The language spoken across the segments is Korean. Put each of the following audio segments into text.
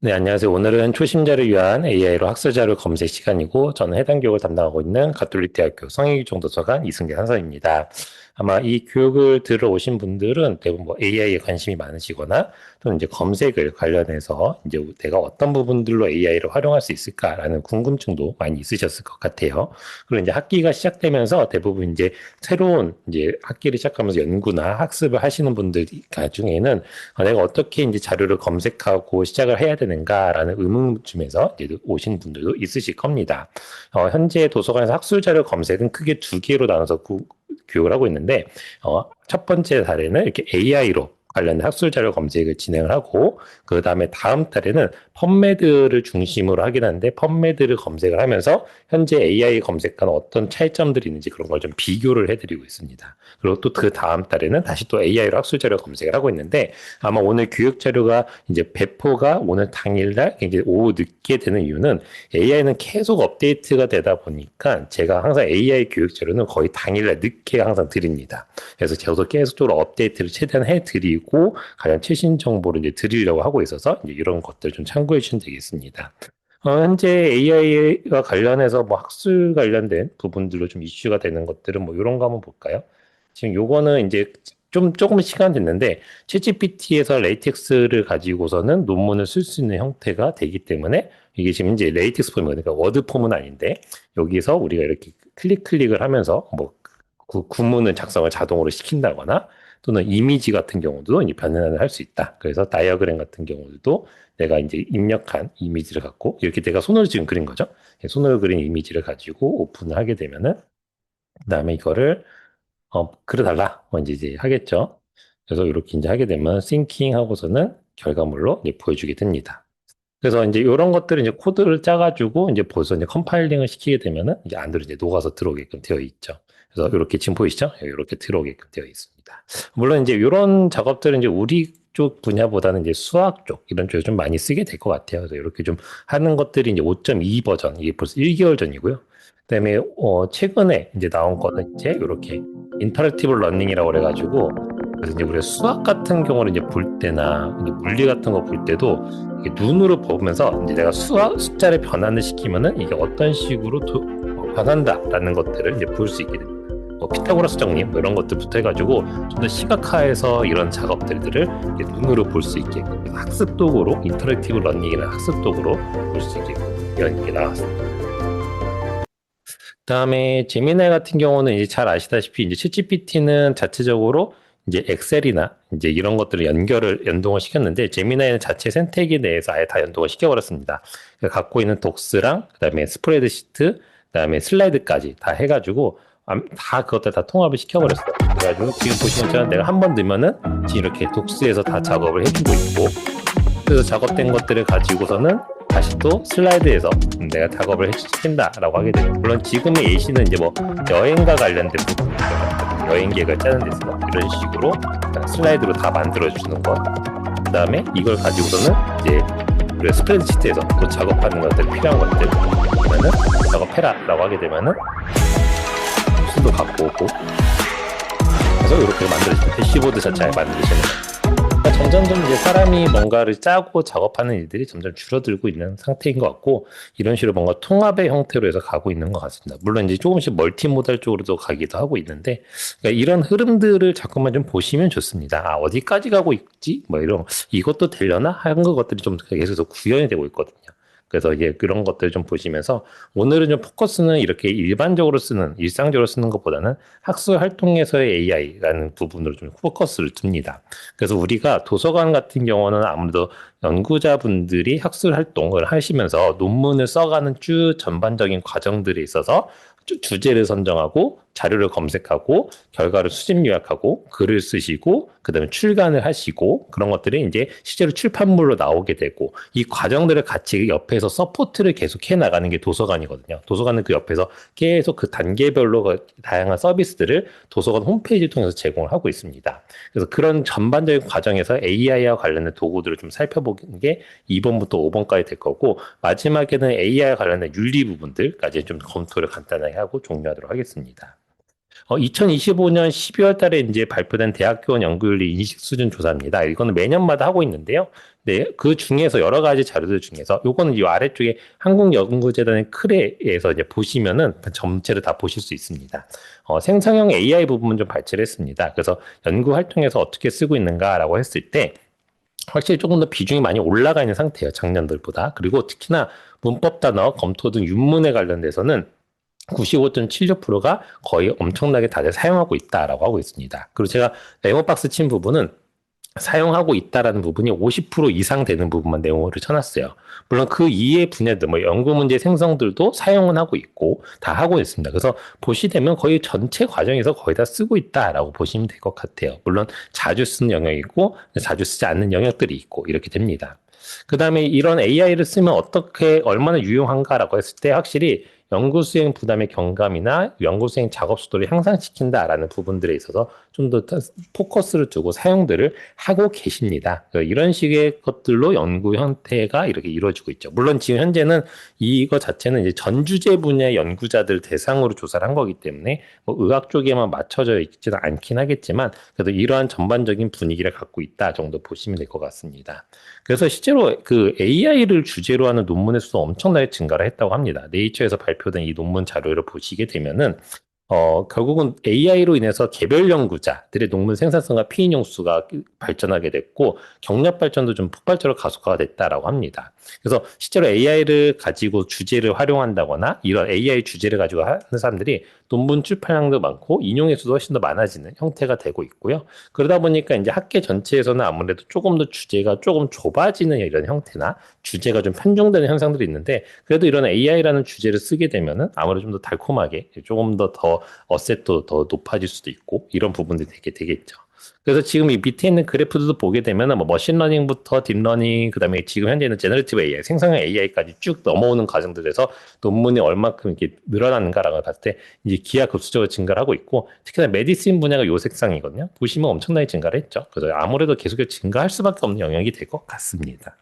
네, 안녕하세요. 오늘은 초심자를 위한 AI로 학술자료 검색 시간이고, 저는 해당 교육을 담당하고 있는 가톨릭대학교 성인교정도서관 이승재 한사입니다. 아마 이 교육을 들어오신 분들은 대부분 뭐 AI에 관심이 많으시거나, 또는 이제 검색을 관련해서 이제 내가 어떤 부분들로 AI를 활용할 수 있을까라는 궁금증도 많이 있으셨을 것 같아요. 그리고 이제 학기가 시작되면서 대부분 이제 새로운 이제 학기를 시작하면서 연구나 학습을 하시는 분들 중에는 내가 어떻게 이제 자료를 검색하고 시작을 해야 되는가라는 의문점에서 이제 오신 분들도 있으실 겁니다. 현재 도서관에서 학술 자료 검색은 크게 두 개로 나눠서 교육을 하고 있는데, 첫 번째 사례는 이렇게 AI로 관련된 학술 자료 검색을 진행을 하고, 그 다음에 다음 달에는 펀메드를 중심으로 하긴 하는데, 펀메드를 검색을 하면서 현재 AI 검색과는 어떤 차이점들이 있는지 그런 걸 좀 비교를 해드리고 있습니다. 그리고 또 그 다음 달에는 다시 또 AI로 학술 자료 검색을 하고 있는데, 아마 오늘 교육 자료가 이제 배포가 오늘 당일날 이제 오후 늦게 되는 이유는 AI는 계속 업데이트가 되다 보니까 제가 항상 AI 교육 자료는 거의 당일날 늦게 항상 드립니다. 그래서 저도 계속적으로 업데이트를 최대한 해드리고 가장 최신 정보를 이제 드리려고 하고 있어서 이제 이런 것들 좀 참고해 주시면 되겠습니다. 현재 AI와 관련해서 뭐 학술 관련된 부분들로 좀 이슈가 되는 것들은 뭐 이런 거 한번 볼까요? 지금 요거는 이제 조금 시간 됐는데 챗GPT에서 레이텍스를 가지고서는 논문을 쓸 수 있는 형태가 되기 때문에 이게 지금 이제 레이텍스 폼이 그러니까 워드 폼은 아닌데 여기서 우리가 이렇게 클릭을 하면서 뭐 구문을 작성을 자동으로 시킨다거나 또는 이미지 같은 경우도 이제 변환을 할 수 있다. 그래서 다이어그램 같은 경우도 내가 이제 입력한 이미지를 갖고 이렇게 내가 손으로 지금 그린 거죠. 손으로 그린 이미지를 가지고 오픈을 하게 되면은 그다음에 이거를 그려달라. 뭐 이제 하겠죠. 그래서 이렇게 이제 하게 되면 싱킹 하고서는 결과물로 이제 보여주게 됩니다. 그래서 이제 이런 것들을 이제 코드를 짜가지고 이제 벌써 이제 컴파일링을 시키게 되면은 이제 안으로 이제 녹아서 들어오게끔 되어 있죠. 그래서 이렇게 지금 보이시죠? 이렇게 들어오게끔 되어 있습니다. 물론 이제 이런 작업들은 이제 우리 쪽 분야보다는 이제 수학 쪽 이런 쪽에 좀 많이 쓰게 될 것 같아요. 그래서 이렇게 좀 하는 것들이 이제 5.2 버전 이게 벌써 1개월 전이고요. 그다음에 최근에 이제 나온 거는 이제 이렇게 인터랙티브 러닝이라고 그래가지고 그래서 이제 우리가 수학 같은 경우를 이제 볼 때나 이제 물리 같은 거 볼 때도 이게 눈으로 보면서 이제 내가 수학 숫자를 변환을 시키면은 이게 어떤 식으로 변한다라는 것들을 이제 볼 수 있게 됩니다. 뭐 피타고라스 정리 뭐 이런 것들부터 해가지고 좀 더 시각화해서 이런 작업들을 눈으로 볼 수 있게 학습 도구로 인터랙티브 러닝이나 학습 도구로 볼 수 있게 이런 게 나왔습니다. 그다음에 제미나이 같은 경우는 이제 잘 아시다시피 이제 챗GPT는 자체적으로 이제 엑셀이나 이제 이런 것들을 연동을 시켰는데 제미나이는 자체 생태계 내에서 아예 다 연동을 시켜버렸습니다. 그러니까 갖고 있는 독스랑 그다음에 스프레드시트, 그다음에 슬라이드까지 다 해가지고 다 그것들 다 통합을 시켜버렸어요. 그래가지고 지금 보시는 것처럼 내가 한 번 넣으면은 지금 이렇게 독스에서 다 작업을 해주고 있고 그래서 작업된 것들을 가지고서는 다시 또 슬라이드에서 내가 작업을 해주신다라고 하게 되죠. 물론 지금의 예시는 이제 뭐 여행과 관련된 부분, 여행 계획을 짜는 데서 이런 식으로 슬라이드로 다 만들어주는 것. 그 다음에 이걸 가지고서는 이제 우리가 스프레드시트에서 또 작업하는 것들 필요한 것들 그러면은 작업해라라고 하게 되면은 수도 갖고 오고 그래서 이렇게 만들어지는 대시보드 자체에 만들어지는 거예요. 점점점 이제 사람이 뭔가를 짜고 작업하는 일들이 점점 줄어들고 있는 상태인 것 같고 이런 식으로 뭔가 통합의 형태로 해서 가고 있는 것 같습니다. 물론 이제 조금씩 멀티모달 쪽으로도 가기도 하고 있는데 그러니까 이런 흐름들을 자꾸만 좀 보시면 좋습니다. 아 어디까지 가고 있지? 뭐 이런 이것도 되려나 하는 것들이 좀 계속해서 구현이 되고 있거든요. 그래서 이제 그런 것들 좀 보시면서 오늘은 좀 포커스는 이렇게 일반적으로 쓰는 일상적으로 쓰는 것보다는 학술 활동에서의 AI라는 부분으로 좀 포커스를 둡니다. 그래서 우리가 도서관 같은 경우는 아무래도 연구자분들이 학술 활동을 하시면서 논문을 써가는 쭉 전반적인 과정들에 있어서 주제를 선정하고 자료를 검색하고 결과를 수집 요약하고 글을 쓰시고 그다음에 출간을 하시고 그런 것들이 이제 실제로 출판물로 나오게 되고 이 과정들을 같이 옆에서 서포트를 계속 해 나가는 게 도서관이거든요. 도서관은 그 옆에서 계속 그 단계별로 그 다양한 서비스들을 도서관 홈페이지를 통해서 제공을 하고 있습니다. 그래서 그런 전반적인 과정에서 AI와 관련된 도구들을 좀 살펴보는 게 2번부터 5번까지 될 거고 마지막에는 AI와 관련된 윤리 부분들까지 좀 검토를 간단하게 하고 종료하도록 하겠습니다. 2025년 12월 달에 이제 발표된 대학교원 연구윤리 인식 수준 조사입니다. 이거는 매년마다 하고 있는데요. 네, 그 중에서 여러 가지 자료들 중에서 요거는 이 아래쪽에 한국연구재단의 클에에서 이제 보시면은 전체를 다 보실 수 있습니다. 생성형 AI 부분은 좀 발췌를 했습니다. 그래서 연구 활동에서 어떻게 쓰고 있는가라고 했을 때 확실히 조금 더 비중이 많이 올라가 있는 상태예요. 작년들보다. 그리고 특히나 문법 단어 검토 등 윤문에 관련돼서는 95.76%가 거의 엄청나게 다들 사용하고 있다라고 하고 있습니다. 그리고 제가 네모박스 친 부분은 사용하고 있다라는 부분이 50% 이상 되는 부분만 내용으로 쳐놨어요. 물론 그 이외의 분야들, 뭐 연구 문제 생성들도 사용은 하고 있고 다 하고 있습니다. 그래서 보시되면 거의 전체 과정에서 거의 다 쓰고 있다라고 보시면 될 것 같아요. 물론 자주 쓰는 영역이고 자주 쓰지 않는 영역들이 있고 이렇게 됩니다. 그 다음에 이런 AI를 쓰면 어떻게 얼마나 유용한가라고 했을 때 확실히 연구 수행 부담의 경감이나 연구 수행 작업 속도를 향상시킨다라는 부분들에 있어서 좀 더 포커스를 두고 사용들을 하고 계십니다. 이런 식의 것들로 연구 형태가 이렇게 이루어지고 있죠. 물론 지금 현재는 이거 자체는 이제 전 주제 분야의 연구자들 대상으로 조사를 한 거기 때문에 뭐 의학 쪽에만 맞춰져 있지는 않긴 하겠지만 그래도 이러한 전반적인 분위기를 갖고 있다 정도 보시면 될 것 같습니다. 그래서 실제로 그 AI를 주제로 하는 논문의 수도 엄청나게 증가를 했다고 합니다. 네이처에서 발표된 이 논문 자료를 보시게 되면은 결국은 AI로 인해서 개별 연구자들의 논문 생산성과 피인용 수가 발전하게 됐고 경력 발전도 좀 폭발적으로 가속화가 됐다라고 합니다. 그래서 실제로 AI를 가지고 주제를 활용한다거나 이런 AI 주제를 가지고 하는 사람들이 논문 출판량도 많고 인용의 수도 훨씬 더 많아지는 형태가 되고 있고요. 그러다 보니까 이제 학계 전체에서는 아무래도 조금 더 주제가 조금 좁아지는 이런 형태나 주제가 좀 편중되는 현상들이 있는데 그래도 이런 AI라는 주제를 쓰게 되면은 아무래도 좀 더 달콤하게 조금 더 어셋도 더 높아질 수도 있고 이런 부분들이 되겠죠. 그래서 지금 이 밑에 있는 그래프들도 보게 되면은 뭐 머신러닝부터 딥러닝 그다음에 지금 현재는 제너레이티브 AI, 생성형 AI까지 쭉 넘어오는 과정들에서 논문이 얼마큼 이렇게 늘어나는가라고 봤을 때 이제 기하급수적으로 증가를 하고 있고 특히나 메디신 분야가 요 색상이거든요. 보시면 엄청나게 증가를 했죠. 그래서 아무래도 계속해서 증가할 수밖에 없는 영역이 될 것 같습니다.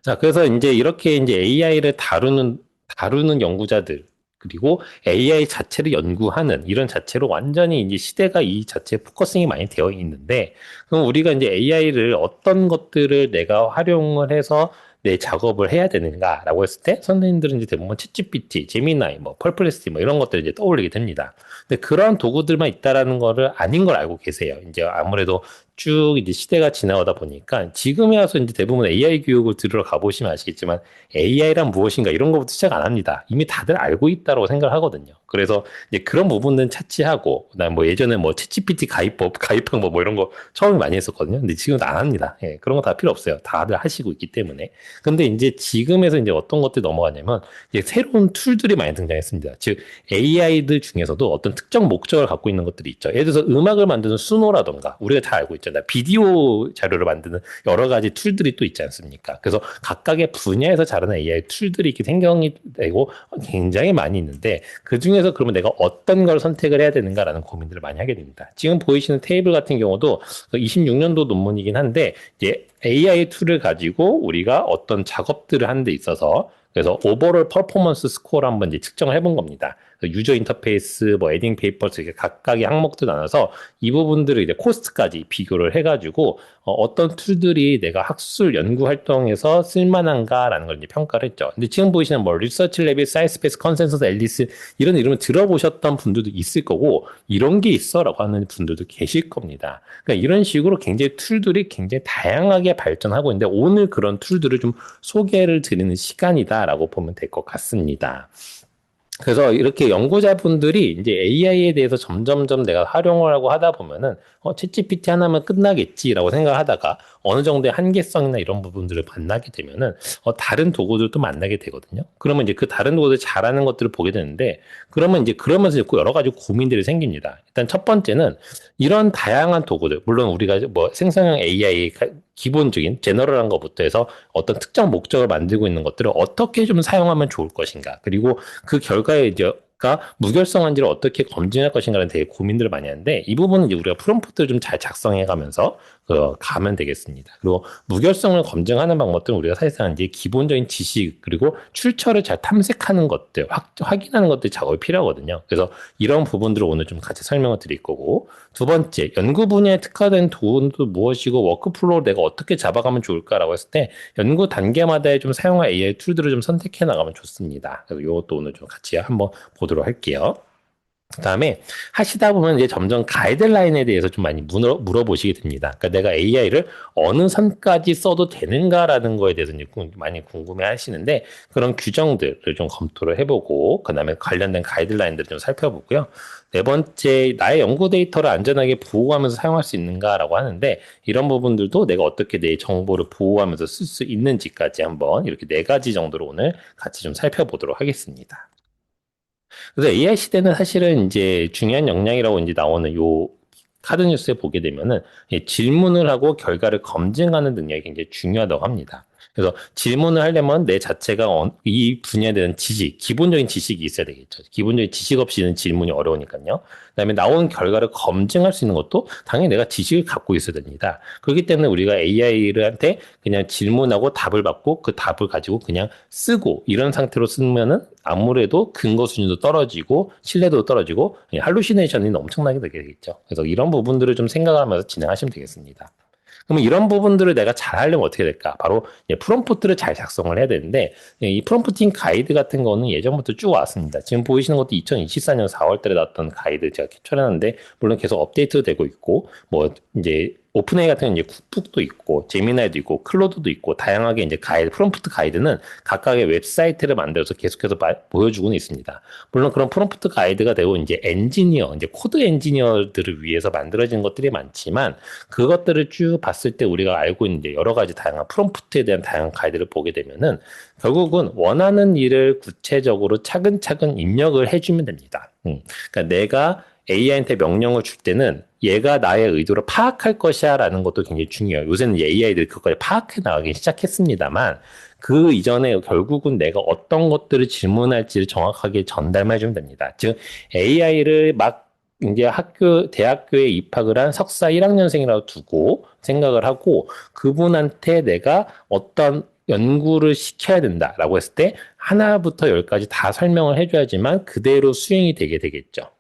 자, 그래서 이제 이렇게 이제 AI를 다루는 연구자들, 그리고 AI 자체를 연구하는 이런 자체로 완전히 이제 시대가 이 자체에 포커싱이 많이 되어 있는데, 그럼 우리가 이제 AI를 어떤 것들을 내가 활용을 해서 내 작업을 해야 되는가라고 했을 때, 선생님들은 이제 대부분 챗GPT, 제미나이, 뭐, 펄플레시티 뭐 이런 것들 이제 떠올리게 됩니다. 근데 그런 도구들만 있다라는 거를 아닌 걸 알고 계세요. 이제 아무래도 쭉 이제 시대가 지나오다 보니까 지금에 와서 이제 대부분 AI 교육을 들으러 가보시면 아시겠지만 AI란 무엇인가 이런 것부터 시작 안 합니다. 이미 다들 알고 있다고 생각을 하거든요. 그래서 이제 그런 부분은 차치하고, 그다음 뭐 예전에 뭐 챗GPT 가입 방법 뭐 이런 거 처음에 많이 했었거든요. 근데 지금은 안 합니다. 예, 그런 거 다 필요 없어요. 다들 하시고 있기 때문에. 근데 이제 지금에서 이제 어떤 것들이 넘어가냐면 이제 새로운 툴들이 많이 등장했습니다. 즉 AI들 중에서도 어떤 특정 목적을 갖고 있는 것들이 있죠. 예를 들어서 음악을 만드는 수노라던가 우리가 잘 알고 있잖아요. 비디오 자료를 만드는 여러 가지 툴들이 또 있지 않습니까? 그래서 각각의 분야에서 잘하는 AI 툴들이 이렇게 생성이 되고 굉장히 많이 있는데 그 중에서 그러면 내가 어떤 걸 선택을 해야 되는가라는 고민들을 많이 하게 됩니다. 지금 보이시는 테이블 같은 경우도 26년도 논문이긴 한데 이제 AI 툴을 가지고 우리가 어떤 작업들을 하는 데 있어서 그래서 오버롤 퍼포먼스 스코어를 한번 이제 측정을 해본 겁니다. 유저 인터페이스, 뭐 에딩 페이퍼스 이렇게 각각의 항목들 나눠서 이 부분들을 이제 코스트까지 비교를 해가지고 어떤 툴들이 내가 학술 연구 활동에서 쓸만한가라는 걸 이제 평가를 했죠. 근데 지금 보이시는 뭐 리서치 랩이 사이스페이스 컨센서스 앨리스 이런 이름을 들어보셨던 분들도 있을 거고 이런 게 있어라고 하는 분들도 계실 겁니다. 그러니까 이런 식으로 굉장히 툴들이 굉장히 다양하게 발전하고 있는데 오늘 그런 툴들을 좀 소개를 드리는 시간이다라고 보면 될 것 같습니다. 그래서 이렇게 연구자분들이 이제 AI에 대해서 점점점 내가 활용을 하고 하다 보면은 챗GPT 하나면 끝나겠지라고 생각하다가 어느 정도의 한계성이나 이런 부분들을 만나게 되면은 다른 도구들도 만나게 되거든요. 그러면 이제 그 다른 도구들 잘하는 것들을 보게 되는데 그러면 이제 그러면서 여러 가지 고민들이 생깁니다. 일단 첫 번째는 이런 다양한 도구들, 물론 우리가 뭐 생성형 AI 기본적인 제너럴한 것부터 해서 어떤 특정 목적을 만들고 있는 것들을 어떻게 좀 사용하면 좋을 것인가. 그리고 그 결과에 이제 가 무결성한지를 어떻게 검증할 것인가는 되게 고민들을 많이 하는데 이 부분은 이제 우리가 프롬프트를 좀 잘 작성해 가면서 가면 되겠습니다. 그리고 무결성을 검증하는 방법들은 우리가 사실상 이제 기본적인 지식 그리고 출처를 잘 탐색하는 것들, 확인하는 것들 작업이 필요하거든요. 그래서 이런 부분들을 오늘 좀 같이 설명을 드릴 거고, 두 번째, 연구 분야에 특화된 도구도 무엇이고 워크플로우 내가 어떻게 잡아가면 좋을까라고 했을 때 연구 단계마다 좀 사용할 AI 툴들을 좀 선택해 나가면 좋습니다. 그래서 이것도 오늘 좀 같이 한번 보도록 할게요. 그다음에 하시다 보면 이제 점점 가이드라인에 대해서 좀 많이 물어보시게 됩니다. 그러니까 내가 AI를 어느 선까지 써도 되는가라는 거에 대해서 이제 많이 궁금해 하시는데 그런 규정들을 좀 검토를 해보고 그다음에 관련된 가이드라인들을 좀 살펴보고요. 네 번째, 나의 연구 데이터를 안전하게 보호하면서 사용할 수 있는가라고 하는데 이런 부분들도 내가 어떻게 내 정보를 보호하면서 쓸 수 있는지까지 한번 이렇게 네 가지 정도로 오늘 같이 좀 살펴보도록 하겠습니다. 그래서 AI 시대는 사실은 이제 중요한 역량이라고 이제 나오는 요 카드 뉴스에 보게 되면은 질문을 하고 결과를 검증하는 능력이 굉장히 중요하다고 합니다. 그래서 질문을 하려면 내 자체가 이 분야에 대한 지식, 기본적인 지식이 있어야 되겠죠. 기본적인 지식 없이는 질문이 어려우니까요. 그다음에 나온 결과를 검증할 수 있는 것도 당연히 내가 지식을 갖고 있어야 됩니다. 그렇기 때문에 우리가 AI한테 그냥 질문하고 답을 받고 그 답을 가지고 그냥 쓰고 이런 상태로 쓰면은 아무래도 근거 수준도 떨어지고 신뢰도도 떨어지고 할루시네이션이 엄청나게 되겠죠. 그래서 이런 부분들을 좀 생각하면서 진행하시면 되겠습니다. 그러면 이런 부분들을 내가 잘 하려면 어떻게 될까? 바로 프롬프트를 잘 작성을 해야 되는데 이 프롬프팅 가이드 같은 거는 예전부터 쭉 왔습니다. 지금 보이시는 것도 2024년 4월 달에 나왔던 가이드 제가 캡처해놨는데 물론 계속 업데이트 되고 있고 뭐 이제 오픈AI 같은 경우는 이제 쿡북도 있고 제미나이도 있고 클로드도 있고 다양하게 이제 가이드 프롬프트 가이드는 각각의 웹사이트를 만들어서 계속해서 보여주고는 있습니다. 물론 그런 프롬프트 가이드가 되고 이제 엔지니어 이제 코드 엔지니어들을 위해서 만들어진 것들이 많지만 그것들을 쭉 봤을 때 우리가 알고 있는 이제 여러 가지 다양한 프롬프트에 대한 다양한 가이드를 보게 되면은 결국은 원하는 일을 구체적으로 차근차근 입력을 해주면 됩니다. 그러니까 내가 AI한테 명령을 줄 때는 얘가 나의 의도를 파악할 것이야 라는 것도 굉장히 중요해요. 요새는 AI들이 그걸 파악해 나가기 시작했습니다만 그 이전에 결국은 내가 어떤 것들을 질문할지를 정확하게 전달만 해주면 됩니다. 즉 AI를 막 이제 대학교에 입학을 한 석사 1학년생이라고 두고 생각을 하고 그분한테 내가 어떤 연구를 시켜야 된다라고 했을 때 하나부터 열까지 다 설명을 해줘야지만 그대로 수행이 되게 되겠죠.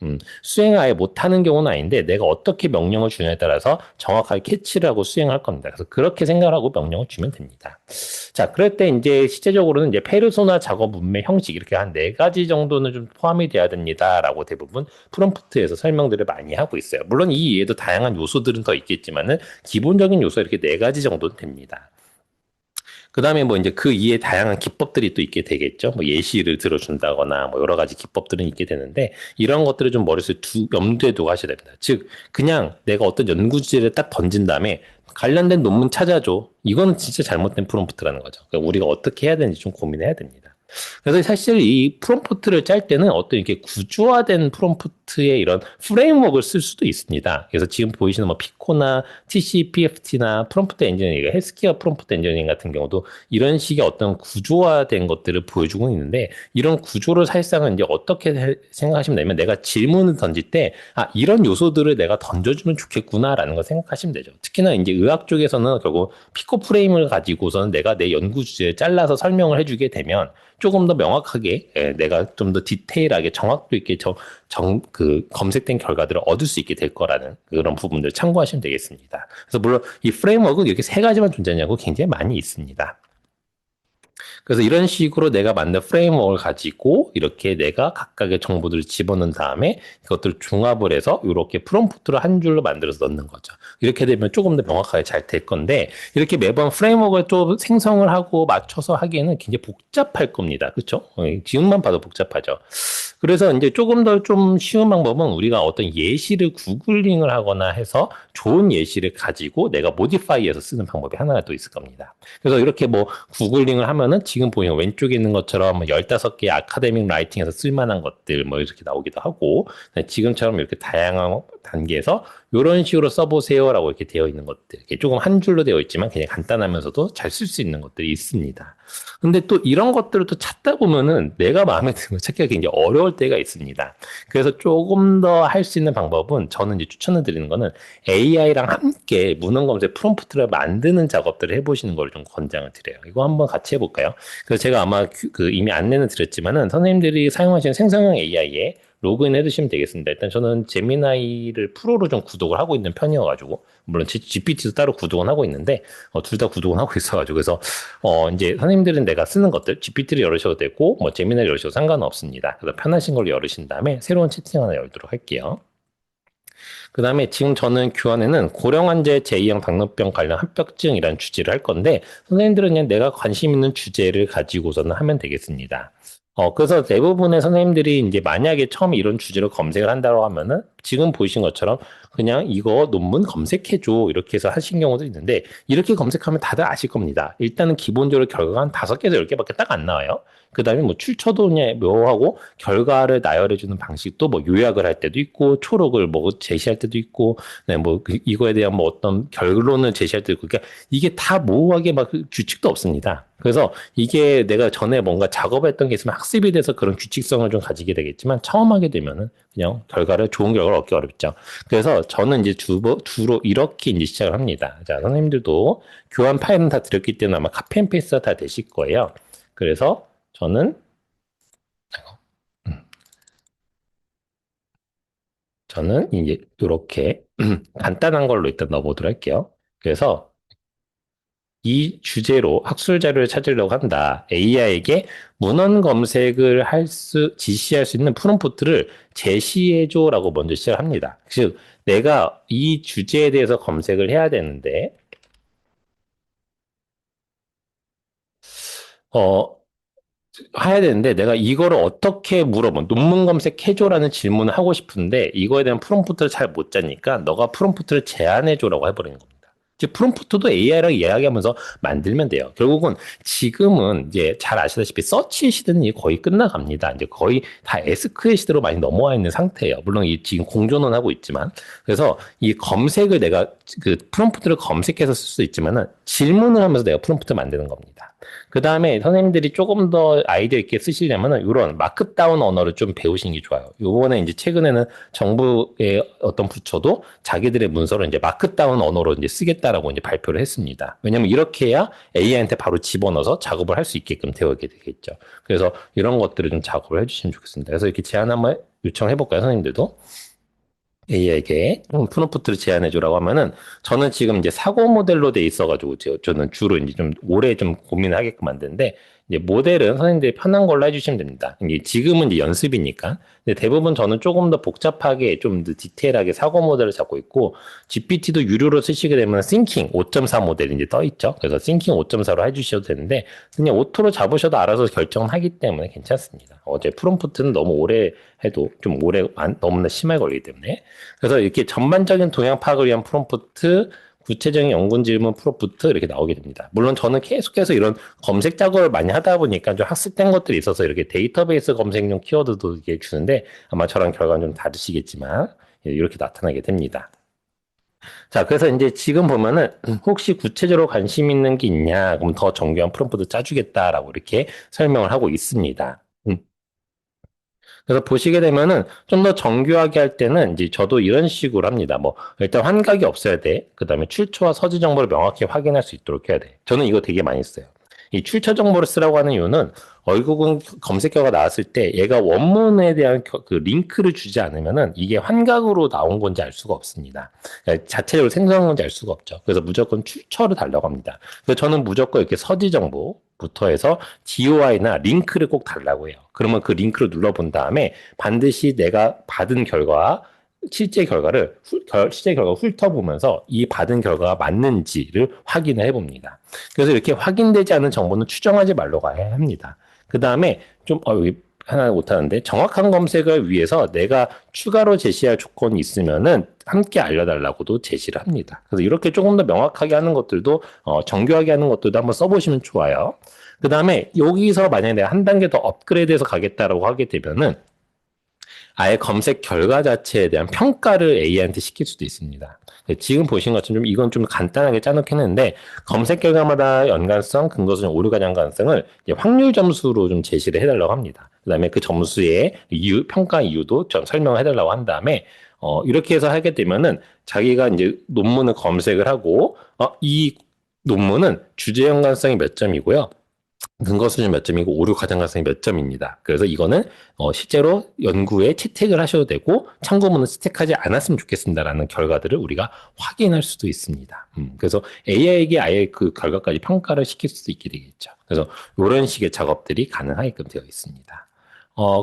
수행을 아예 못하는 경우는 아닌데 내가 어떻게 명령을 주냐에 따라서 정확하게 캐치를 하고 수행할 겁니다. 그래서 그렇게 생각을 하고 명령을 주면 됩니다. 자, 그럴 때 이제 실제적으로는 이제 페르소나 작업 문맥 형식 이렇게 한 네 가지 정도는 좀 포함이 돼야 됩니다라고 대부분 프롬프트에서 설명들을 많이 하고 있어요. 물론 이 이외에도 다양한 요소들은 더 있겠지만은 기본적인 요소 이렇게 네 가지 정도는 됩니다. 그 다음에 뭐 이제 그 이에 다양한 기법들이 또 있게 되겠죠. 뭐 예시를 들어준다거나 뭐 여러 가지 기법들은 있게 되는데 이런 것들을 좀 머릿속에 염두에 두고 하셔야 됩니다. 즉, 그냥 내가 어떤 연구 주제를 딱 던진 다음에 관련된 논문 찾아줘. 이거는 진짜 잘못된 프롬프트라는 거죠. 그러니까 우리가 어떻게 해야 되는지 좀 고민해야 됩니다. 그래서 사실 이 프롬프트를 짤 때는 어떤 이렇게 구조화된 프롬프트의 이런 프레임워크를 쓸 수도 있습니다. 그래서 지금 보이시는 뭐 피코나 TCPFT나 프롬프트 엔지니어링, 헬스케어 프롬프트 엔지니어링 같은 경우도 이런 식의 어떤 구조화된 것들을 보여주고 있는데 이런 구조를 사실상은 이제 어떻게 생각하시면 되면 내가 질문을 던질 때 이런 요소들을 내가 던져주면 좋겠구나라는 걸 생각하시면 되죠. 특히나 이제 의학 쪽에서는 결국 피코 프레임을 가지고서는 내가 내 연구 주제를 잘라서 설명을 해주게 되면 조금 더 명확하게 내가 좀 더 디테일하게 정확도 있게 그 검색된 결과들을 얻을 수 있게 될 거라는 그런 부분들을 참고하시면 되겠습니다. 그래서 물론 이 프레임워크는 이렇게 세 가지만 존재하냐고 굉장히 많이 있습니다. 그래서 이런 식으로 내가 만든 프레임워크를 가지고 이렇게 내가 각각의 정보들을 집어넣은 다음에 이것들을 중합을 해서 이렇게 프롬프트를 한 줄로 만들어서 넣는 거죠. 이렇게 되면 조금 더 명확하게 잘 될 건데 이렇게 매번 프레임워크를 또 생성을 하고 맞춰서 하기에는 굉장히 복잡할 겁니다. 그렇죠? 지금만 봐도 복잡하죠. 그래서 이제 조금 더 좀 쉬운 방법은 우리가 어떤 예시를 구글링을 하거나 해서 좋은 예시를 가지고 내가 모디파이해서 쓰는 방법이 하나가 또 있을 겁니다. 그래서 이렇게 뭐 구글링을 하면은 지금 보이는 왼쪽에 있는 것처럼 15개의 아카데믹 라이팅에서 쓸만한 것들 뭐 이렇게 나오기도 하고 지금처럼 이렇게 다양한 단계에서 이런 식으로 써보세요라고 이렇게 되어 있는 것들. 이게 조금 한 줄로 되어 있지만 그냥 간단하면서도 잘 쓸 수 있는 것들이 있습니다. 근데 또 이런 것들을 또 찾다 보면은 내가 마음에 드는 걸 찾기가 굉장히 어려울 때가 있습니다. 그래서 조금 더 할 수 있는 방법은 저는 이제 추천을 드리는 거는 AI랑 함께 문헌 검색 프롬프트를 만드는 작업들을 해보시는 걸 좀 권장을 드려요. 이거 한번 같이 해볼까요? 그래서 제가 아마 이미 안내는 드렸지만은 선생님들이 사용하시는 생성형 AI에 로그인 해두시면 되겠습니다. 일단 저는 제미나이를 프로로 좀 구독을 하고 있는 편이어가지고, 물론 GPT도 따로 구독은 하고 있는데, 둘 다 구독은 하고 있어가지고, 그래서, 이제 선생님들은 내가 쓰는 것들, GPT를 열으셔도 되고, 뭐 제미나이를 열으셔도 상관없습니다. 그래서 편하신 걸로 열으신 다음에 새로운 채팅 하나 열도록 할게요. 그 다음에 지금 저는 교환에는 고령환자의 제2형 당뇨병 관련 합병증이라는 주제를 할 건데, 선생님들은 그냥 내가 관심 있는 주제를 가지고서는 하면 되겠습니다. 그래서 대부분의 선생님들이 이제 만약에 처음에 이런 주제로 검색을 한다고 하면은 지금 보이신 것처럼 그냥 이거 논문 검색해줘 이렇게 해서 하신 경우도 있는데 이렇게 검색하면 다들 아실 겁니다. 일단은 기본적으로 결과가 한 5개에서 10개밖에 딱 안 나와요. 그 다음에 뭐 출처도 그냥 묘하고 결과를 나열해주는 방식도 뭐 요약을 할 때도 있고 초록을 뭐 제시할 때도 있고 네, 뭐 이거에 대한 뭐 어떤 결론을 제시할 때도 있고 그러니까 이게 다 모호하게 막 규칙도 없습니다. 그래서 이게 내가 전에 뭔가 작업했던 게 있으면 학습이 돼서 그런 규칙성을 좀 가지게 되겠지만 처음 하게 되면은 그냥 좋은 결과를 얻기 어렵죠. 그래서 저는 이제 주로 이렇게 이제 시작을 합니다. 자, 선생님들도 교환 파일은 다 드렸기 때문에 아마 카피 앤 페이스트가 다 되실 거예요. 그래서 저는 음, 저는 이제 이렇게 간단한 걸로 일단 넣어보도록 할게요. 그래서 이 주제로 학술 자료를 찾으려고 한다. AI에게 문헌 검색을 지시할 수 있는 프롬프트를 제시해줘라고 먼저 시작합니다. 즉, 내가 이 주제에 대해서 검색을 해야 되는데, 어, 해야 되는데 내가 이거를 어떻게 물어본 논문 검색해줘라는 질문을 하고 싶은데 이거에 대한 프롬프트를 잘 못 짜니까 너가 프롬프트를 제안해줘라고 해버리는 겁니다. 즉 프롬프트도 AI랑 이야기하면서 만들면 돼요. 결국은 지금은 이제 잘 아시다시피 서치 시대는 이제 거의 끝나갑니다. 이제 거의 다 SQL 시대로 많이 넘어와 있는 상태예요. 물론 이 지금 공존은 하고 있지만 그래서 이 검색을 내가 그 프롬프트를 검색해서 쓸 수 있지만은 질문을 하면서 내가 프롬프트 만드는 겁니다. 그 다음에 선생님들이 조금 더 아이디어 있게 쓰시려면은 이런 마크다운 언어를 좀 배우시는 게 좋아요. 요번에 이제 최근에는 정부의 어떤 부처도 자기들의 문서를 이제 마크다운 언어로 이제 쓰겠다라고 이제 발표를 했습니다. 왜냐면 이렇게 해야 AI한테 바로 집어넣어서 작업을 할 수 있게끔 되어게 되겠죠. 그래서 이런 것들을 좀 작업을 해주시면 좋겠습니다. 그래서 이렇게 제안 한번 요청해볼까요, 선생님들도? AI에게 프롬프트를 제안해주라고 하면은 저는 지금 이제 사고 모델로 돼 있어가지고 저는 주로 이제 좀 오래 좀 고민을 하게끔 만드는데 이제 모델은 선생님들이 편한 걸로 해주시면 됩니다. 이게 지금은 이제 연습이니까. 근데 대부분 저는 조금 더 복잡하게 좀 더 디테일하게 사고 모델을 잡고 있고 GPT도 유료로 쓰시게 되면 Thinking 5.4 모델이 이제 떠 있죠. 그래서 Thinking 5.4로 해주셔도 되는데 그냥 오토로 잡으셔도 알아서 결정하기 때문에 괜찮습니다. 어제 프롬프트는 너무 오래 해도 좀 너무나 심하게 걸리기 때문에 그래서 이렇게 전반적인 동향 파악을 위한 프롬프트, 구체적인 연구 질문 프롬프트 이렇게 나오게 됩니다. 물론 저는 계속해서 이런 검색 작업을 많이 하다 보니까 좀 학습된 것들이 있어서 이렇게 데이터베이스 검색용 키워드도 이게 주는데 아마 저랑 결과는 좀 다르시겠지만 이렇게 나타나게 됩니다. 자, 그래서 이제 지금 보면은 혹시 구체적으로 관심 있는 게 있냐? 그럼 더 정교한 프롬프트 짜주겠다라고 이렇게 설명을 하고 있습니다. 그래서 보시게 되면은 좀 더 정교하게 할 때는 이제 저도 이런 식으로 합니다. 뭐 일단 환각이 없어야 돼. 그다음에 출처와 서지 정보를 명확히 확인할 수 있도록 해야 돼. 저는 이거 되게 많이 써요. 이 출처 정보를 쓰라고 하는 이유는 얼굴 검색 결과 나왔을 때 얘가 원문에 대한 그 링크를 주지 않으면은 이게 환각으로 나온 건지 알 수가 없습니다. 그러니까 자체적으로 생성한 건지 알 수가 없죠. 그래서 무조건 출처를 달라고 합니다. 그래서 저는 무조건 이렇게 서지 정보부터 해서 DOI나 링크를 꼭 달라고 해요. 그러면 그 링크를 눌러본 다음에 반드시 내가 받은 결과 실제 결과 훑어보면서 이 받은 결과가 맞는지를 확인을 해봅니다. 그래서 이렇게 확인되지 않은 정보는 추정하지 말라고 해야 합니다. 그 다음에 하나 못하는데 정확한 검색을 위해서 내가 추가로 제시할 조건이 있으면은 함께 알려달라고도 제시를 합니다. 그래서 이렇게 조금 더 명확하게 하는 것들도 정교하게 하는 것들도 한번 써보시면 좋아요. 그 다음에 여기서 만약에 내가 한 단계 더 업그레이드해서 가겠다라고 하게 되면은 아예 검색 결과 자체에 대한 평가를 AI한테 시킬 수도 있습니다. 지금 보신 것처럼 이건 좀 간단하게 짜놓긴 했는데 검색 결과마다 연관성, 근거수준, 오류가 연관성을 이제 확률 점수로 좀 제시를 해달라고 합니다. 그다음에 그 점수의 이유, 평가 이유도 좀 설명을 해달라고 한 다음에 이렇게 해서 하게 되면은 자기가 이제 논문을 검색을 하고 이 논문은 주제 연관성이 몇 점이고요. 근거 수준 몇 점이고 오류 과정 가능성이 몇 점입니다. 그래서 이거는 실제로 연구에 채택을 하셔도 되고 참고문은 채택하지 않았으면 좋겠습니다라는 결과들을 우리가 확인할 수도 있습니다. 그래서 AI에게 아예 그 결과까지 평가를 시킬 수도 있게 되겠죠. 그래서 이런 식의 작업들이 가능하게끔 되어 있습니다.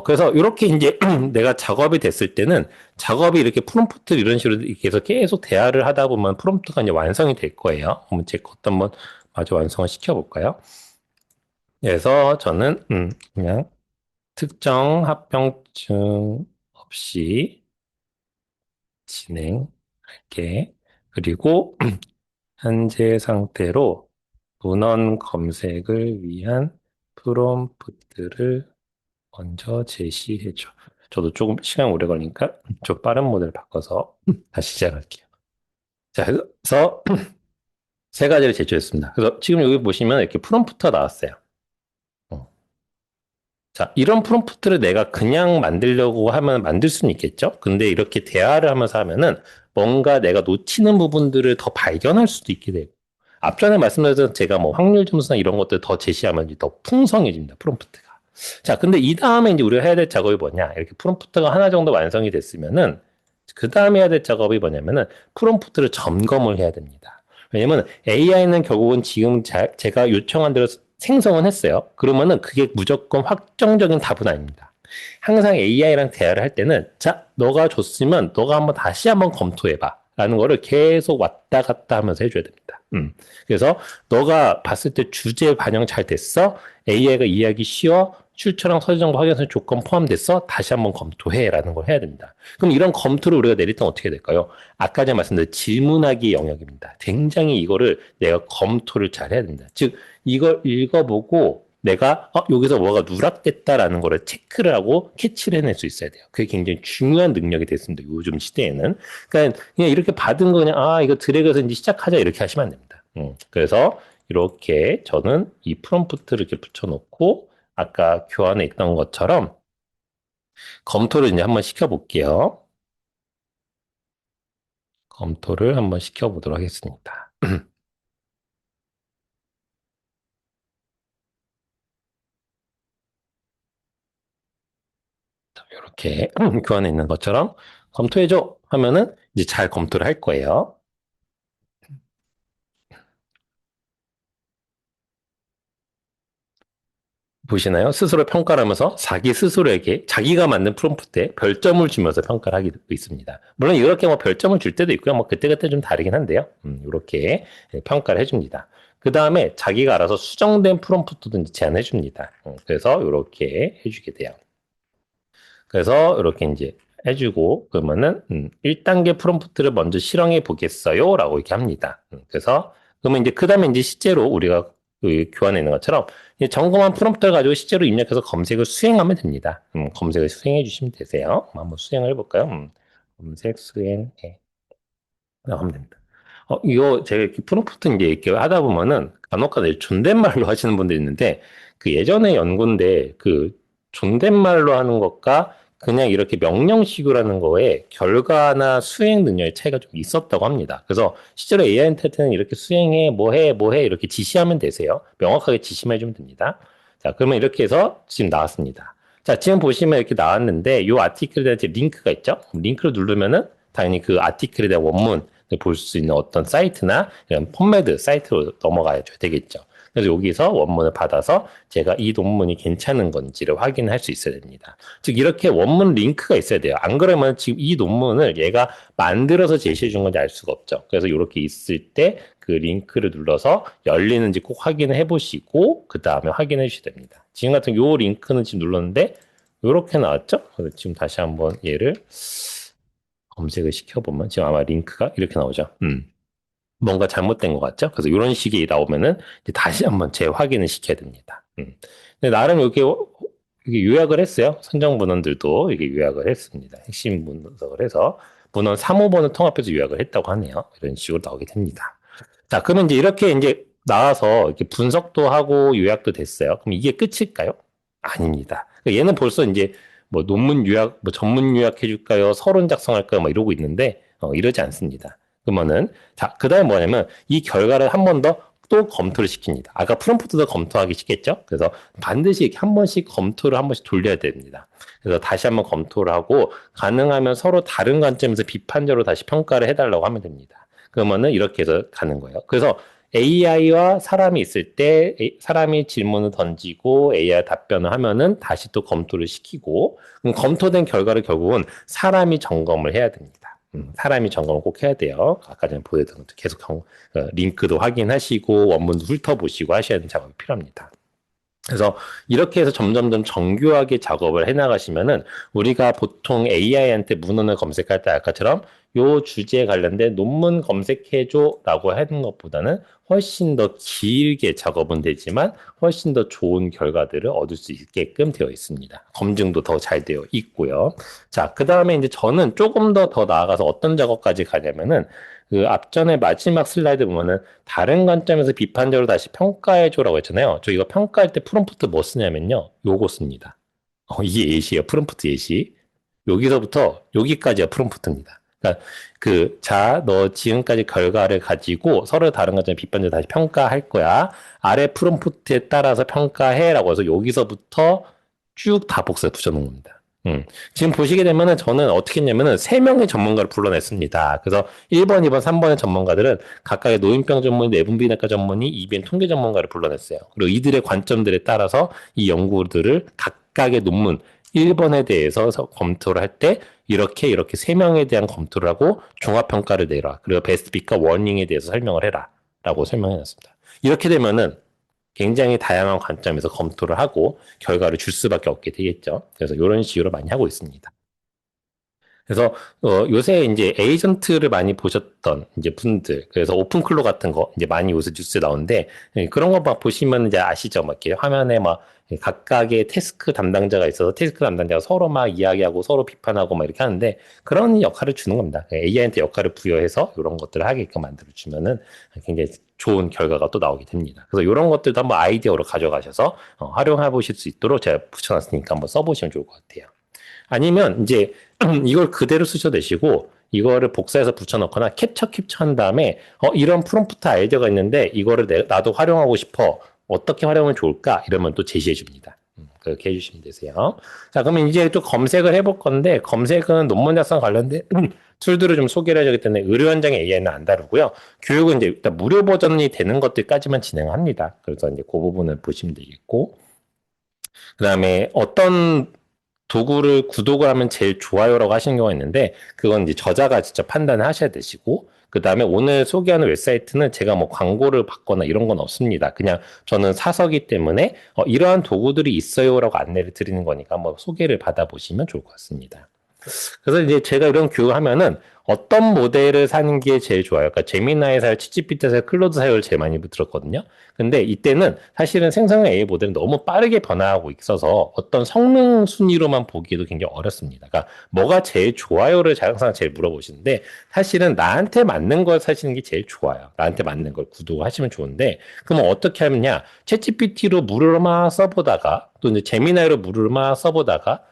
그래서 이렇게 이제 내가 작업이 됐을 때는 작업이 이렇게 프롬프트 이런 식으로 이렇게 해서 계속 대화를 하다 보면 프롬프트가 이제 완성이 될 거예요. 한번 제 것도 한번 마저 완성을 시켜볼까요? 그래서 저는 그냥 특정 합병증 없이 진행할게. 그리고 현재 상태로 문헌 검색을 위한 프롬프트를 먼저 제시해줘. 저도 조금 시간 오래 걸리니까 좀 빠른 모델 바꿔서 다시 시작할게요. 자, 그래서 세 가지를 제출했습니다. 그래서 지금 여기 보시면 이렇게 프롬프트가 나왔어요. 어. 자, 이런 프롬프트를 내가 그냥 만들려고 하면 만들 수는 있겠죠? 근데 이렇게 대화를 하면서 하면은 뭔가 내가 놓치는 부분들을 더 발견할 수도 있게 되고, 앞전에 말씀드렸던 제가 뭐 확률 점수나 이런 것들 더 제시하면 이제 더 풍성해집니다, 프롬프트가. 자, 근데 이 다음에 이제 우리가 해야 될 작업이 뭐냐? 이렇게 프롬프트가 하나 정도 완성이 됐으면은, 그 다음에 해야 될 작업이 뭐냐면은 프롬프트를 점검을 해야 됩니다. 왜냐면 AI는 결국은 지금 제가 요청한 대로 생성은 했어요. 그러면은 그게 무조건 확정적인 답은 아닙니다. 항상 AI랑 대화를 할 때는 자, 너가 줬으면 너가 한번 다시 한번 검토해봐. 라는 거를 계속 왔다 갔다 하면서 해줘야 됩니다. 그래서 너가 봤을 때 주제 반영 잘 됐어? AI가 이해하기 쉬워? 출처랑 서류 정보 확인서 조건 포함됐어? 다시 한번 검토해라는 걸 해야 됩니다. 그럼 이런 검토를 우리가 내릴 때 어떻게 될까요? 아까 전에 말씀드린 질문하기 영역입니다. 굉장히 이거를 내가 검토를 잘 해야 됩니다. 즉 이걸 읽어보고 내가 여기서 뭐가 누락됐다라는 거를 체크를 하고 캐치를 해낼 수 있어야 돼요. 그게 굉장히 중요한 능력이 됐습니다. 요즘 시대에는. 그러니까 그냥 이렇게 받은 거 그냥 이거 드래그해서 이제 시작하자 이렇게 하시면 안 됩니다. 그래서 이렇게 저는 이 프롬프트를 이렇게 붙여놓고 아까 교환에 있던 것처럼 검토를 이제 한번 시켜볼게요. 검토를 한번 시켜보도록 하겠습니다. 이렇게 교환에 있는 것처럼 검토해줘 하면은 이제 잘 검토를 할 거예요. 보시나요? 스스로 평가를 하면서 자기 스스로에게 자기가 만든 프롬프트에 별점을 주면서 평가를 하게 되고 있습니다. 물론 이렇게 뭐 별점을 줄 때도 있고요. 뭐 그때그때 좀 다르긴 한데요. 이렇게 평가를 해줍니다. 그 다음에 자기가 알아서 수정된 프롬프트도 제안해 줍니다. 그래서 이렇게 해주게 돼요. 그래서 이렇게 이제 해주고 그러면은 1단계 프롬프트를 먼저 실행해 보겠어요? 라고 이렇게 합니다. 그래서 그러면 이제 그다음에 이제 실제로 우리가 그 교환해 있는 것처럼 점검한 프롬프트를 가지고 실제로 입력해서 검색을 수행하면 됩니다. 검색을 수행해 주시면 되세요. 한번 수행을 해볼까요? 검색 수행해 하면 됩니다. 이거 제가 이렇게 프롬프트 이제 이렇게 하다 보면은 간혹가다 존댓말로 하시는 분들이 있는데 그 예전에 연구인데 그 존댓말로 하는 것과 그냥 이렇게 명령식으로 하는 거에 결과나 수행 능력의 차이가 좀 있었다고 합니다. 그래서 실제로 AI한테는 이렇게 수행해, 뭐 해, 이렇게 지시하면 되세요. 명확하게 지시만 해주면 됩니다. 자, 그러면 이렇게 해서 지금 나왔습니다. 자, 지금 보시면 이렇게 나왔는데 이 아티클에 대한 링크가 있죠? 링크를 누르면은 당연히 그 아티클에 대한 원문 볼 수 있는 어떤 사이트나 이런 폰매드 사이트로 넘어가야 되겠죠. 그래서 여기서 원문을 받아서 제가 이 논문이 괜찮은 건지를 확인할 수 있어야 됩니다. 즉 이렇게 원문 링크가 있어야 돼요. 안 그러면 지금 이 논문을 얘가 만들어서 제시해 준 건지 알 수가 없죠. 그래서 이렇게 있을 때 그 링크를 눌러서 열리는지 꼭 확인을 해보시고 그 다음에 확인해 주셔야 됩니다. 지금 같은 요 링크는 지금 눌렀는데 이렇게 나왔죠? 그래서 지금 다시 한번 얘를 검색을 시켜보면 지금 아마 링크가 이렇게 나오죠. 뭔가 잘못된 것 같죠? 그래서 이런 식이 나오면은 이제 다시 한번 재확인을 시켜야 됩니다. 근데 나름 이렇게 이게 요약을 했어요. 선정 문헌들도 이게 요약을 했습니다. 핵심 분석을 해서 문헌 3, 5번을 통합해서 요약을 했다고 하네요. 이런 식으로 나오게 됩니다. 자, 그러면 이제 이렇게 이제 나와서 이렇게 분석도 하고 요약도 됐어요. 그럼 이게 끝일까요? 아닙니다. 그러니까 얘는 벌써 이제 뭐 논문 요약, 뭐 전문 요약해 줄까요? 서론 작성할까요? 막 이러고 있는데 이러지 않습니다. 그러면은 자, 그다음에 뭐냐면 이 결과를 한 번 더 또 검토를 시킵니다. 아까 프롬프트도 검토하기 쉽겠죠? 그래서 반드시 이렇게 한 번씩 검토를 한 번씩 돌려야 됩니다. 그래서 다시 한번 검토를 하고 가능하면 서로 다른 관점에서 비판적으로 다시 평가를 해달라고 하면 됩니다. 그러면은 이렇게 해서 가는 거예요. 그래서 AI와 사람이 있을 때 사람이 질문을 던지고 AI 답변을 하면은 다시 또 검토를 시키고 그럼 검토된 결과를 결국은 사람이 점검을 해야 됩니다. 사람이 점검을 꼭 해야 돼요. 아까 전에 보여드린 것도 계속 링크도 확인하시고 원문도 훑어보시고 하셔야 하는 작업이 필요합니다. 그래서 이렇게 해서 점점점 정교하게 작업을 해나가시면은 우리가 보통 AI한테 문헌을 검색할 때 아까처럼 요 주제에 관련된 논문 검색해줘라고 하는 것보다는 훨씬 더 길게 작업은 되지만 훨씬 더 좋은 결과들을 얻을 수 있게끔 되어 있습니다. 검증도 더 잘 되어 있고요. 자, 그 다음에 이제 저는 조금 더 나아가서 어떤 작업까지 가냐면은 그 앞전에 마지막 슬라이드 보면은 다른 관점에서 비판적으로 다시 평가해줘라고 했잖아요. 저 이거 평가할 때 프롬프트 뭐 쓰냐면요. 요거 씁니다. 이게 예시예요. 프롬프트 예시. 여기서부터 여기까지가 프롬프트입니다. 그러니까 자, 너 지금까지 결과를 가지고 서로 다른 관점에 비판적으로 다시 평가할 거야. 아래 프롬프트에 따라서 평가해라고 해서 여기서부터 쭉 다 복사해 붙여놓은 겁니다. 지금 보시게 되면은 저는 어떻게 했냐면은 3명의 전문가를 불러냈습니다. 그래서 1번, 2번, 3번의 전문가들은 각각의 노인병 전문의, 내분비내과 전문의, 이비인 통계 전문가를 불러냈어요. 그리고 이들의 관점들에 따라서 이 연구들을 각각의 논문 1번에 대해서 검토를 할 때 이렇게 3명에 대한 검토를 하고 종합평가를 내라. 그리고 베스트핏과 워닝에 대해서 설명을 해라. 라고 설명해 놨습니다. 이렇게 되면은 굉장히 다양한 관점에서 검토를 하고 결과를 줄 수밖에 없게 되겠죠. 그래서 이런 식으로 많이 하고 있습니다. 그래서 요새 이제 에이전트를 많이 보셨던 이제 분들, 그래서 오픈클로 같은 거 이제 많이 요새 뉴스에 나오는데 그런 거 막 보시면 이제 아시죠? 막 이렇게 화면에 막 각각의 태스크 담당자가 있어서 태스크 담당자가 서로 막 이야기하고 서로 비판하고 막 이렇게 하는데 그런 역할을 주는 겁니다. AI한테 역할을 부여해서 이런 것들을 하게끔 만들어 주면은 굉장히 좋은 결과가 또 나오게 됩니다. 그래서 이런 것들도 한번 아이디어로 가져가셔서 활용해 보실 수 있도록 제가 붙여놨으니까 한번 써보시면 좋을 것 같아요. 아니면 이제 이걸 그대로 쓰셔도 되시고 이거를 복사해서 붙여넣거나 캡처 한 다음에 이런 프롬프트 아이디어가 있는데 이거를 나도 활용하고 싶어. 어떻게 활용하면 좋을까? 이러면 또 제시해 줍니다. 그렇게 해주시면 되세요. 자, 그러면 이제 또 검색을 해볼 건데 검색은 논문 작성 관련된 툴들을 좀 소개를 해주기 때문에 의료 현장의 AI는 안 다루고요. 교육은 이제 일단 무료 버전이 되는 것들까지만 진행합니다. 그래서 이제 그 부분을 보시면 되겠고 그 다음에 어떤 도구를 구독을 하면 제일 좋아요라고 하시는 경우가 있는데 그건 이제 저자가 직접 판단을 하셔야 되시고 그 다음에 오늘 소개하는 웹사이트는 제가 뭐 광고를 받거나 이런 건 없습니다. 그냥 저는 사서기 때문에 이러한 도구들이 있어요라고 안내를 드리는 거니까 한번 소개를 받아보시면 좋을 것 같습니다. 그래서 이제 제가 이런 교육을 하면은 어떤 모델을 사는 게 제일 좋아요. 그러니까 제미나이 사요, 챗GPT 사요, 클로드 사요를 제일 많이 들었거든요. 근데 이때는 사실은 생성형 AI 모델은 너무 빠르게 변화하고 있어서 어떤 성능 순위로만 보기에도 굉장히 어렵습니다. 그러니까 뭐가 제일 좋아요를 항상 제일 물어보시는데 사실은 나한테 맞는 걸 사시는 게 제일 좋아요. 나한테 맞는 걸 구독하시면 좋은데 그럼 어떻게 하느냐? 챗GPT로 무료로만 써보다가 또 이제 제미나이로 무료로만 써보다가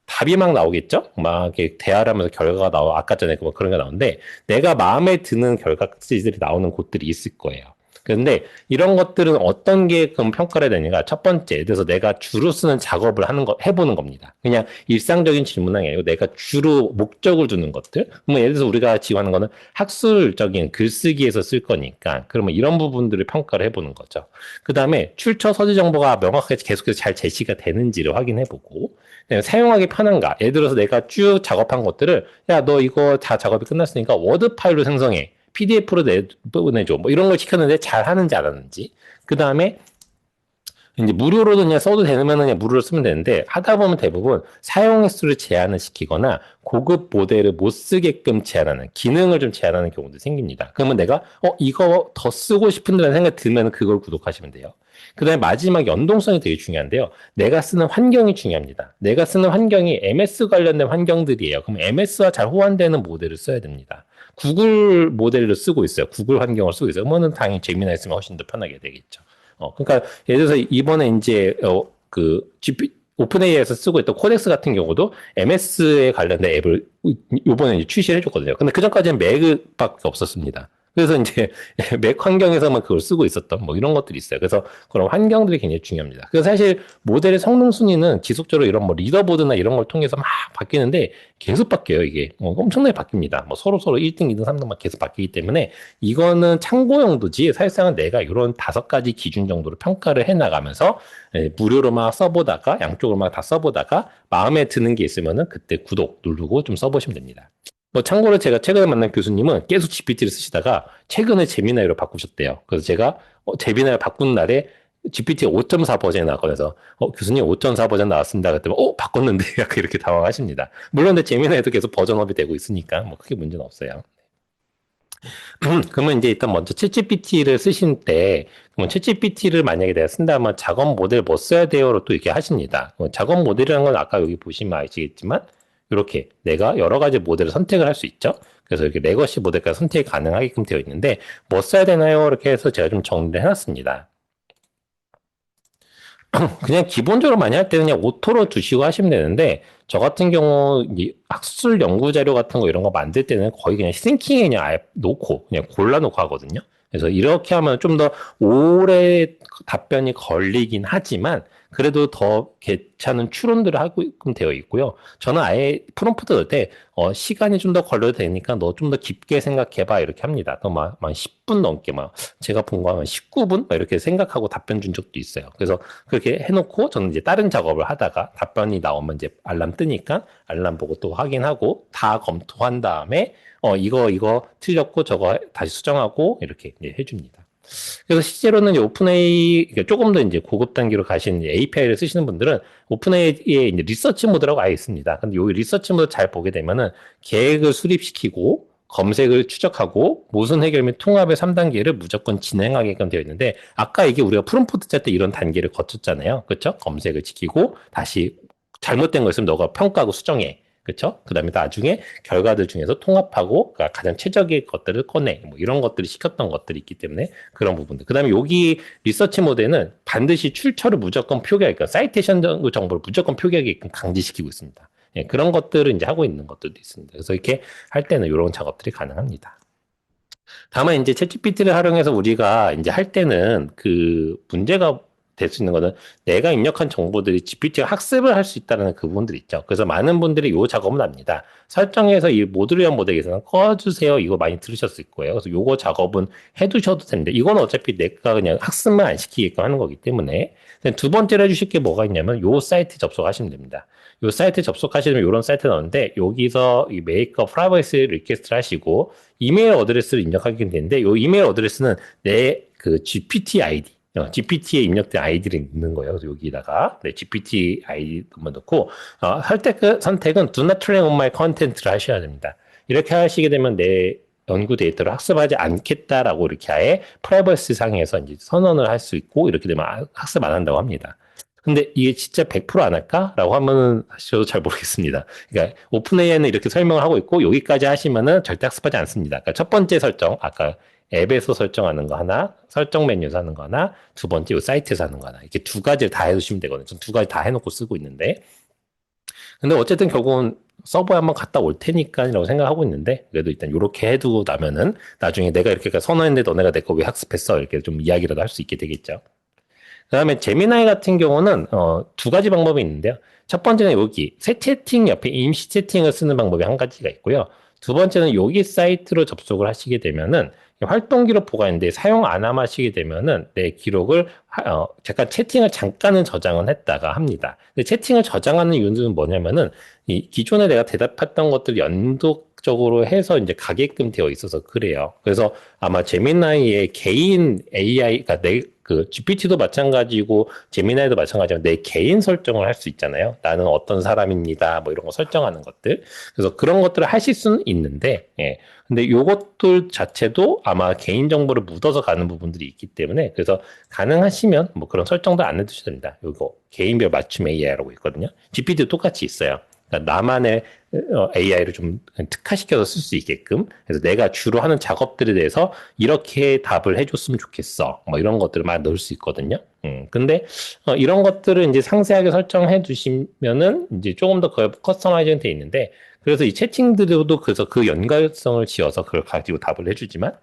답이 막 나오겠죠? 막 이렇게 대화를 하면서 결과가 아까 전에 뭐 그런 게 나오는데, 내가 마음에 드는 결과들이 나오는 곳들이 있을 거예요. 그런데 이런 것들은 어떤 게 그럼 평가를 해야 되냐가 첫 번째, 예를 들어서 내가 주로 쓰는 작업을 해보는 겁니다. 그냥 일상적인 질문이 아니고 내가 주로 목적을 두는 것들. 뭐 예를 들어서 우리가 지원하는 거는 학술적인 글쓰기에서 쓸 거니까, 그러면 이런 부분들을 평가를 해보는 거죠. 그 다음에 출처 서지 정보가 명확하게 계속해서 잘 제시가 되는지를 확인해보고, 사용하기 편한가? 예를 들어서 내가 쭉 작업한 것들을 야, 너 이거 다 작업이 끝났으니까 워드 파일로 생성해. PDF로 내보내줘. 뭐 이런 걸 시켰는데 잘 하는지 안 하는지. 그 다음에 이제 무료로도 그냥 써도 되면 그냥 무료로 쓰면 되는데 하다 보면 대부분 사용 횟수를 제한을 시키거나 고급 모델을 못 쓰게끔 제한하는 기능을 좀 제한하는 경우도 생깁니다. 그러면 내가 이거 더 쓰고 싶은데라는 생각 들면 그걸 구독하시면 돼요. 그다음에 마지막 연동성이 되게 중요한데요. 내가 쓰는 환경이 중요합니다. 내가 쓰는 환경이 MS 관련된 환경들이에요. 그럼 MS와 잘 호환되는 모델을 써야 됩니다. 구글 모델을 쓰고 있어요. 구글 환경을 쓰고 있어요. 그러면 당연히 제미나이 쓰면 훨씬 더 편하게 되겠죠. 그러니까 예를 들어서 이번에 이제 오픈 AI에서 쓰고 있던 코덱스 같은 경우도 MS에 관련된 앱을 이번에 이제 출시를 해줬거든요. 근데 그 전까지는 맥밖에 없었습니다. 그래서 이제 맥 환경에서만 그걸 쓰고 있었던 뭐 이런 것들이 있어요. 그래서 그런 환경들이 굉장히 중요합니다. 그래서 사실 모델의 성능 순위는 지속적으로 이런 뭐 리더보드나 이런 걸 통해서 막 바뀌는데 계속 바뀌어요, 이게. 엄청나게 바뀝니다. 뭐 서로 1등, 2등, 3등 막 계속 바뀌기 때문에 이거는 참고용도지 사실상은 내가 이런 5가지 기준 정도로 평가를 해 나가면서 무료로 막 써보다가 양쪽으로 막 다 써보다가 마음에 드는 게 있으면은 그때 구독 누르고 좀 써보시면 됩니다. 뭐 참고로 제가 최근에 만난 교수님은 계속 GPT를 쓰시다가 최근에 제미나이로 바꾸셨대요. 그래서 제가 제미나이 바꾼 날에 GPT 5.4 버전이 나왔거든요. 교수님 5.4 버전 나왔습니다. 그랬더니 바꿨는데 약간 이렇게 당황하십니다. 물론 근데 제미나이도 계속 버전업이 되고 있으니까 뭐 크게 문제는 없어요. 그러면 이제 일단 먼저 챗GPT를 쓰신 때, 그러면 챗GPT를 만약에 내가 쓴다면 작업 모델 뭐 써야 돼요로 또 이렇게 하십니다. 작업 모델이라는 건 아까 여기 보시면 아시겠지만, 이렇게 내가 여러 가지 모델을 선택을 할 수 있죠. 그래서 이렇게 레거시 모델까지 선택이 가능하게끔 되어 있는데, 뭐 써야 되나요? 이렇게 해서 제가 좀 정리를 해놨습니다. 그냥 기본적으로 많이 할 때는 그냥 오토로 두시고 하시면 되는데, 저 같은 경우 학술 연구 자료 같은 거 이런 거 만들 때는 거의 그냥 싱킹에 그냥 아예 놓고 그냥 골라놓고 하거든요. 그래서 이렇게 하면 좀 더 오래 답변이 걸리긴 하지만 그래도 더 괜찮은 추론들을 하게끔 되어 있고요. 저는 아예 프롬프트 넣을 때 시간이 좀 더 걸려도 되니까 너 좀 더 깊게 생각해봐 이렇게 합니다. 막 10분 넘게 막 제가 본 거 하면 19분 이렇게 생각하고 답변 준 적도 있어요. 그래서 그렇게 해놓고 저는 이제 다른 작업을 하다가 답변이 나오면 이제 알람 뜨니까 알람 보고 또 확인하고 다 검토한 다음에 이거 틀렸고 저거 다시 수정하고 이렇게 이제 해줍니다. 그래서 실제로는 이제 오픈AI 조금 더 이제 고급 단계로 가신 API를 쓰시는 분들은 오픈AI에 이제 리서치 모드라고 아예 있습니다. 근데 요 리서치 모드 잘 보게 되면은 계획을 수립시키고 검색을 추적하고 모순 해결 및 통합의 3단계를 무조건 진행하게끔 되어 있는데 아까 이게 우리가 프롬프트 짤 때 이런 단계를 거쳤잖아요. 그렇죠? 검색을 지키고 다시 잘못된 거 있으면 너가 평가하고 수정해. 그렇죠? 그다음에 나중에 결과들 중에서 통합하고 그러니까 가장 최적의 것들을 꺼내. 뭐 이런 것들이 시켰던 것들이 있기 때문에 그런 부분들. 그다음에 여기 리서치 모델은 반드시 출처를 무조건 표기하게끔 사이테이션 정보를 무조건 표기하게끔 강제시키고 있습니다. 예, 그런 것들을 이제 하고 있는 것들도 있습니다. 그래서 이렇게 할 때는 이런 작업들이 가능합니다. 다만 이제 챗GPT를 활용해서 우리가 이제 할 때는 그 문제가 될 수 있는 거는 내가 입력한 정보들이 GPT가 학습을 할 수 있다는 그 부분들이 있죠. 그래서 많은 분들이 이 작업은 합니다. 설정해서 이 모듈리언 모델에서는 꺼주세요. 이거 많이 들으셨을 거예요. 그래서 요거 작업은 해두셔도 되는데 이건 어차피 내가 그냥 학습만 안 시키게끔 하는 거기 때문에 두 번째로 해주실 게 뭐가 있냐면 요 사이트 접속하시면 됩니다. 요 사이트 접속하시면 이런 사이트 나오는데 여기서 이 메이크업 프라이버시 리퀘스트를 하시고 이메일 어드레스를 입력하게 되는데 요 이메일 어드레스는 내 그 GPT 아이디 GPT에 입력된 아이디를 넣는 거예요. 그래서 여기다가 GPT 아이디만 넣고 선택은 Do not train on my content를 하셔야 됩니다. 이렇게 하시게 되면 내 연구 데이터를 학습하지 않겠다라고 이렇게 아예 프라이버시 상에서 이제 선언을 할 수 있고 이렇게 되면 학습 안 한다고 합니다. 근데 이게 진짜 100%안 할까라고 하면은 사실 저도 잘 모르겠습니다. 그러니까 오픈 AI는 이렇게 설명을 하고 있고 여기까지 하시면은 절대 학습하지 않습니다. 그러니까 첫 번째 설정 아까 앱에서 설정하는 거 하나, 설정 메뉴에서 하는 거 하나, 두 번째 이 사이트에서 하는 거 하나. 이렇게 두 가지를 다 해두시면 되거든요. 전 두 가지 다 해놓고 쓰고 있는데. 근데 어쨌든 결국은 서버에 한번 갔다 올 테니까라고 생각하고 있는데, 그래도 일단 이렇게 해두고 나면은 나중에 내가 이렇게 선언했는데 너네가 내 거 왜 학습했어? 이렇게 좀 이야기라도 할 수 있게 되겠죠. 그 다음에 제미나이 같은 경우는 두 가지 방법이 있는데요. 첫 번째는 여기 새 채팅 옆에 임시 채팅을 쓰는 방법이 한 가지가 있고요. 두 번째는 여기 사이트로 접속을 하시게 되면은 활동 기록 보관인데 사용 안 하시게 되면은 내 기록을 잠깐 채팅을 잠깐은 저장을 했다가 합니다. 근데 채팅을 저장하는 이유는 뭐냐면은 이 기존에 내가 대답했던 것들 연속적으로 해서 이제 가게끔 되어 있어서 그래요. 그래서 아마 제미나이의 개인 AI, 그러니까 그 GPT도 마찬가지고 제미나이도 마찬가지고 내 개인 설정을 할 수 있잖아요. 나는 어떤 사람입니다. 뭐 이런 거 설정하는 것들. 그래서 그런 것들을 하실 수는 있는데, 예. 근데 요것들 자체도 아마 개인 정보를 묻어서 가는 부분들이 있기 때문에 그래서 가능하시면 뭐 그런 설정도 안 해두셔도 됩니다. 요거 개인별 맞춤 AI라고 있거든요. GPT도 똑같이 있어요. 그러니까 나만의 AI를 좀 특화시켜서 쓸 수 있게끔. 그래서 내가 주로 하는 작업들에 대해서 이렇게 답을 해줬으면 좋겠어. 뭐 이런 것들을 막 넣을 수 있거든요. 근데 이런 것들을 이제 상세하게 설정해 두시면은 이제 조금 더 커스터마이징 돼 있는데 그래서 이 채팅들도 그래서 그 연관성을 지어서 그걸 가지고 답을 해주지만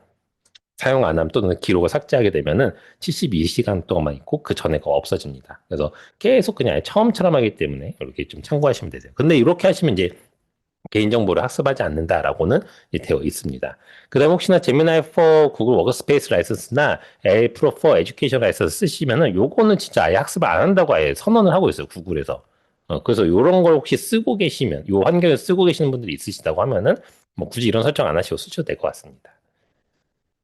사용 안 하면 또는 기록을 삭제하게 되면은 72시간 동안만 있고 그 전에가 없어집니다. 그래서 계속 그냥 처음처럼 하기 때문에 이렇게 좀 참고하시면 되세요. 근데 이렇게 하시면 이제 개인정보를 학습하지 않는다라고는 되어 있습니다. 그 다음 혹시나 제미나이 for 구글 워크스페이스 라이선스나 AI 프로 for 에듀케이션 라이선스 쓰시면은 요거는 진짜 아예 학습을 안 한다고 아예 선언을 하고 있어요. 구글에서. 그래서 요런 걸 혹시 쓰고 계시면, 요 환경에 쓰고 계시는 분들이 있으시다고 하면은 뭐 굳이 이런 설정 안 하시고 쓰셔도 될 것 같습니다.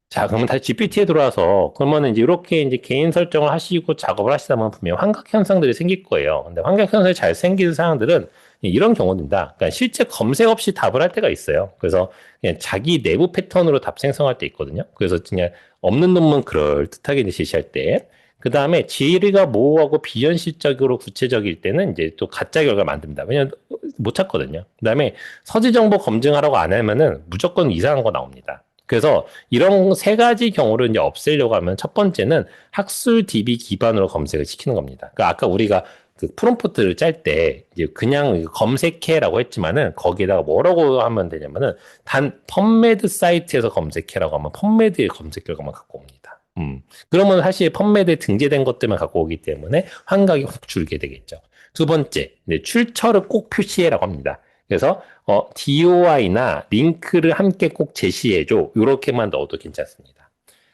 자, 그러면 다시 GPT에 들어와서, 그러면 이제 이렇게 이제 개인 설정을 하시고 작업을 하시다 보면 분명 환각 현상들이 생길 거예요. 근데 환각 현상이 잘 생기는 사람들은 이런 경우입니다. 그러니까 실제 검색 없이 답을 할 때가 있어요. 그래서 그냥 자기 내부 패턴으로 답 생성할 때 있거든요. 그래서 그냥 없는 놈은 그럴듯하게 이제 제시할 때, 그 다음에 지리가 모호하고 비현실적으로 구체적일 때는 이제 또 가짜 결과 만듭니다. 왜냐면 못 찾거든요. 그 다음에 서지 정보 검증하라고 안 하면은 무조건 이상한 거 나옵니다. 그래서 이런 세 가지 경우를 이제 없애려고 하면 첫 번째는 학술 DB 기반으로 검색을 시키는 겁니다. 그러니까 아까 우리가 그 프롬프트를 짤 때 이제 그냥 검색해라고 했지만은 거기에다가 뭐라고 하면 되냐면은 단 펀메드 사이트에서 검색해라고 하면 펀메드의 검색 결과만 갖고 옵니다. 그러면 사실 펀메드에 등재된 것들만 갖고 오기 때문에 환각이 확 줄게 되겠죠. 두 번째, 출처를 꼭 표시해라고 합니다. 그래서 DOI나 링크를 함께 꼭 제시해줘. 이렇게만 넣어도 괜찮습니다.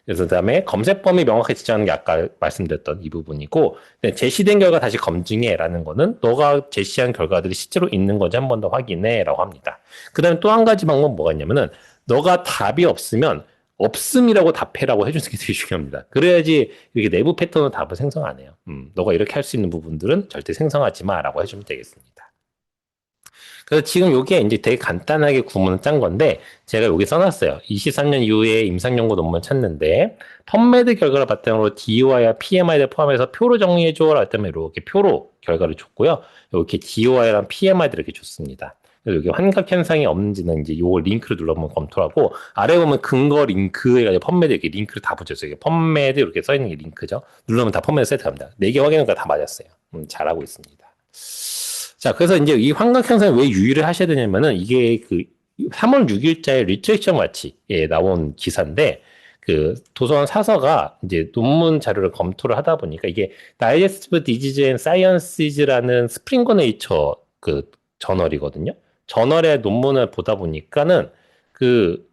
그래서 그다음에 검색 범위 명확하게 지정하는 게 아까 말씀드렸던 이 부분이고 제시된 결과 다시 검증해라는 거는 너가 제시한 결과들이 실제로 있는 건지 한 번 더 확인해라고 합니다. 그다음에 또 한 가지 방법은 뭐가 있냐면은 너가 답이 없으면 없음이라고 답해라고 해주는 게 되게 중요합니다. 그래야지 이렇게 내부 패턴은 답을 생성 안 해요. 너가 이렇게 할 수 있는 부분들은 절대 생성하지 마라고 해주면 되겠습니다. 그래서 지금 요게 이제 되게 간단하게 구문을 짠 건데, 제가 여기 써놨어요. 23년 이후에 임상연구 논문 찾는데, 펀메드 결과를 바탕으로 DOI와 PMI를 포함해서 표로 정리해줘라 했다면 이렇게 표로 결과를 줬고요. 이렇게 DOI랑 PMI들 이렇게 줬습니다. 그래서 여기 환각 현상이 없는지는 이제 요걸 링크를 눌러보면 검토를 하고, 아래 보면 근거 링크 해가지고 펀메드 이렇게 링크를 다 붙였어요. 이게 펀메드 이렇게 써있는 게 링크죠. 누르면 다 펀메드 세트합니다. 4개 확인하니까 다 맞았어요. 잘하고 있습니다. 자, 그래서 이제 이 환각 현상을 왜 유의를 하셔야 되냐면은 이게 그 3월 6일자에 리트렉션 와치에 나온 기사인데 그 도서관 사서가 이제 논문 자료를 검토를 하다 보니까 이게 다이제스티브 디지즈 앤 사이언시즈라는 스프링거 네이처 그 저널이거든요. 저널의 논문을 보다 보니까는 그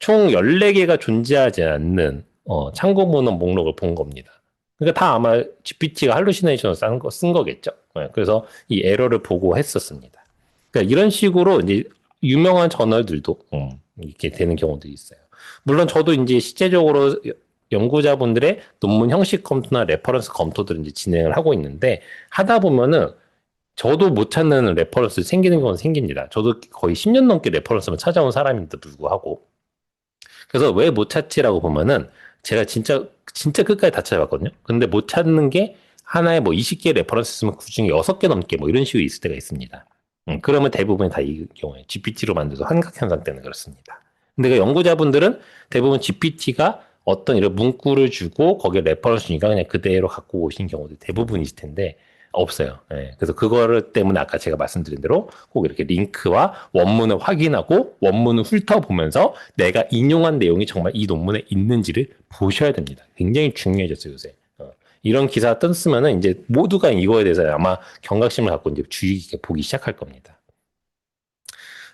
총 14개가 존재하지 않는 참고문헌 목록을 본 겁니다. 그러니까 다 아마 GPT가 할루시네이션을 쓴 거겠죠. 네, 그래서 이 에러를 보고 했었습니다. 그러니까 이런 식으로 이제 유명한 저널들도 이렇게 되는 경우들이 있어요. 물론 저도 이제 실제적으로 연구자분들의 논문 형식 검토나 레퍼런스 검토들을 이제 진행을 하고 있는데 하다 보면은 저도 못 찾는 레퍼런스 생기는 경우는 생깁니다. 저도 거의 10년 넘게 레퍼런스만 찾아온 사람인데도 불구하고 그래서 왜 못 찾지라고 보면은 제가 진짜 끝까지 다 찾아봤거든요. 근데 못 찾는 게 하나에 뭐 20개 레퍼런스 있으면 그중에 6개 넘게 뭐 이런 식으로 있을 때가 있습니다. 그러면 대부분 다 이 경우에 GPT로 만들어서 환각 현상 때문에 그렇습니다. 근데 그 연구자분들은 대부분 GPT가 어떤 이런 문구를 주고 거기에 레퍼런스 주니까 그냥 그대로 갖고 오신 경우도 대부분이실 텐데 없어요. 예, 그래서 그거를 때문에 아까 제가 말씀드린 대로 꼭 이렇게 링크와 원문을 확인하고 원문을 훑어보면서 내가 인용한 내용이 정말 이 논문에 있는지를 보셔야 됩니다. 굉장히 중요해졌어요, 요새. 이런 기사가 떴으면은 이제 모두가 이거에 대해서 아마 경각심을 갖고 이제 주의 깊게 보기 시작할 겁니다.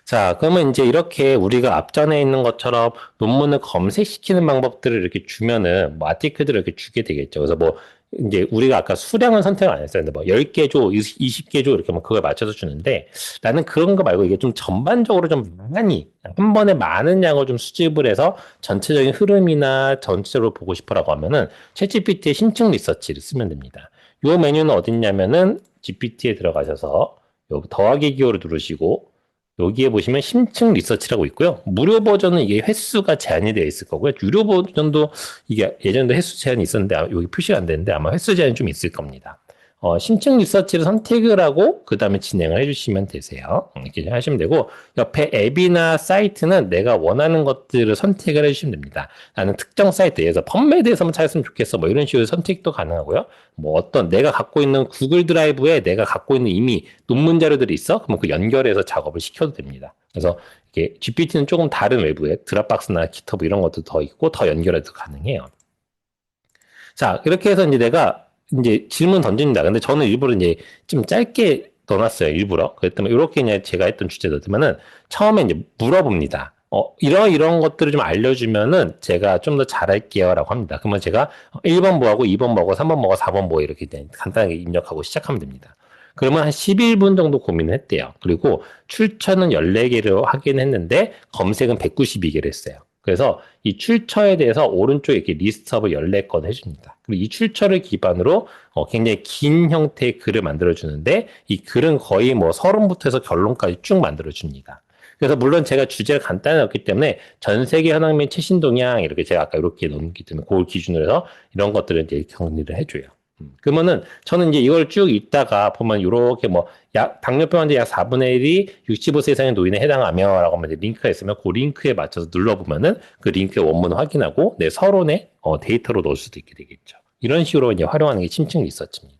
자, 그러면 이제 이렇게 우리가 앞전에 있는 것처럼 논문을 검색시키는 방법들을 이렇게 주면은 뭐 아티클들을 이렇게 주게 되겠죠. 그래서 뭐 이제 우리가 아까 수량은 선택을 안 했어요. 근데 뭐 10개 줘, 20개 줘 이렇게 뭐 그걸 맞춰서 주는데 나는 그런 거 말고 이게 좀 전반적으로 좀 많이 한 번에 많은 양을 좀 수집을 해서 전체적인 흐름이나 전체적으로 보고 싶어라고 하면은 챗GPT의 심층 리서치를 쓰면 됩니다. 요 메뉴는 어딨냐면은 GPT에 들어가셔서 요 더하기 기호를 누르시고 여기에 보시면 심층 리서치라고 있고요. 무료 버전은 이게 횟수가 제한이 되어 있을 거고요. 유료 버전도 이게 예전에도 횟수 제한이 있었는데 여기 표시가 안 되는데 아마 횟수 제한이 좀 있을 겁니다. 심층 리서치를 선택을 하고 그 다음에 진행을 해주시면 되세요. 이렇게 하시면 되고 옆에 앱이나 사이트는 내가 원하는 것들을 선택을 해주시면 됩니다. 나는 특정 사이트에서 펌메드에서만 찾았으면 좋겠어. 뭐 이런 식으로 선택도 가능하고요. 뭐 어떤 내가 갖고 있는 구글 드라이브에 내가 갖고 있는 이미 논문 자료들이 있어? 그러면 그 연결해서 작업을 시켜도 됩니다. 그래서 이게 GPT는 조금 다른 외부에 드랍박스나 기터브 이런 것도 더 있고 더 연결해도 가능해요. 자, 이렇게 해서 이제 내가 이제 질문 던집니다. 근데 저는 일부러 이제 좀 짧게 넣어놨어요. 일부러. 그랬더니 이렇게 그냥 제가 했던 주제였으면은 처음에 이제 물어봅니다. 이런 것들을 좀 알려주면은 제가 좀 더 잘할게요. 라고 합니다. 그러면 제가 1번 뭐하고 2번 뭐하고 3번 뭐하고 4번 뭐 이렇게 간단하게 입력하고 시작하면 됩니다. 그러면 한 11분 정도 고민을 했대요. 그리고 출처는 14개를 하긴 했는데 검색은 192개를 했어요. 그래서 이 출처에 대해서 오른쪽에 이렇게 리스트업을 14건 해줍니다. 그리고 이 출처를 기반으로 굉장히 긴 형태의 글을 만들어주는데 이 글은 거의 뭐 서론부터 해서 결론까지 쭉 만들어줍니다. 그래서 물론 제가 주제를 간단히 넣었기 때문에 전 세계 현황 및 최신 동향 이렇게 제가 아까 이렇게 넣기 때문에 그걸 기준으로 해서 이런 것들을 이제 정리를 해줘요. 그러면은 저는 이제 이걸 쭉 읽다가 보면 이렇게 뭐 당뇨병 환자 약 4분의 1이 65세 이상의 노인에 해당하며라고 하면 링크가 있으면 그 링크에 맞춰서 눌러보면은 그 링크의 원문을 확인하고 내 서론에 데이터로 넣을 수도 있게 되겠죠. 이런 식으로 이제 활용하는 게 심층 리서치입니다.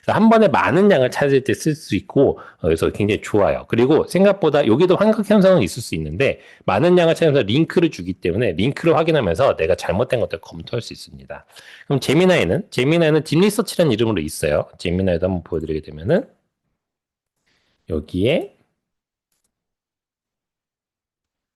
한 번에 많은 양을 찾을 때 쓸 수 있고 그래서 굉장히 좋아요. 그리고 생각보다 여기도 환각 현상은 있을 수 있는데 많은 양을 찾으면서 링크를 주기 때문에 링크를 확인하면서 내가 잘못된 것들을 검토할 수 있습니다. 그럼 제미나이는 딥리서치라는 이름으로 있어요. 제미나이도 한번 보여드리게 되면은 여기에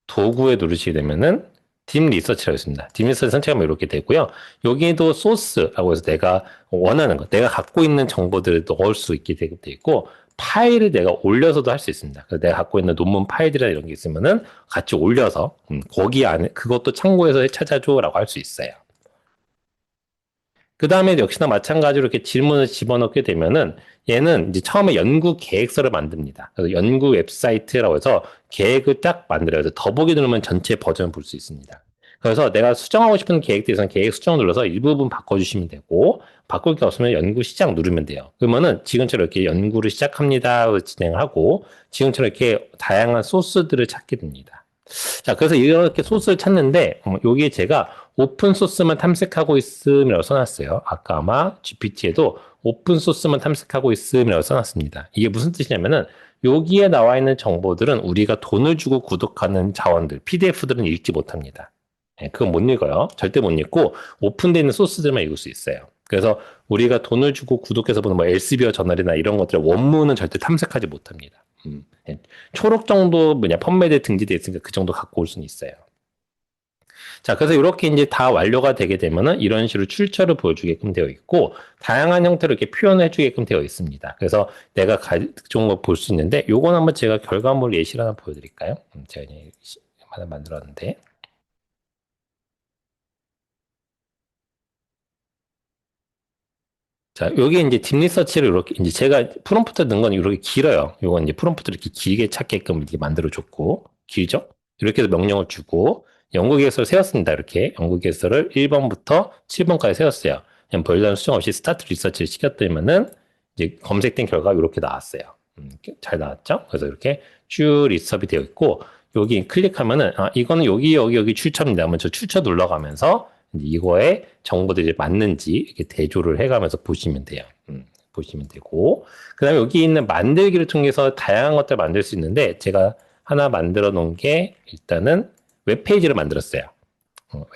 도구에 누르시게 되면은 딥 리서치라고 있습니다. 딥 리서치 선택하면 이렇게 되고요. 여기에도 소스라고 해서 내가 원하는 것, 내가 갖고 있는 정보들을 넣을 수 있게 되어 있고 파일을 내가 올려서도 할 수 있습니다. 그래서 내가 갖고 있는 논문 파일이나 이런 게 있으면은 같이 올려서 거기 안에 그것도 참고해서 찾아줘라고 할 수 있어요. 그 다음에 역시나 마찬가지로 이렇게 질문을 집어넣게 되면은 얘는 이제 처음에 연구 계획서를 만듭니다. 그래서 연구 웹사이트라고 해서 계획을 딱 만들어요. 그래서 더보기 누르면 전체 버전을 볼 수 있습니다. 그래서 내가 수정하고 싶은 계획에 서는 계획 수정 눌러서 일부분 바꿔주시면 되고 바꿀 게 없으면 연구 시작 누르면 돼요. 그러면은 지금처럼 이렇게 연구를 시작합니다. 진행을 하고 지금처럼 이렇게 다양한 소스들을 찾게 됩니다. 자, 그래서 이렇게 소스를 찾는데, 여기에 제가 오픈 소스만 탐색하고 있음이라고 써놨어요. 아까 아마 GPT에도 오픈 소스만 탐색하고 있음이라고 써놨습니다. 이게 무슨 뜻이냐면은, 여기에 나와 있는 정보들은 우리가 돈을 주고 구독하는 자원들, PDF들은 읽지 못합니다. 네, 그건 못 읽어요. 절대 못 읽고, 오픈되어 있는 소스들만 읽을 수 있어요. 그래서 우리가 돈을 주고 구독해서 보는 뭐 엘스비어 저널이나 이런 것들의 원문은 절대 탐색하지 못합니다. 예. 초록 정도 뭐냐 펀메드에 등재되어 있으니까 그 정도 갖고 올 수는 있어요. 자, 그래서 이렇게 이제 다 완료가 되게 되면은 이런 식으로 출처를 보여주게끔 되어 있고 다양한 형태로 이렇게 표현을 해주게끔 되어 있습니다. 그래서 내가 좋은 거 볼 수 있는데 요건 한번 제가 결과물 예시를 하나 보여드릴까요? 제가 이제 하나 만들었는데 자, 여기 이제 딥리서치를 이렇게, 이제 제가 프롬프트 넣은 건 이렇게 길어요. 요건 이제 프롬프트를 이렇게 길게 찾게끔 이렇게 만들어줬고, 길죠? 이렇게 해서 명령을 주고, 연구 계획서를 세웠습니다. 이렇게. 연구 계획서를 1번부터 7번까지 세웠어요. 그냥 별다른 수정 없이 스타트 리서치를 시켰더니만은, 이제 검색된 결과가 이렇게 나왔어요. 잘 나왔죠? 그래서 이렇게 쭉 리스업이 되어 있고, 여기 클릭하면은, 이거는 여기 출처입니다. 하면 저 출처 눌러가면서, 이거에 정보들이 맞는지 이렇게 대조를 해가면서 보시면 돼요. 보시면 되고. 그 다음에 여기 있는 만들기를 통해서 다양한 것들을 만들 수 있는데, 제가 하나 만들어 놓은 게 일단은 웹페이지를 만들었어요.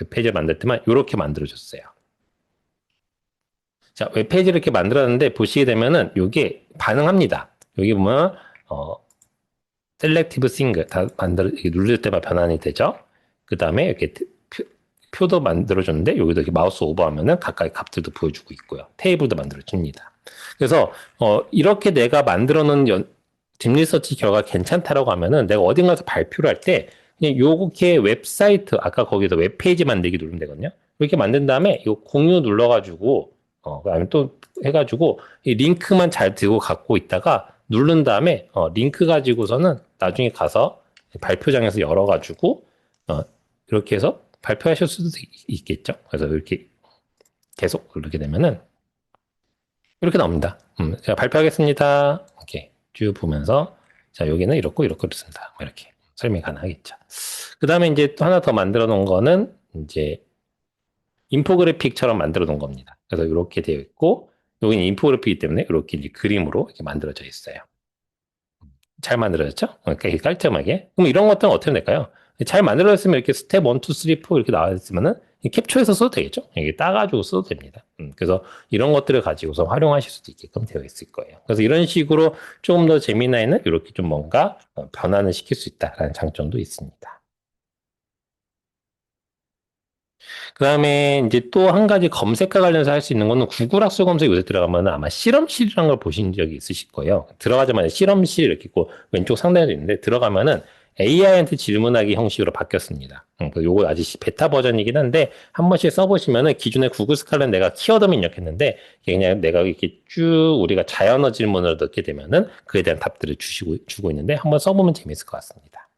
웹페이지를 만들 때만 이렇게 만들어줬어요. 자, 웹페이지를 이렇게 만들었는데 보시게 되면은 이게 반응합니다. 여기 보면, 어, 셀렉티브 싱글 다 이렇게 누를 때마다 변환이 되죠. 그 다음에 이렇게 표도 만들어줬는데 여기도 이렇게 마우스 오버하면은 가까이 값들도 보여주고 있고요. 테이블도 만들어줍니다. 그래서 이렇게 내가 만들어놓은 딥리서치 결과 괜찮다라고 하면은 내가 어딘가서 발표를 할 때 그냥 요렇게 웹사이트 아까 거기서 웹페이지 만들기 누르면 되거든요. 이렇게 만든 다음에 이 공유 눌러가지고 그다음에 또 해가지고 이 링크만 잘 들고 갖고 있다가 누른 다음에 링크 가지고서는 나중에 가서 발표장에서 열어가지고 이렇게 해서 발표하실 수도 있겠죠. 그래서 이렇게 계속 누르게 되면은 이렇게 나옵니다. 제가 발표하겠습니다. 이렇게 쭉 보면서 자 여기는 이렇고 이렇고 그렇습니다. 이렇게 설명이 가능하겠죠. 그 다음에 이제 또 하나 더 만들어 놓은 거는 이제 인포그래픽처럼 만들어 놓은 겁니다. 그래서 이렇게 되어 있고 여기는 인포그래픽이기 때문에 이렇게 이제 그림으로 이렇게 만들어져 있어요. 잘 만들어졌죠? 그러니까 이렇게 깔끔하게. 그럼 이런 것들은 어떻게 될까요? 잘 만들어졌으면 이렇게 스텝 1, 2, 3, 4 이렇게 나와 있으면은 캡처해서 써도 되겠죠? 이게 따가지고 써도 됩니다. 그래서 이런 것들을 가지고서 활용하실 수도 있게끔 되어 있을 거예요. 그래서 이런 식으로 조금 더 재미나이는 이렇게 좀 뭔가 변환을 시킬 수 있다라는 장점도 있습니다. 그 다음에 이제 또 한 가지 검색과 관련해서 할 수 있는 거는 구글 학술 검색 요새 들어가면 아마 실험실이라는 걸 보신 적이 있으실 거예요. 들어가자마자 실험실 이렇게 있고 왼쪽 상단에도 있는데 들어가면은 AI한테 질문하기 형식으로 바뀌었습니다. 요거 아직 베타 버전이긴 한데 한 번씩 써보시면은 기존에 구글 스칼렛 내가 키워드만 입력했는데 그냥 내가 이렇게 쭉 우리가 자연어 질문을 넣게 되면은 그에 대한 답들을 주고 있는데 한번 써보면 재밌을 것 같습니다.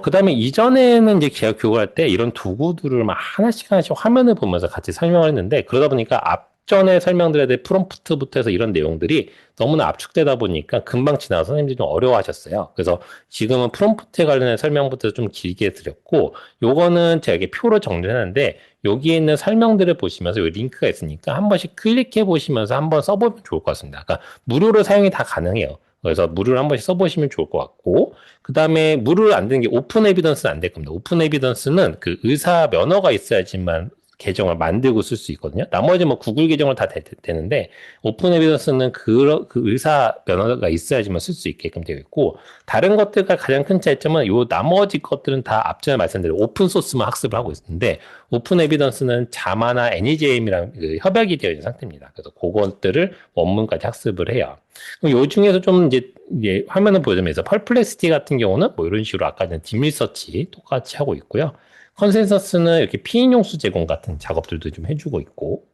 그 다음에 이전에는 이제 제가 교육할 때 이런 도구들을 막 하나씩 화면을 보면서 같이 설명을 했는데 그러다 보니까 앞전에 설명드려야 될 프롬프트부터 해서 이런 내용들이 너무나 압축되다 보니까 금방 지나서 선생님들이 좀 어려워하셨어요. 그래서 지금은 프롬프트에 관련된 설명부터 좀 길게 드렸고 요거는 제가 이렇게 표로 정리하는데 여기에 있는 설명들을 보시면서 이 링크가 있으니까 한 번씩 클릭해 보시면서 한번 써보면 좋을 것 같습니다. 그러니까 무료로 사용이 다 가능해요. 그래서 무료로 한 번씩 써보시면 좋을 것 같고 그 다음에 무료로 안 되는 게 오픈 에비던스는 안 될 겁니다. 오픈 에비던스는 그 의사 면허가 있어야지만 계정을 만들고 쓸 수 있거든요. 나머지 뭐 구글 계정을 다 되는데 오픈 에비던스는 그 의사 면허가 있어야지만 쓸 수 있게끔 되어 있고 다른 것들과 가장 큰 차이점은 요 나머지 것들은 다 앞전에 말씀드린 오픈 소스만 학습을 하고 있는데 오픈 에비던스는 자마나 NEJM이랑 그 협약이 되어 있는 상태입니다. 그래서 그것들을 원문까지 학습을 해요. 그럼 요 중에서 좀 이제 화면을 보여주면서 펄플렉시티 같은 경우는 뭐 이런 식으로 아까 전 딥리서치 똑같이 하고 있고요. 컨센서스는 이렇게 피인용수 제공 같은 작업들도 좀 해주고 있고,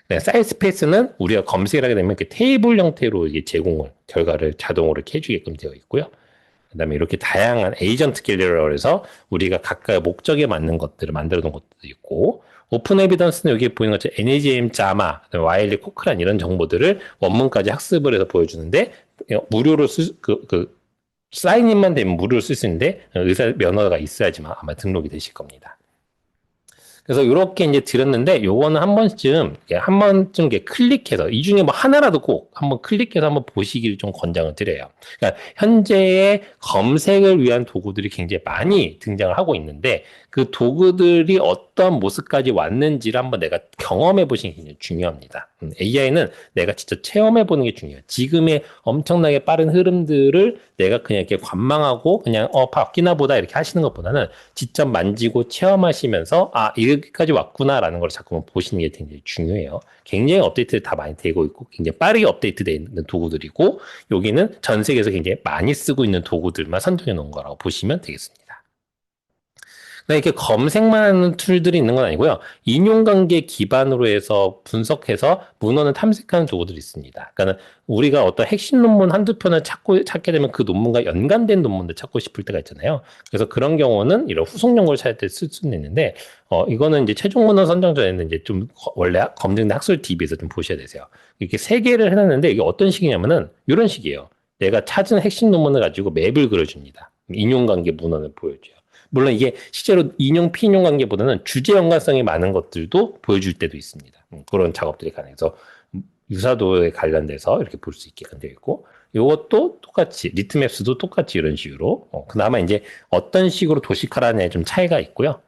네, 사이스페이스는 우리가 검색을 하게 되면 이렇게 테이블 형태로 이게 결과를 자동으로 이렇게 해주게끔 되어 있고요. 그 다음에 이렇게 다양한 에이전트 갤러리로 해서 우리가 각각의 목적에 맞는 것들을 만들어 놓은 것도 있고, 오픈 에비던스는 여기 보이는 것처럼 NAGM, 자마, 와일리, 코크란 이런 정보들을 원문까지 학습을 해서 보여주는데, 무료로 사인인만 되면 무료로 쓸 수 있는데, 의사 면허가 있어야지만 아마 등록이 되실 겁니다. 그래서 이렇게 이제 드렸는데 요거는 한 번쯤 이렇게 클릭해서 이 중에 뭐 하나라도 꼭 한번 클릭해서 한번 보시기를 좀 권장을 드려요. 그러니까 현재의 검색을 위한 도구들이 굉장히 많이 등장을 하고 있는데 그 도구들이 어떤 모습까지 왔는지를 한번 내가 경험해 보시는 게 굉장히 중요합니다. AI는 내가 직접 체험해 보는 게 중요해요. 지금의 엄청나게 빠른 흐름들을 내가 그냥 이렇게 관망하고 그냥 바뀌나 보다 이렇게 하시는 것보다는 직접 만지고 체험하시면서 여기까지 왔구나라는 걸 자꾸 보시는 게 굉장히 중요해요. 굉장히 업데이트 다 많이 되고 있고 굉장히 빠르게 업데이트되어 있는 도구들이고 여기는 전 세계에서 굉장히 많이 쓰고 있는 도구들만 선정해 놓은 거라고 보시면 되겠습니다. 이렇게 검색만 하는 툴들이 있는 건 아니고요. 인용관계 기반으로 해서 분석해서 문헌을 탐색하는 도구들이 있습니다. 그러니까 우리가 어떤 핵심 논문 한두 편을 찾게 되면 그 논문과 연관된 논문을 찾고 싶을 때가 있잖아요. 그래서 그런 경우는 이런 후속 연구를 찾을 때 쓸 수는 있는데, 이거는 이제 최종 문헌 선정 전에는 이제 좀 원래 검증된 학술 DB에서 좀 보셔야 되세요. 이렇게 세 개를 해놨는데 이게 어떤 식이냐면은 이런 식이에요. 내가 찾은 핵심 논문을 가지고 맵을 그려줍니다. 인용관계 문헌을 보여줘요. 물론 이게 실제로 인용, 피인용 관계보다는 주제 연관성이 많은 것들도 보여줄 때도 있습니다. 그런 작업들이 가능해서 유사도에 관련돼서 이렇게 볼 수 있게 되어 있고, 이것도 똑같이, 리트맵스도 똑같이 이런 식으로, 그나마 이제 어떤 식으로 도식하라는 좀 차이가 있고요.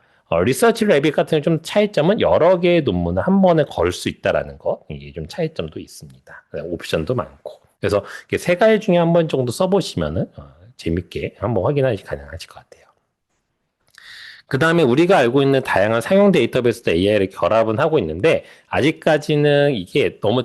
리서치 레빗 같은 좀 차이점은 여러 개의 논문을 한 번에 걸 수 있다라는 거, 이게 좀 차이점도 있습니다. 옵션도 많고. 그래서 세 가지 중에 한 번 정도 써보시면은, 재밌게 한번 확인하시 가능하실 것 같아요. 그 다음에 우리가 알고 있는 다양한 상용 데이터베이스도 AI를 결합은 하고 있는데, 아직까지는 이게 너무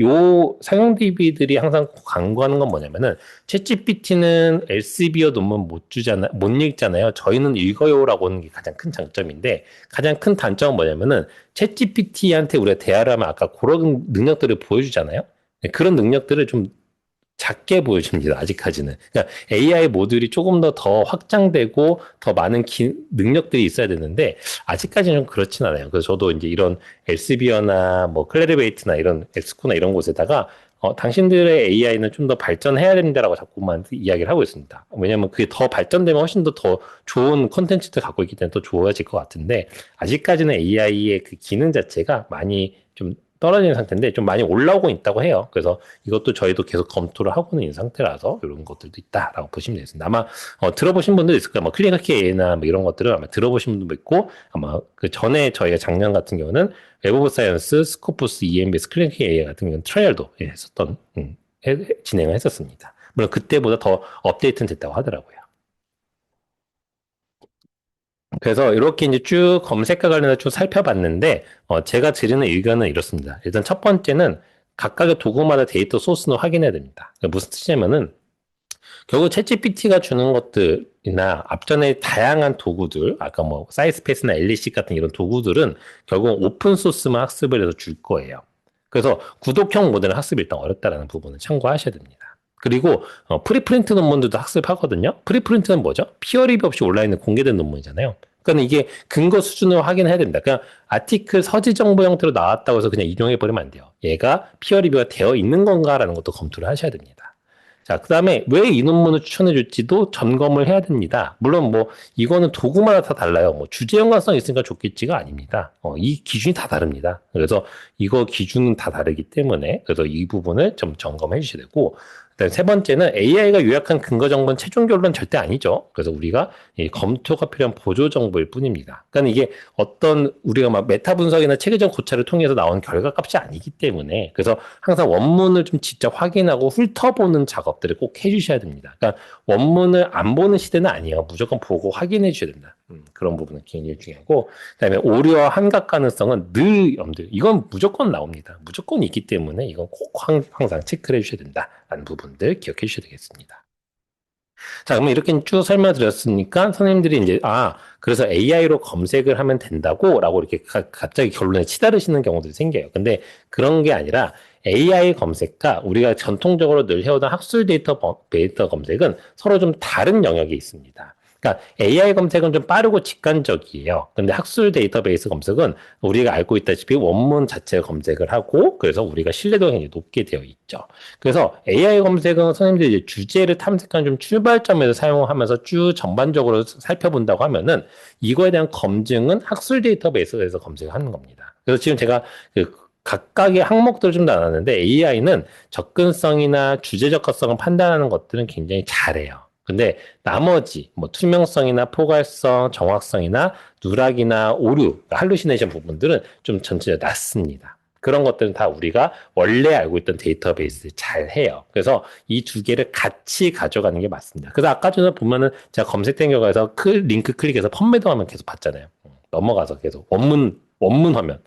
요 상용 DB들이 항상 광고하는 건 뭐냐면은, 챗GPT는 엘세비어 논문 못 읽잖아요. 저희는 읽어요라고 하는 게 가장 큰 장점인데, 가장 큰 단점은 뭐냐면은, 챗GPT한테 우리가 대화를 하면 아까 그런 능력들을 보여주잖아요. 네, 그런 능력들을 좀 작게 보여줍니다. 아직까지는. 그러니까 AI 모듈이 조금 더 확장되고 더 많은 능력들이 있어야 되는데 아직까지는 좀 그렇진 않아요. 그래서 저도 이제 이런 엘세비어나 뭐 클래리베이트나 이런 엑스코나 이런 곳에다가 당신들의 AI는 좀 더 발전해야 된다라고 자꾸만 이야기를 하고 있습니다. 왜냐하면 그게 더 발전되면 훨씬 더 좋은 콘텐츠를 갖고 있기 때문에 더 좋아질 것 같은데 아직까지는 AI의 그 기능 자체가 많이 좀 떨어지는 상태인데 좀 많이 올라오고 있다고 해요. 그래서 이것도 저희도 계속 검토를 하고는 있는 상태라서 이런 것들도 있다라고 보시면 되겠습니다. 아마 들어보신 분들 있을 거예요. 뭐 클리니컬 AI나 뭐 이런 것들을 아마 들어보신 분도 있고 아마 그 전에 저희가 작년 같은 경우는 웹 오브 사이언스, 스코프스, EMBS, 클리니컬 AI 같은 경우는 트라이얼도 했었던 진행을 했었습니다. 물론 그때보다 더 업데이트는 됐다고 하더라고요. 그래서 이렇게 이제 쭉 검색과 관련해서 쭉 살펴봤는데, 제가 드리는 의견은 이렇습니다. 일단 첫 번째는 각각의 도구마다 데이터 소스는 확인해야 됩니다. 그러니까 무슨 뜻이냐면은, 결국 챗GPT가 주는 것들이나 앞전에 다양한 도구들, 아까 뭐 사이스페이스나 엘리시 같은 이런 도구들은 결국 오픈 소스만 학습을 해서 줄 거예요. 그래서 구독형 모델은 학습이 일단 어렵다라는 부분을 참고하셔야 됩니다. 그리고 프리프린트 논문들도 학습하거든요. 프리프린트는 뭐죠? 피어 리뷰 없이 온라인에 공개된 논문이잖아요. 그러니까 이게 근거 수준을 확인해야 됩니다. 그냥 아티클 서지 정보 형태로 나왔다고 해서 그냥 인용해 버리면 안 돼요. 얘가 피어 리뷰가 되어 있는 건가라는 것도 검토를 하셔야 됩니다. 자, 그 다음에 왜 이 논문을 추천해 줄지도 점검을 해야 됩니다. 물론 뭐 이거는 도구마다 다 달라요. 뭐 주제 연관성 있으니까 좋겠지가 아닙니다. 이 기준이 다 다릅니다. 그래서 이거 기준은 다 다르기 때문에 그래서 이 부분을 좀 점검해 주셔야 되고 세 번째는 AI가 요약한 근거 정보는 최종 결론 절대 아니죠. 그래서 우리가 이 검토가 필요한 보조 정보일 뿐입니다. 그러니까 이게 어떤 우리가 막 메타 분석이나 체계적 고찰을 통해서 나온 결과값이 아니기 때문에 그래서 항상 원문을 좀 직접 확인하고 훑어보는 작업들을 꼭 해주셔야 됩니다. 그러니까 원문을 안 보는 시대는 아니에요. 무조건 보고 확인해 주셔야 됩니다. 그런 부분은 굉장히 중요하고 그다음에 오류와 함각 가능성은 늘 염두. 이건 무조건 나옵니다. 무조건 있기 때문에 이건 꼭 항상 체크를 해주셔야 된다라는 부분들 기억해 주셔야 되겠습니다. 자, 그러면 이렇게 쭉 설명드렸으니까 선생님들이 이제 그래서 AI로 검색을 하면 된다고라고 이렇게 갑자기 결론에 치달으시는 경우들이 생겨요. 근데 그런 게 아니라 AI 검색과 우리가 전통적으로 늘 해오던 학술 데이터 검색은 서로 좀 다른 영역이 있습니다. 그러니까 AI 검색은 좀 빠르고 직관적이에요. 근데 학술 데이터베이스 검색은 우리가 알고 있다시피 원문 자체를 검색을 하고 그래서 우리가 신뢰도가 굉장히 높게 되어 있죠. 그래서 AI 검색은 선생님들이 이제 주제를 탐색하는 좀 출발점에서 사용하면서 쭉 전반적으로 살펴본다고 하면은 이거에 대한 검증은 학술 데이터베이스에서 검색을 하는 겁니다. 그래서 지금 제가 각각의 항목들을 좀 나눴는데 AI는 접근성이나 주제 적합성을 판단하는 것들은 굉장히 잘해요. 근데 나머지 뭐 투명성이나 포괄성, 정확성이나 누락이나 오류, 할루시네이션 부분들은 좀 전체적으로 낮습니다. 그런 것들은 다 우리가 원래 알고 있던 데이터베이스 잘 해요. 그래서 이 두 개를 같이 가져가는 게 맞습니다. 그래서 아까 전에 보면은 제가 검색된 결과에서 링크 클릭해서 펀매도 화면 계속 봤잖아요. 넘어가서 계속 원문 화면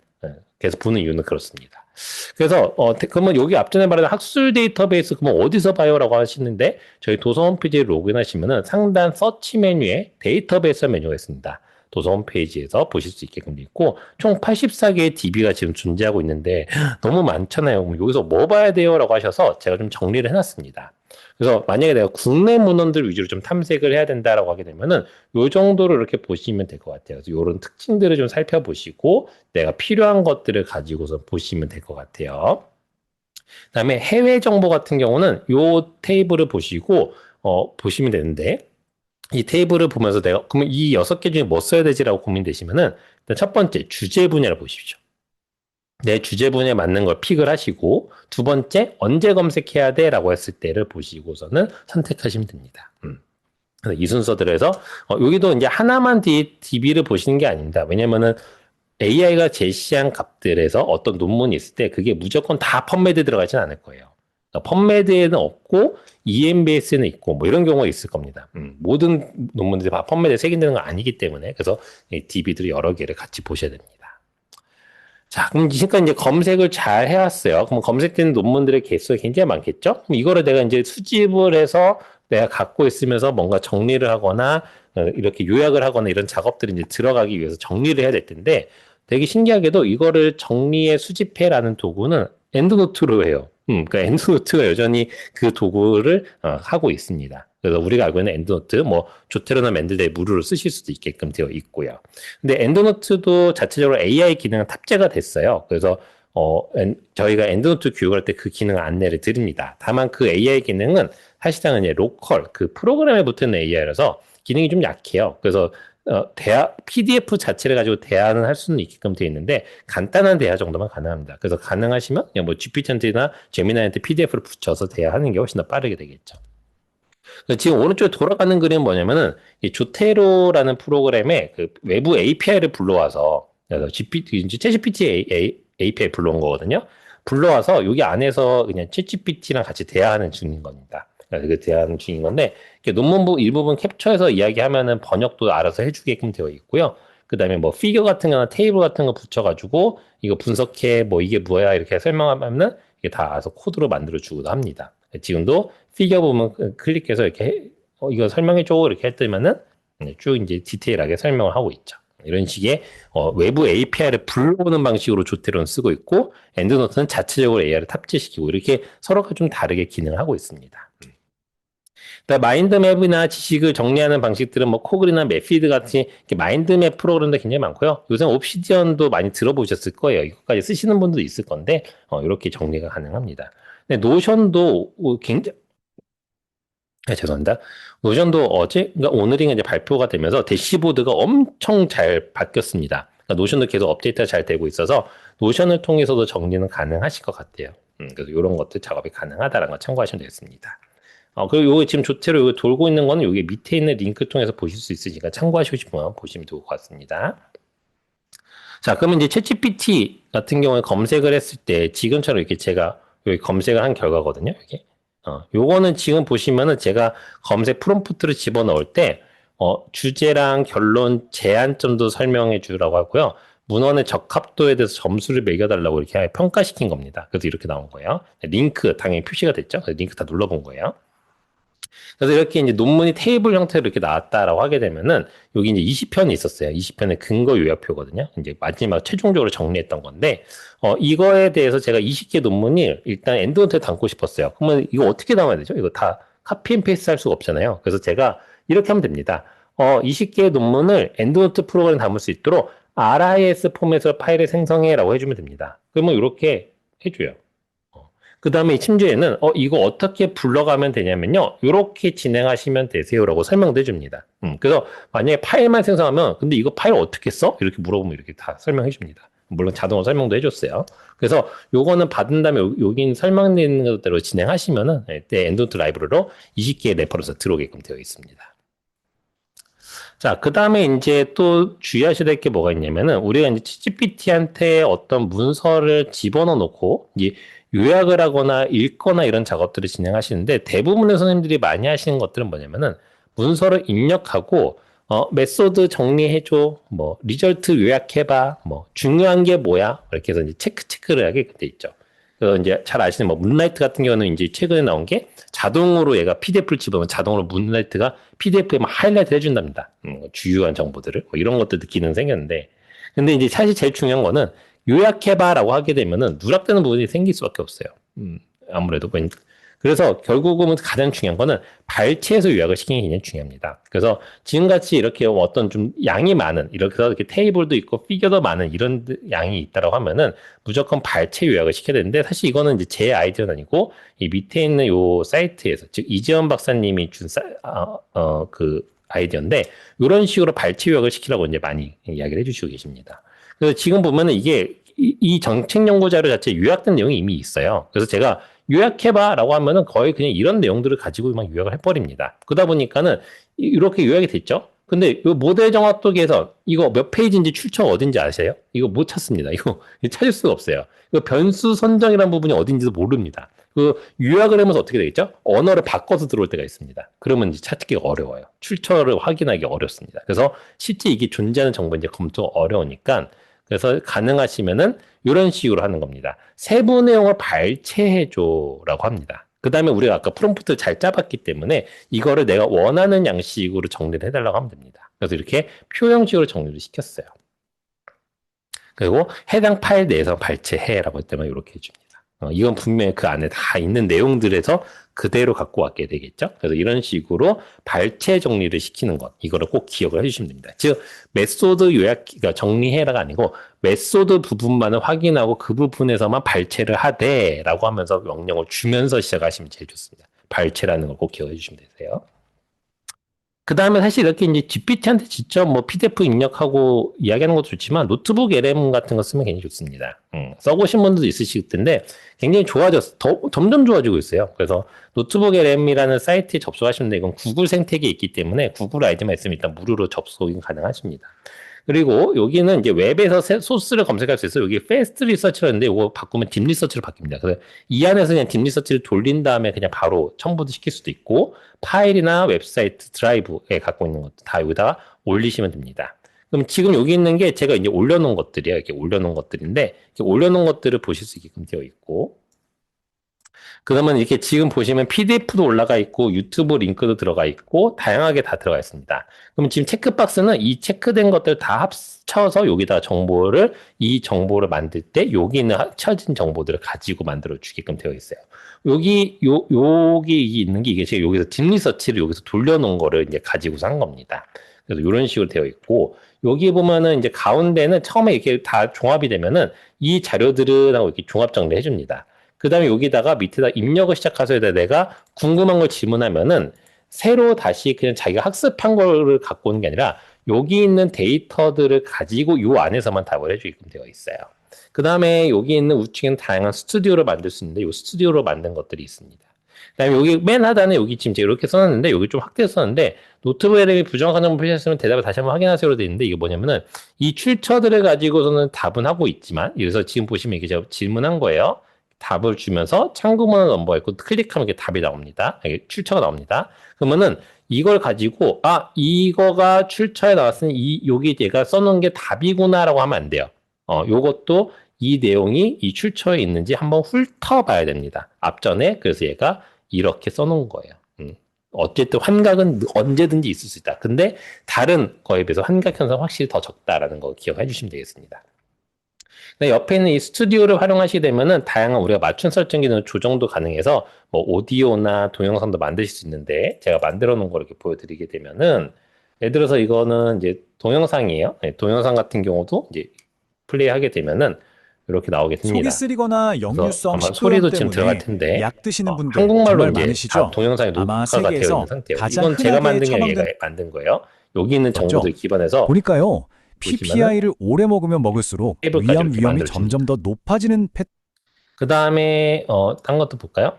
계속 보는 이유는 그렇습니다. 그래서 그러면 여기 앞전에 말한 학술 데이터베이스 그러면 어디서 봐요라고 하시는데 저희 도서 홈페이지에 로그인하시면은 상단 서치 메뉴에 데이터베이스 메뉴가 있습니다. 도서 홈페이지에서 보실 수 있게끔 돼 있고 총 84개의 DB가 지금 존재하고 있는데 너무 많잖아요. 그럼 여기서 뭐 봐야 돼요라고 하셔서 제가 좀 정리를 해놨습니다. 그래서 만약에 내가 국내 문헌들 위주로 좀 탐색을 해야 된다라고 하게 되면은 요 정도로 이렇게 보시면 될 것 같아요. 그래서 요런 특징들을 좀 살펴보시고 내가 필요한 것들을 가지고서 보시면 될 것 같아요. 그다음에 해외 정보 같은 경우는 요 테이블을 보시고 보시면 되는데 이 테이블을 보면서 내가 그러면 이 6개 중에 뭐 써야 되지라고 고민되시면은 일단 첫 번째 주제 분야를 보십시오. 내 주제 분야에 맞는 걸 픽을 하시고 두 번째 언제 검색해야 돼라고 했을 때를 보시고서는 선택하시면 됩니다. 이 순서대로 해서 여기도 이제 하나만 DB를 보시는 게 아닙니다. 왜냐면은 AI가 제시한 값들에서 어떤 논문이 있을 때 그게 무조건 다 펌매드 들어가진 않을 거예요. 펀메드에는 없고 EMBS에는 있고 뭐 이런 경우가 있을 겁니다. 모든 논문들이 다 펀메드에 새긴다는 건 아니기 때문에 그래서 이 DB들을 여러 개를 같이 보셔야 됩니다. 자, 그럼 지금까지 이제 검색을 잘 해왔어요. 그럼 검색되는 논문들의 개수가 굉장히 많겠죠? 그럼 이거를 내가 이제 수집을 해서 내가 갖고 있으면서 뭔가 정리를 하거나 이렇게 요약을 하거나 이런 작업들이 이제 들어가기 위해서 정리를 해야 될 텐데 되게 신기하게도 이거를 정리해 수집해라는 도구는 엔드노트로 해요. 그러니까 엔드노트가 여전히 그 도구를 하고 있습니다. 그래서 우리가 알고 있는 엔드노트, 뭐 조테르나 맨델의 무료로 쓰실 수도 있게끔 되어 있고요. 근데 엔드노트도 자체적으로 AI 기능은 탑재가 됐어요. 그래서 저희가 엔드노트 교육할 때 그 기능 안내를 드립니다. 다만 그 AI 기능은 사실상은 이제 로컬, 그 프로그램에 붙는 AI라서 기능이 좀 약해요. 그래서 PDF 자체를 가지고 대화는 할 수는 있게끔 되어 있는데 간단한 대화 정도만 가능합니다. 그래서 가능하시면 그냥 뭐 GPT한테나 제미나이한테 PDF를 붙여서 대화하는 게 훨씬 더 빠르게 되겠죠. 지금 오른쪽에 돌아가는 그림은 뭐냐면은 이 조테로라는 프로그램에 그 외부 API를 불러와서 그래서 챗GPT API 불러온 거거든요. 불러와서 여기 안에서 그냥 챗GPT랑 같이 대화하는 중인 겁니다. 그 대화하는 중인 건데 논문 일부분 캡처해서 이야기하면은 번역도 알아서 해주게끔 되어 있고요. 그 다음에 뭐 피겨 같은 거나 테이블 같은 거 붙여가지고 이거 분석해 뭐 이게 뭐야 이렇게 설명하면은 이게 다 알아서 코드로 만들어 주기도 합니다. 지금도 피겨 부분 클릭해서 이렇게 이거 설명해줘 이렇게 했더니만은 쭉 이제 디테일하게 설명을 하고 있죠. 이런 식의 외부 API를 불러오는 방식으로 조테로는 쓰고 있고 엔드노트는 자체적으로 AI를 탑재시키고 이렇게 서로가 좀 다르게 기능을 하고 있습니다. 마인드맵이나 지식을 정리하는 방식들은 뭐 코글이나 매피드 같은 마인드맵 프로그램도 굉장히 많고요. 요새 옵시디언도 많이 들어보셨을 거예요. 이것까지 쓰시는 분도 있을 건데 이렇게 정리가 가능합니다. 근데 노션도 굉장히 죄송합니다. 노션도 그러니까 오늘이 이제 발표가 되면서 대시보드가 엄청 잘 바뀌었습니다. 그러니까 노션도 계속 업데이트가 잘 되고 있어서 노션을 통해서도 정리는 가능하실 것 같아요. 그래서 이런 것들 작업이 가능하다는 거 참고하시면 되겠습니다. 그리고 요거 지금 조태로 요거 돌고 있는 거는 여기 밑에 있는 링크 통해서 보실 수 있으니까 참고하시고 싶으면 보시면 좋을 것 같습니다. 자, 그러면 이제 챗GPT 같은 경우에 검색을 했을 때 지금처럼 이렇게 제가 여기 검색을 한 결과거든요. 이게. 요거는 지금 보시면은 제가 검색 프롬프트를 집어넣을 때, 주제랑 결론 제한점도 설명해 주라고 하고요. 문헌의 적합도에 대해서 점수를 매겨달라고 이렇게 평가시킨 겁니다. 그래서 이렇게 나온 거예요. 링크 당연히 표시가 됐죠. 링크 다 눌러본 거예요. 그래서 이렇게 이제 논문이 테이블 형태로 이렇게 나왔다라고 하게 되면은 여기 이제 20편이 있었어요. 20편의 근거 요약표거든요. 이제 마지막 최종적으로 정리했던 건데 이거에 대해서 제가 20개 논문이 일단 엔드노트에 담고 싶었어요. 그러면 이거 어떻게 담아야 되죠? 이거 다 카피 앤 페이스트 할 수가 없잖아요. 그래서 제가 이렇게 하면 됩니다. 20개의 논문을 엔드노트 프로그램에 담을 수 있도록 RIS 포맷으로 파일을 생성해라고 해주면 됩니다. 그러면 이렇게 해줘요. 그 다음에 심지어는 이거 어떻게 불러가면 되냐면요. 이렇게 진행하시면 되세요라고 설명도 해줍니다. 그래서 만약에 파일만 생성하면 근데 이거 파일 어떻게 써? 이렇게 물어보면 이렇게 다 설명해 줍니다. 물론 자동으로 설명도 해줬어요. 그래서 요거는 받은 다음에 여기 설명되는 것대로 진행하시면은 엔드노트 라이브러리로 20개의 레퍼런스 들어오게끔 되어 있습니다. 자, 그 다음에 이제 또 주의하셔야 될 게 뭐가 있냐면은 우리가 이제 챗GPT한테 어떤 문서를 집어넣어 놓고 이제 요약을 하거나 읽거나 이런 작업들을 진행하시는데 대부분의 선생님들이 많이 하시는 것들은 뭐냐면은 문서를 입력하고 메소드 정리해줘, 뭐 리절트 요약해봐, 뭐 중요한 게 뭐야 이렇게 해서 이제 체크를 하게 돼 있죠. 그래서 이제 잘 아시는 뭐 문라이트 같은 경우는 이제 최근에 나온 게 자동으로 얘가 PDF를 집어넣으면 자동으로 문라이트가 PDF에 막 하이라이트 해준답니다. 주요한 정보들을 뭐 이런 것들도 기능 생겼는데 근데 이제 사실 제일 중요한 거는 요약해봐라고 하게 되면은 누락되는 부분이 생길 수밖에 없어요. 아무래도 그래서 결국은 가장 중요한 거는 발췌해서 요약을 시키는 게 굉장히 중요합니다. 그래서 지금같이 이렇게 어떤 좀 양이 많은 이렇게 테이블도 있고 피겨도 많은 이런 양이 있다라고 하면은 무조건 발췌 요약을 시켜야 되는데 사실 이거는 이제 제 아이디어는 아니고 이 밑에 있는 요 사이트에서 즉 이재원 박사님이 준 그 아이디어인데 이런 식으로 발췌 요약을 시키라고 이제 많이 이야기를 해주시고 계십니다. 그래서 지금 보면은 이게 이 정책 연구 자료 자체에 요약된 내용이 이미 있어요. 그래서 제가 요약해봐라고 하면은 거의 그냥 이런 내용들을 가지고 막 요약을 해버립니다. 그러다 보니까는 이렇게 요약이 됐죠. 근데 이 모델 정확도 개선 이거 몇 페이지인지 출처가 어딘지 아세요? 이거 못 찾습니다. 이거 찾을 수가 없어요. 이거 변수 선정이라는 부분이 어딘지도 모릅니다. 그 요약을 하면서 어떻게 되겠죠? 언어를 바꿔서 들어올 때가 있습니다. 그러면 이제 찾기가 어려워요. 출처를 확인하기 어렵습니다. 그래서 실제 이게 존재하는 정보인지 검토가 어려우니까 그래서 가능하시면은 이런 식으로 하는 겁니다. 세부 내용을 발췌해줘라고 합니다. 그 다음에 우리가 아까 프롬프트를 잘 짜봤기 때문에 이거를 내가 원하는 양식으로 정리를 해달라고 하면 됩니다. 그래서 이렇게 표 형식으로 정리를 시켰어요. 그리고 해당 파일 내에서 발췌해라고 했더니 이렇게 해줍니다. 이건 분명히 그 안에 다 있는 내용들에서 그대로 갖고 왔게 되겠죠. 그래서 이런 식으로 발췌 정리를 시키는 것, 이거를 꼭 기억을 해주시면 됩니다. 즉 메소드 요약, 그러니까 정리해라가 아니고 메소드 부분만을 확인하고 그 부분에서만 발췌를 하되라고 하면서 명령을 주면서 시작하시면 제일 좋습니다. 발췌라는 걸 꼭 기억해 주시면 되세요. 그 다음에 사실 이렇게 이제 GPT한테 직접 뭐 PDF 입력하고 이야기하는 것도 좋지만 노트북 LM 같은 거 쓰면 굉장히 좋습니다. 써보신 분들도 있으실 텐데 굉장히 점점 좋아지고 있어요. 그래서 노트북 LM이라는 사이트에 접속하시면 이건 구글 생태계에 있기 때문에 구글 아이디만 있으면 일단 무료로 접속이 가능하십니다. 그리고 여기는 이제 웹에서 소스를 검색할 수 있어요. 여기 패스트 리서치라는데 이거 바꾸면 딥 리서치로 바뀝니다. 그래서 이 안에서 그냥 딥 리서치를 돌린 다음에 그냥 바로 첨부도 시킬 수도 있고 파일이나 웹사이트 드라이브에 갖고 있는 것도 다 여기다가 올리시면 됩니다. 그럼 지금 여기 있는 게 제가 이제 올려놓은 것들이에요. 이렇게 올려놓은 것들인데 이렇게 올려놓은 것들을 보실 수 있게끔 되어 있고 그러면 이렇게 지금 보시면 PDF도 올라가 있고 유튜브 링크도 들어가 있고 다양하게 다 들어가 있습니다. 그럼 지금 체크박스는 이 체크된 것들 다 합쳐서 여기다 이 정보를 만들 때 여기 있는 합쳐진 정보들을 가지고 만들어 주게끔 되어 있어요. 여기 있는 게 이게 제가 여기서 딥 리서치를 여기서 돌려놓은 거를 이제 가지고서 한 겁니다. 그래서 이런 식으로 되어 있고 여기 보면은 이제 가운데는 처음에 이렇게 다 종합이 되면은 이 자료들을 하고 이렇게 종합 정리해 줍니다. 그 다음에 여기다가 밑에다 입력을 시작해서 내가 궁금한 걸 질문하면은 새로 다시 그냥 자기가 학습한 거를 갖고 오는 게 아니라 여기 있는 데이터들을 가지고 요 안에서만 답을 해주게끔 되어 있어요. 그 다음에 여기 있는 우측에는 다양한 스튜디오를 만들 수 있는데 이 스튜디오로 만든 것들이 있습니다. 그 다음에 여기 맨 하단에 여기 지금 제가 이렇게 써놨는데 여기 좀 확대해서 썼는데 노트북 LM이 부정확한 정보 표시했으면 대답을 다시 한번 확인하세요로 되어 있는데 이게 뭐냐면은 이 출처들을 가지고서는 답은 하고 있지만 그래서 지금 보시면 이게 제가 질문한 거예요. 답을 주면서 참고문화 넘버가 있고 클릭하면 이게 답이 나옵니다. 이게 출처가 나옵니다. 그러면은 이걸 가지고 이거가 출처에 나왔으니 여기 얘가 써놓은 게 답이구나라고 하면 안 돼요. 요것도 이 내용이 이 출처에 있는지 한번 훑어봐야 됩니다. 앞전에 그래서 얘가 이렇게 써놓은 거예요. 어쨌든 환각은 언제든지 있을 수 있다. 근데 다른 거에 비해서 환각 현상 확실히 더 적다라는 거 기억해 주시면 되겠습니다. 옆에 있는 이 스튜디오를 활용하시게 되면은 다양한 우리가 맞춤 설정 기능 조정도 가능해서 뭐 오디오나 동영상도 만드실 수 있는데 제가 만들어 놓은 걸 이렇게 보여드리게 되면은 예를 들어서 이거는 이제 동영상이에요. 네, 동영상 같은 경우도 이제 플레이하게 되면은 이렇게 나오게 속이 됩니다. 쓰리거나 그래서 역류성 아마 식도염 소리도 지금 들어갈 때문에 텐데 약 드시는 분들 한국말로 정말 이제 많으시죠? 동영상이 아마 녹화가 되어 있는 세계에서 상태예요. 가장 이건 제가 흔하게 만든 게 아니라 처방된 얘가 만든 거예요. 여기 있는 거죠. 정보들 기반해서 보니까요. 보시면은 PPI를 오래 먹으면 먹을수록 테이블까지 위암 이렇게 위험이 만들어줍니다. 점점 더 높아지는 그 다음에 딴 것도 볼까요?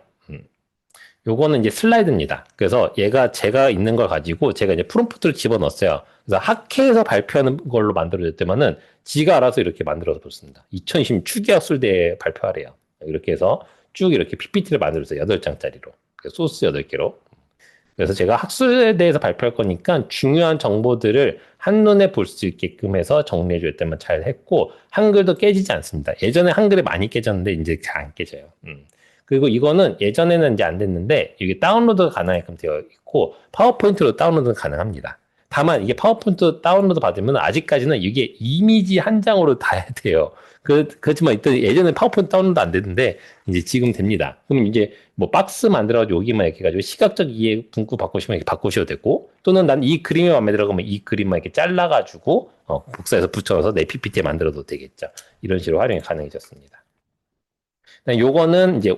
요거는 이제 슬라이드입니다. 그래서 제가 있는 걸 가지고 제가 이제 프롬프트를 집어넣었어요. 그래서 학회에서 발표하는 걸로 만들어졌다면은 지가 알아서 이렇게 만들어서 보습니다. 2020 추기학술대에 발표하래요. 이렇게 해서 쭉 이렇게 PPT를 만들었어요. 8장짜리로. 소스 8개로. 그래서 제가 학술에 대해서 발표할 거니까 중요한 정보들을 한눈에 볼 수 있게끔 해서 정리해 줬다면 잘 했고, 한글도 깨지지 않습니다. 예전에 한글이 많이 깨졌는데 이제 잘 안 깨져요. 그리고 이거는 예전에는 이제 안 됐는데, 이게 다운로드가 가능하게끔 되어 있고, 파워포인트로 다운로드는 가능합니다. 다만 이게 파워포인트 다운로드 받으면 아직까지는 이게 이미지 한 장으로 다 해야 돼요. 그렇지만 이때 예전에 파워포인트 다운로드 안 됐는데 이제 지금 됩니다. 그럼 이제 뭐 박스 만들어가지고 여기만 이렇게 해가지고 시각적 이해 분구 바꾸시면 이렇게 바꾸셔도 되고 또는 난 이 그림이 마음에 들어 그러면 이 그림만 이렇게 잘라가지고 복사해서 붙여서 내 PPT에 만들어도 되겠죠. 이런 식으로 활용이 가능해졌습니다. 요거는 이제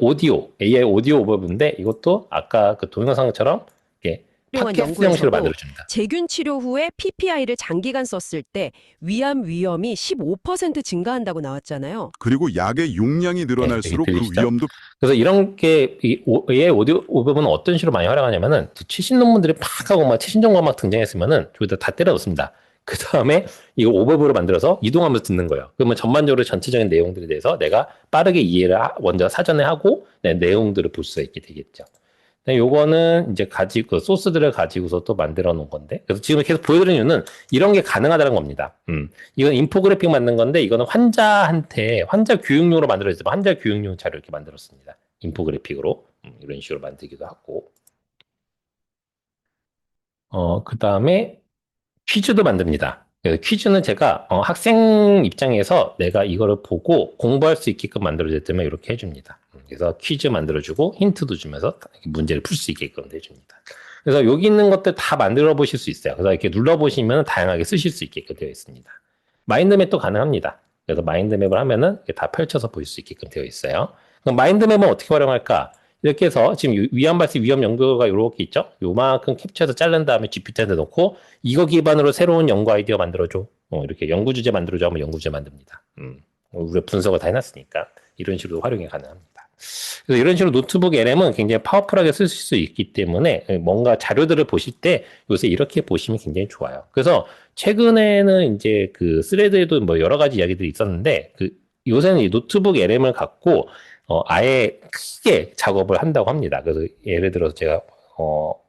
AI 오디오 오버뷰인데 이것도 아까 그 동영상처럼 이렇게 팟캐스트 형식으로 만들어줍니다. 제균 치료 후에 PPI를 장기간 썼을 때 위암 위험이 15% 증가한다고 나왔잖아요. 그리고 약의 용량이 늘어날수록 네, 그 위험도. 그래서 이런 게 AI 오디오 오버뷰는 어떤 식으로 많이 활용하냐면은 최신 논문들이 팍 하고 막 최신 정보가 막 등장했으면은 저기다 다 때려 넣습니다. 그 다음에 이거 오버뷰로 만들어서 이동하면서 듣는 거예요. 그러면 전반적으로 전체적인 내용들에 대해서 내가 빠르게 이해를 먼저 사전에 하고 내용들을 볼 수 있게 되겠죠. 요거는 이제 가지고 소스들을 가지고서 또 만들어 놓은 건데, 그래서 지금 계속 보여드리는 이유는 이런 게 가능하다는 겁니다. 이건 인포그래픽 만든 건데, 이거는 환자한테 환자 교육용으로 만들어졌지만 환자 교육용 자료 이렇게 만들었습니다. 인포그래픽으로 이런 식으로 만들기도 하고, 그 다음에 퀴즈도 만듭니다. 그래서 퀴즈는 제가 학생 입장에서 내가 이거를 보고 공부할 수 있게끔 만들어질 때면 이렇게 해줍니다. 그래서 퀴즈 만들어주고 힌트도 주면서 문제를 풀 수 있게끔 해줍니다. 그래서 여기 있는 것들 다 만들어 보실 수 있어요. 그래서 이렇게 눌러보시면 다양하게 쓰실 수 있게끔 되어 있습니다. 마인드맵도 가능합니다. 그래서 마인드맵을 하면은 이렇게 다 펼쳐서 보실 수 있게끔 되어 있어요. 그럼 마인드맵은 어떻게 활용할까? 이렇게 해서 지금 위험 발생 위험 연구가 이렇게 있죠? 요만큼 캡처해서 자른 다음에 GPT한테 넣고 이거 기반으로 새로운 연구 아이디어 만들어줘. 이렇게 연구 주제 만들어줘 하면 연구 주제 만듭니다. 우리가 분석을 다 해놨으니까 이런 식으로 활용이 가능합니다. 그래서 이런 식으로 노트북 LM은 굉장히 파워풀하게 쓰실 수 있기 때문에 뭔가 자료들을 보실 때 요새 이렇게 보시면 굉장히 좋아요. 그래서 최근에는 이제 그 스레드에도 뭐 여러 가지 이야기들이 있었는데 요새는 이 노트북 LM을 갖고 아예 크게 작업을 한다고 합니다. 그래서 예를 들어서 제가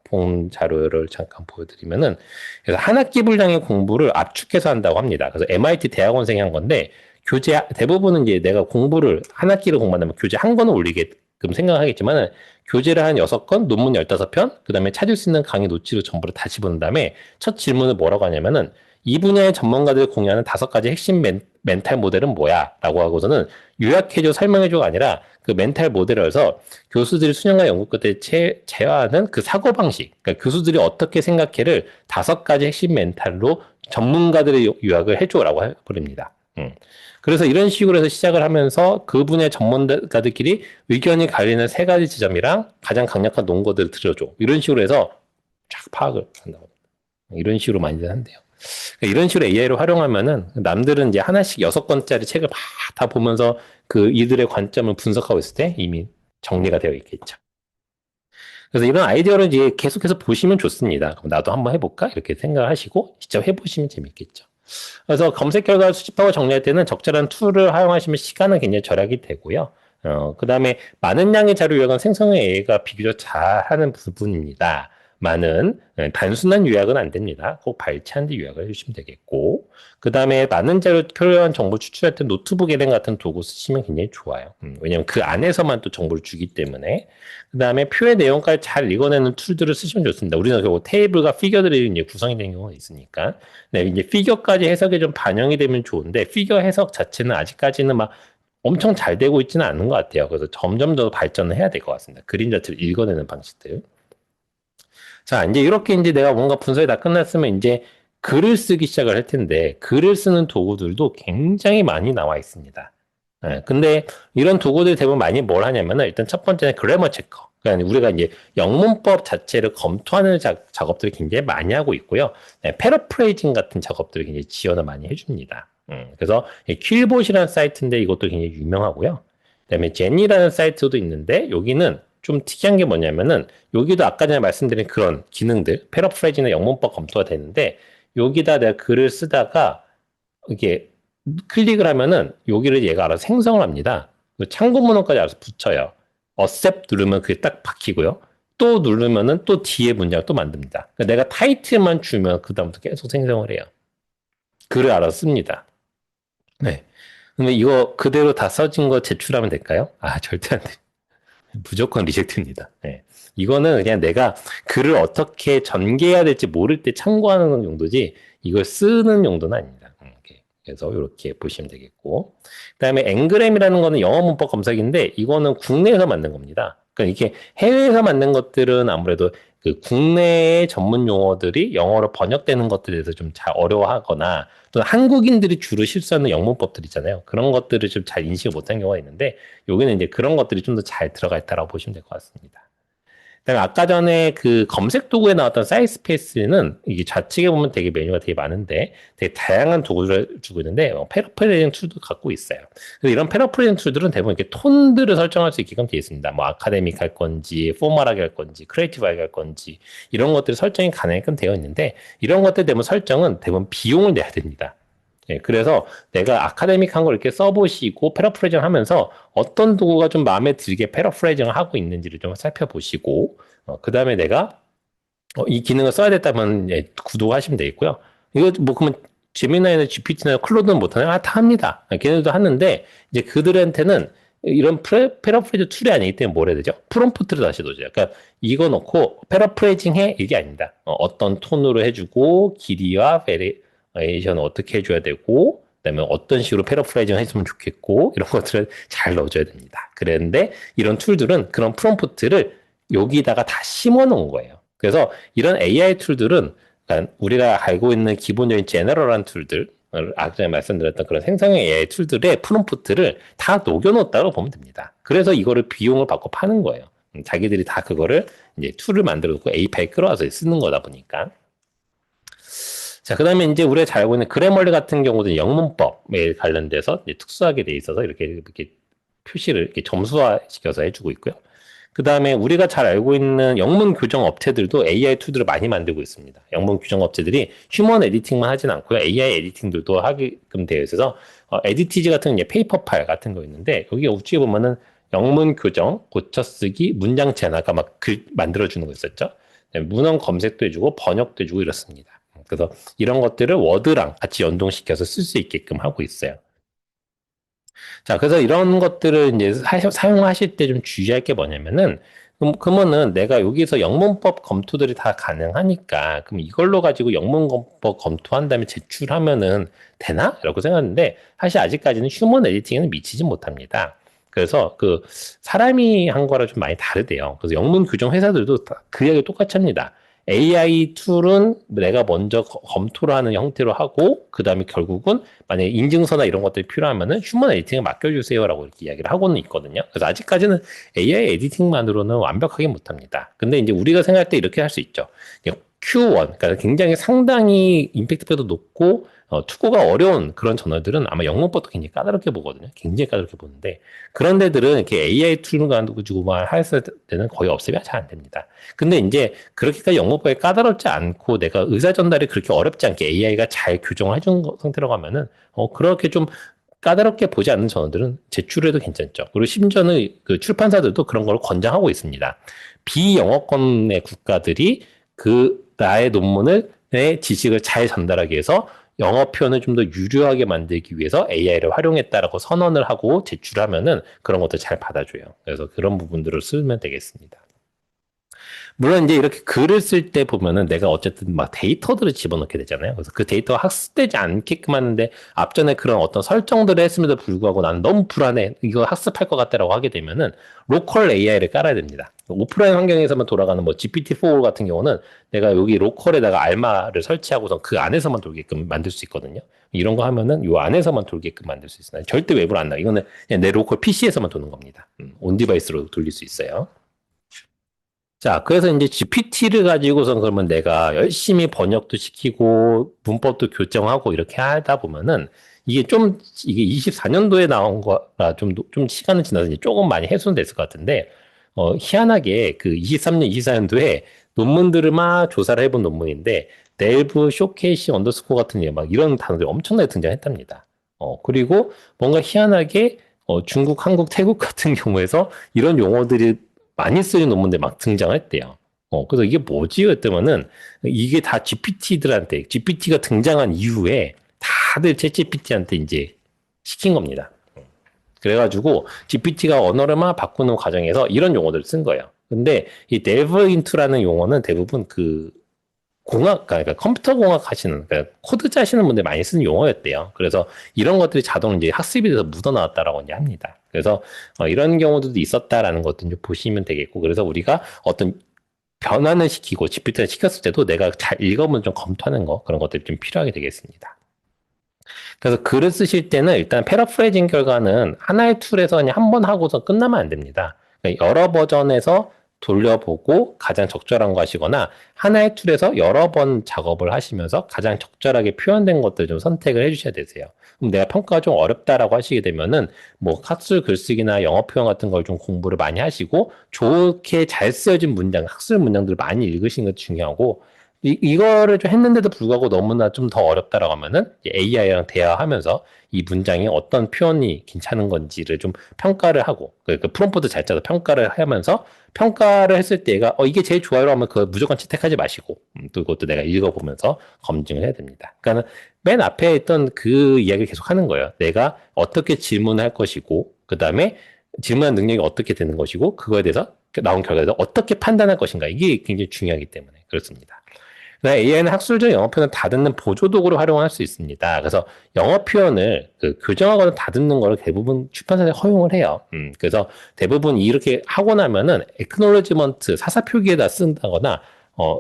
본 자료를 잠깐 보여드리면은 그래서 한 학기 분량의 공부를 압축해서 한다고 합니다. 그래서 MIT 대학원생이 한 건데 교재 대부분은 이제 내가 공부를 한 학기를 공부한다면 교재 한 권을 올리게끔 생각하겠지만은 교재를 한 6권, 논문 15편, 그다음에 찾을 수 있는 강의 노트를 전부를 다 집어넣은 다음에 첫 질문을 뭐라고 하냐면은 이 분야의 전문가들이 공유하는 5가지 핵심 멘탈 모델은 뭐야? 라고 하고서는 요약해줘, 설명해줘가 아니라 그 멘탈 모델에서 교수들이 수년간 연구 끝에 제어하는 그 사고방식, 그러니까 교수들이 어떻게 생각해를 5가지 핵심 멘탈로 전문가들의 요약을 해줘라고 해버립니다. 그래서 이런 식으로 해서 시작을 하면서 그 분야의 전문가들끼리 의견이 갈리는 3가지 지점이랑 가장 강력한 논거들을 들어줘. 이런 식으로 해서 쫙 파악을 한다고. 이런 식으로 많이들 한대요. 이런 식으로 AI를 활용하면은 남들은 이제 하나씩 6권짜리 책을 막 다 보면서 그 이들의 관점을 분석하고 있을 때 이미 정리가 되어 있겠죠. 그래서 이런 아이디어를 이제 계속해서 보시면 좋습니다. 그럼 나도 한번 해볼까? 이렇게 생각하시고 직접 해보시면 재밌겠죠. 그래서 검색 결과를 수집하고 정리할 때는 적절한 툴을 활용하시면 시간은 굉장히 절약이 되고요. 그 다음에 많은 양의 자료 요약은 생성형 AI가 비교적 잘하는 부분입니다. 단순한 요약은 안 됩니다. 꼭 발췌한 뒤 요약을 해주시면 되겠고, 그 다음에 많은 자료 필요한 정보 추출할 때 노트북 LM 같은 도구 쓰시면 굉장히 좋아요. 왜냐하면 그 안에서만 또 정보를 주기 때문에. 그 다음에 표의 내용까지 잘 읽어내는 툴들을 쓰시면 좋습니다. 우리는 결국 테이블과 피겨들이 이제 구성이 되는 경우가 있으니까. 네, 이제 피겨까지 해석이 좀 반영이 되면 좋은데, 피겨 해석 자체는 아직까지는 막 엄청 잘 되고 있지는 않은 것 같아요. 그래서 점점 더 발전을 해야 될 것 같습니다. 그림 자체를 읽어내는 방식들. 자, 이제 이렇게 이제 내가 뭔가 분석이 다 끝났으면 이제 글을 쓰기 시작을 할 텐데, 글을 쓰는 도구들도 굉장히 많이 나와 있습니다. 네, 근데 이런 도구들이 대부분 많이 뭘 하냐면은 일단 첫 번째는 그래머 체커. 그러니까 우리가 이제 영문법 자체를 검토하는 작업들을 굉장히 많이 하고 있고요. 네, 패러프레이징 같은 작업들을 굉장히 지원을 많이 해줍니다. 그래서 퀼봇이라는 사이트인데 이것도 굉장히 유명하고요. 그다음에 제니라는 사이트도 있는데 여기는 좀 특이한 게 뭐냐면은 여기도 아까 전에 말씀드린 그런 기능들, 패러프레이징이나 영문법 검토가 되는데 여기다 내가 글을 쓰다가 이게 클릭을 하면은 여기를 얘가 알아서 생성을 합니다. 참고 문헌까지 알아서 붙여요. accept 누르면 그게 딱 박히고요. 또 누르면은 또 뒤에 문장을 또 만듭니다. 그러니까 내가 타이틀만 주면 그다음부터 계속 생성을 해요. 글을 알아서 씁니다. 네. 근데 이거 그대로 다 써진 거 제출하면 될까요? 아, 절대 안 돼. 무조건 리젝트입니다. 네. 이거는 그냥 내가 글을 어떻게 전개해야 될지 모를 때 참고하는 용도지 이걸 쓰는 용도는 아닙니다. 그래서 이렇게 보시면 되겠고, 그다음에 앵그램이라는 거는 영어 문법 검색인데 이거는 국내에서 만든 겁니다. 그러니까 이게 해외에서 만든 것들은 아무래도 그 국내의 전문 용어들이 영어로 번역되는 것들에 대해서 좀 잘 어려워하거나 또 한국인들이 주로 실수하는 영문법들 있잖아요. 그런 것들을 좀 잘 인식을 못한 경우가 있는데 여기는 이제 그런 것들이 좀 더 잘 들어가 있다라고 보시면 될 것 같습니다. 그다음에 아까 전에 그 검색 도구에 나왔던 사이스페이스는 이게 좌측에 보면 되게 메뉴가 되게 많은데 되게 다양한 도구를 주고 있는데 패러프레이징 툴도 갖고 있어요. 그래서 이런 패러프레이징 툴들은 대부분 이렇게 톤들을 설정할 수 있게끔 되어 있습니다. 뭐 아카데믹 할 건지, 포멀하게 할 건지, 크리에이티브하게 할 건지 이런 것들이 설정이 가능하게끔 되어 있는데 이런 것들 대부분 설정은 대부분 비용을 내야 됩니다. 예, 그래서 내가 아카데믹한 걸 이렇게 써보시고 패러프레이징 하면서 어떤 도구가 좀 마음에 들게 패러프레이징을 하고 있는지를 좀 살펴보시고 그 다음에 내가 이 기능을 써야 됐다면 예, 구독하시면 되겠고요. 이거 뭐 그러면 제미나이나 GPT나 클로드는 못하나요? 다 합니다. 걔네들도 하는데 이제 그들한테는 이런 패러프레이징 툴이 아니기 때문에 뭘 해야 되죠? 프롬프트를 다시 넣어줘요. 그러니까 이거 넣고 패러프레이징 해 이게 아닙니다. 어떤 톤으로 해주고 길이와 베리에이션을 어떻게 해줘야 되고 그다음에 어떤 식으로 패러프레이징 했으면 좋겠고 이런 것들을 잘 넣어줘야 됩니다. 그런데 이런 툴들은 그런 프롬프트를 여기다가 다 심어 놓은 거예요. 그래서 이런 AI 툴들은 그러니까 우리가 알고 있는 기본적인 제너럴한 툴들, 아까 전에 말씀드렸던 그런 생성형 AI 툴들의 프롬프트를 다 녹여놓았다고 보면 됩니다. 그래서 이거를 비용을 받고 파는 거예요. 자기들이 다 그거를 이제 툴을 만들어 놓고 API 끌어와서 쓰는 거다 보니까. 자, 그 다음에 이제 우리가 잘 알고 있는 그래멀리 같은 경우도 영문법에 관련돼서 이제 특수하게 돼 있어서 이렇게 표시를 이렇게 점수화 시켜서 해주고 있고요. 그 다음에 우리가 잘 알고 있는 영문 교정 업체들도 AI 툴들을 많이 만들고 있습니다. 영문 교정 업체들이 휴먼 에디팅만 하진 않고요. AI 에디팅들도 하게끔 되어 있어서 에디티지 같은 이제 페이퍼 파일 같은 거 있는데 여기 우측에 보면은 영문 교정, 고쳐쓰기, 문장 제나 아까 막 글 만들어주는 거 있었죠. 문헌 검색도 해주고 번역도 해주고 이렇습니다. 그래서 이런 것들을 워드랑 같이 연동시켜서 쓸 수 있게끔 하고 있어요. 자, 그래서 이런 것들을 이제 사용하실 때 좀 주의할 게 뭐냐면은, 그러면은 내가 여기서 영문법 검토들이 다 가능하니까, 그럼 이걸로 가지고 영문법 검토한 다음에 제출하면은 되나? 라고 생각하는데, 사실 아직까지는 휴먼 에디팅에는 미치지 못합니다. 그래서 그 사람이 한 거랑 좀 많이 다르대요. 그래서 영문 교정 회사들도 그 이야기 똑같이 합니다. AI 툴은 내가 먼저 검토를 하는 형태로 하고, 그 다음에 결국은 만약에 인증서나 이런 것들이 필요하면은 휴먼 에디팅에 맡겨주세요라고 이렇게 이야기를 하고는 있거든요. 그래서 아직까지는 AI 에디팅만으로는 완벽하게 못합니다. 근데 이제 우리가 생각할 때 이렇게 할 수 있죠. Q1, 그러니까 굉장히 상당히 임팩트가 높고 투고가 어려운 그런 저널들은 아마 영문법도 굉장히 까다롭게 보거든요. 굉장히 까다롭게 보는데 그런 데들은 이렇게 AI 툴을 가지고만 했을 때는 거의 없으면 잘 안 됩니다. 근데 이제 그렇게까지 영문법에 까다롭지 않고 내가 의사 전달이 그렇게 어렵지 않게 AI가 잘 교정을 해준 상태라고 하면은 그렇게 좀 까다롭게 보지 않는 저널들은 제출해도 괜찮죠. 그리고 심지어는 그 출판사들도 그런 걸 권장하고 있습니다. 비영어권의 국가들이 나의 논문을 내 지식을 잘 전달하기 위해서 영어 표현을 좀 더 유려하게 만들기 위해서 AI를 활용했다라고 선언을 하고 제출하면은 그런 것도 잘 받아줘요. 그래서 그런 부분들을 쓰면 되겠습니다. 물론 이제 이렇게 글을 쓸 때 보면은 내가 어쨌든 막 데이터들을 집어넣게 되잖아요. 그래서 그 데이터가 학습되지 않게끔 하는데 앞전에 그런 어떤 설정들을 했음에도 불구하고 나는 너무 불안해. 이거 학습할 것 같다라고 하게 되면은 로컬 AI를 깔아야 됩니다. 오프라인 환경에서만 돌아가는 뭐 GPT-4 같은 경우는 내가 여기 로컬에다가 알마를 설치하고서 그 안에서만 돌게끔 만들 수 있거든요. 이런 거 하면은 요 안에서만 돌게끔 만들 수 있어요. 절대 외부로 안 나가. 이거는 그냥 내 로컬 PC에서만 도는 겁니다. 온 디바이스로 돌릴 수 있어요. 자, 그래서 이제 GPT를 가지고선 그러면 내가 열심히 번역도 시키고 문법도 교정하고 이렇게 하다 보면은 이게 24년도에 나온 거라 좀 시간은 지나서 이제 조금 많이 해소됐을 것 같은데, 희한하게 그 23년, 24년도에 논문들을 막 조사를 해본 논문인데, 넬브, 쇼케이시, 언더스코어 같은 막 이런 단어들이 엄청나게 등장했답니다. 그리고 뭔가 희한하게 중국, 한국, 태국 같은 경우에서 이런 용어들이 많이 쓰는 논문들 막 등장했대요. 그래서 이게 뭐지? 했더니는 이게 다 GPT들한테, GPT가 등장한 이후에 다들 챗GPT한테 이제 시킨 겁니다. 그래가지고 GPT가 언어를 막 바꾸는 과정에서 이런 용어들을 쓴 거예요. 근데 이 delve into라는 용어는 대부분 그 그러니까 컴퓨터 공학 하시는, 그러니까 코드 짜시는 분들 많이 쓰는 용어였대요. 그래서 이런 것들이 자동 이제 학습이 돼서 묻어나왔다라고 이제 합니다. 그래서 이런 경우도 있었다라는 것도 좀 보시면 되겠고, 그래서 우리가 어떤 변환을 시키고 GPT를 시켰을 때도 내가 잘 읽어보면 좀 검토하는 거, 그런 것들이 좀 필요하게 되겠습니다. 그래서 글을 쓰실 때는 일단 패러프레이징 결과는 하나의 툴에서 그냥 한 번 하고서 끝나면 안 됩니다. 그러니까 여러 버전에서 돌려보고 가장 적절한 거 하시거나 하나의 툴에서 여러 번 작업을 하시면서 가장 적절하게 표현된 것들 좀 선택을 해주셔야 되세요. 그럼 내가 평가가 좀 어렵다라고 하시게 되면은 뭐 학술 글쓰기나 영어 표현 같은 걸 좀 공부를 많이 하시고 좋게 잘 쓰여진 문장, 학술 문장들을 많이 읽으시는 것도 중요하고 이거를 좀 했는데도 불구하고 너무나 좀 더 어렵다라고 하면은 AI랑 대화하면서 이 문장이 어떤 표현이 괜찮은 건지를 좀 평가를 하고 그 프롬프트 잘 짜서 평가를 하면서 평가를 했을 때 얘가 이게 제일 좋아요 하면 그거 무조건 채택하지 마시고 또 그것도 내가 읽어보면서 검증을 해야 됩니다. 그러니까 맨 앞에 있던 그 이야기를 계속 하는 거예요. 내가 어떻게 질문할 것이고 그 다음에 질문한 능력이 어떻게 되는 것이고 그거에 대해서 나온 결과에 대해서 어떻게 판단할 것인가 이게 굉장히 중요하기 때문에 그렇습니다. AI는 학술적 영어 표현을 다듬는 보조 도구로 활용할 수 있습니다. 그래서 영어 표현을 교정하거나 다듬는 걸 대부분 출판사에 허용을 해요. 그래서 대부분 이렇게 하고 나면은 acknowledgement 사사 표기에다 쓴다거나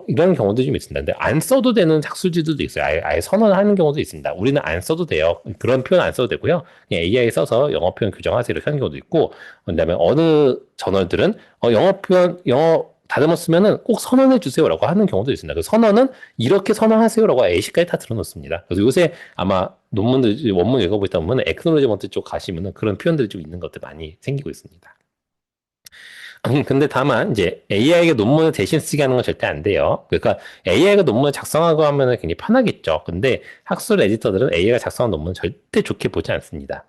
이런 경우도 좀 있습니다. 근데 안 써도 되는 학술지들도 있어요. 아예 선언하는 경우도 있습니다. 우리는 안 써도 돼요. 그런 표현 안 써도 되고요. 그냥 AI 써서 영어 표현 교정하세요. 이렇게 하는 경우도 있고, 그다음에 어느 저널들은 영어 다듬어 쓰면은 꼭 선언해 주세요라고 하는 경우도 있습니다. 그 선언은 이렇게 선언하세요라고 예시까지 다 들어놓습니다. 그래서 요새 아마 논문들 원문 읽어보다 보면 액노로지먼트 쪽 가시면은 그런 표현들이 좀 있는 것들 많이 생기고 있습니다. 근데 다만 이제 AI가 논문을 대신 쓰게 하는 건 절대 안 돼요. 그러니까 AI가 논문을 작성하고 하면은 굉장히 편하겠죠. 근데 학술 에디터들은 AI가 작성한 논문을 절대 좋게 보지 않습니다.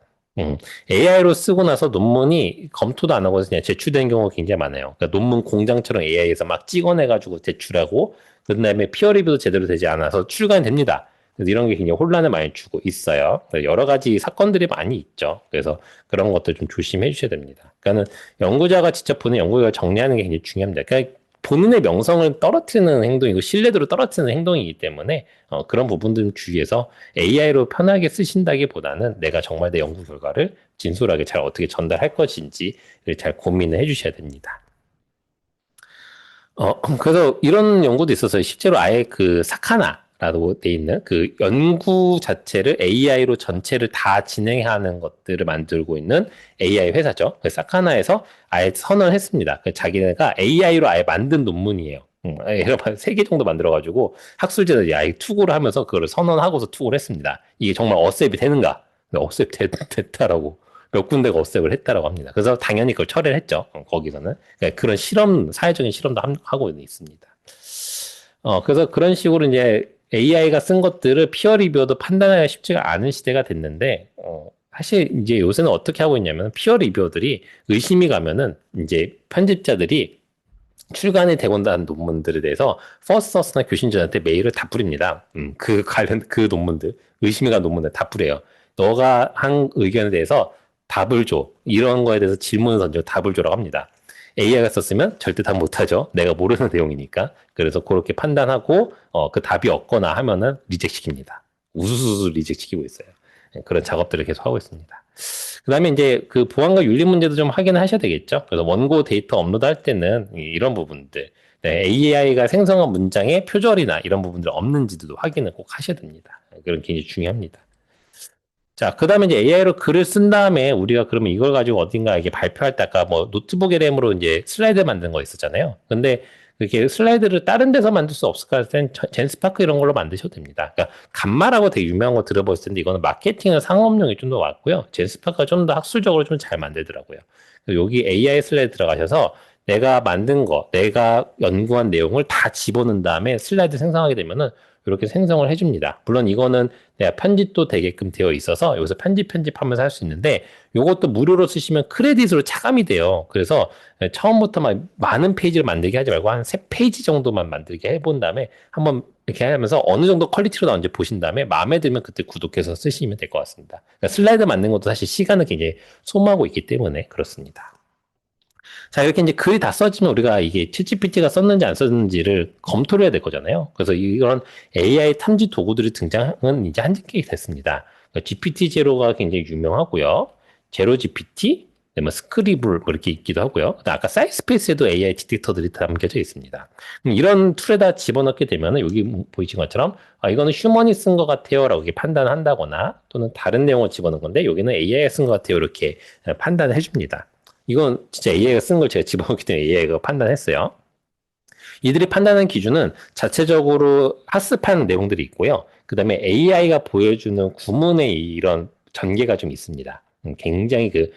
AI로 쓰고 나서 논문이 검토도 안 하고 그냥 제출된 경우가 굉장히 많아요. 그러니까 논문 공장처럼 AI에서 막 찍어내가지고 제출하고, 그 다음에 피어 리뷰도 제대로 되지 않아서 출간이 됩니다. 그래서 이런 게 굉장히 혼란을 많이 주고 있어요. 여러 가지 사건들이 많이 있죠. 그래서 그런 것들 좀 조심해 주셔야 됩니다. 그러니까는 연구자가 직접 보는 연구 결과를 정리하는 게 굉장히 중요합니다. 그러니까 본인의 명성을 떨어뜨리는 행동이고 신뢰도를 떨어뜨리는 행동이기 때문에 그런 부분들 주의해서 AI로 편하게 쓰신다기보다는 내가 정말 내 연구 결과를 진솔하게 잘 어떻게 전달할 것인지를 잘 고민을 해주셔야 됩니다. 그래서 이런 연구도 있어서 실제로 아예 그 사카나라고 돼 있는 그 연구 자체를 AI로 전체를 다 진행하는 것들을 만들고 있는 AI 회사죠. 사카나에서 아예 선언을 했습니다. 자기네가 AI로 아예 만든 논문이에요. 여러 3개 정도 만들어가지고 학술지들 아예 투고를 하면서 그거를 선언하고서 투고를 했습니다. 이게 정말 어셉이 되는가? 어셉 됐다라고. 몇 군데가 어셉을 했다라고 합니다. 그래서 당연히 그걸 철회를 했죠. 거기서는. 그러니까 그런 사회적인 실험도 하고 있습니다. 그래서 그런 식으로 이제 AI가 쓴 것들을 피어 리뷰어도 판단하기가 쉽지가 않은 시대가 됐는데, 사실 이제 요새는 어떻게 하고 있냐면 피어 리뷰어들이 의심이 가면은 이제 편집자들이 출간이 되곤다는 논문들에 대해서 퍼스트서스나 교신자한테 메일을 다 뿌립니다. 그 논문들, 의심이 간 논문을 다 뿌려요. 너가 한 의견에 대해서 답을 줘. 이런 거에 대해서 질문을 던져 답을 줘라고 합니다. AI가 썼으면 절대 답 못하죠. 내가 모르는 내용이니까. 그래서 그렇게 판단하고 그 답이 없거나 하면은 리젝 시킵니다. 우수수수 리젝 시키고 있어요. 그런 작업들을 계속 하고 있습니다. 그 다음에 이제 그 보안과 윤리 문제도 좀 확인을 하셔야 되겠죠. 그래서 원고 데이터 업로드 할 때는 이런 부분들, AI가 생성한 문장의 표절이나 이런 부분들 없는지도 확인을 꼭 하셔야 됩니다. 그런 게 굉장히 중요합니다. 자, 그 다음에 이제 AI로 글을 쓴 다음에 우리가 그러면 이걸 가지고 어딘가 이게 발표할 때 아까 뭐 노트북 LM으로 이제 슬라이드 만든 거 있었잖아요. 근데 그렇게 슬라이드를 다른 데서 만들 수 없을까 할 땐 젠스파크 이런 걸로 만드셔도 됩니다. 그러니까 간마라고 되게 유명한 거 들어보실 텐데 이거는 마케팅이나 상업용이 좀 더 왔고요. 젠스파크가 좀 더 학술적으로 좀 잘 만들더라고요. 여기 AI 슬라이드 들어가셔서 내가 만든 거, 내가 연구한 내용을 다 집어넣은 다음에 슬라이드 생성하게 되면은 이렇게 생성을 해줍니다. 물론 이거는 내가 편집도 되게끔 되어 있어서 여기서 편집하면서 할 수 있는데 이것도 무료로 쓰시면 크레딧으로 차감이 돼요. 그래서 처음부터 막 많은 페이지를 만들게 하지 말고 한 3페이지 정도만 만들게 해본 다음에 한번 이렇게 하면서 어느 정도 퀄리티로 나오는지 보신 다음에 마음에 들면 그때 구독해서 쓰시면 될 것 같습니다. 그러니까 슬라이드 만드는 것도 사실 시간을 굉장히 소모하고 있기 때문에 그렇습니다. 자, 이렇게 이제 글이 다 써지면 우리가 이게 챗GPT가 썼는지 안 썼는지를 검토를 해야 될 거잖아요. 그래서 이런 AI 탐지 도구들이 등장은 이제 한계가 됐습니다. 그러니까 GPT-0가 굉장히 유명하고요. 제로 GPT, 뭐 스크리블 뭐 이렇게 있기도 하고요. 아까 사이스페이스에도 AI 디텍터들이 담겨져 있습니다. 이런 툴에다 집어넣게 되면 여기 보이신 것처럼 이거는 휴먼이 쓴 것 같아요라고 이렇게 판단한다거나 또는 다른 내용을 집어넣은 건데 여기는 AI가 쓴 것 같아요 이렇게 판단을 해줍니다. 이건 진짜 AI가 쓴 걸 제가 집어넣기 때문에 AI가 판단했어요. 이들이 판단하는 기준은 자체적으로 학습한 내용들이 있고요. 그 다음에 AI가 보여주는 구문의 이런 전개가 좀 있습니다. 굉장히 그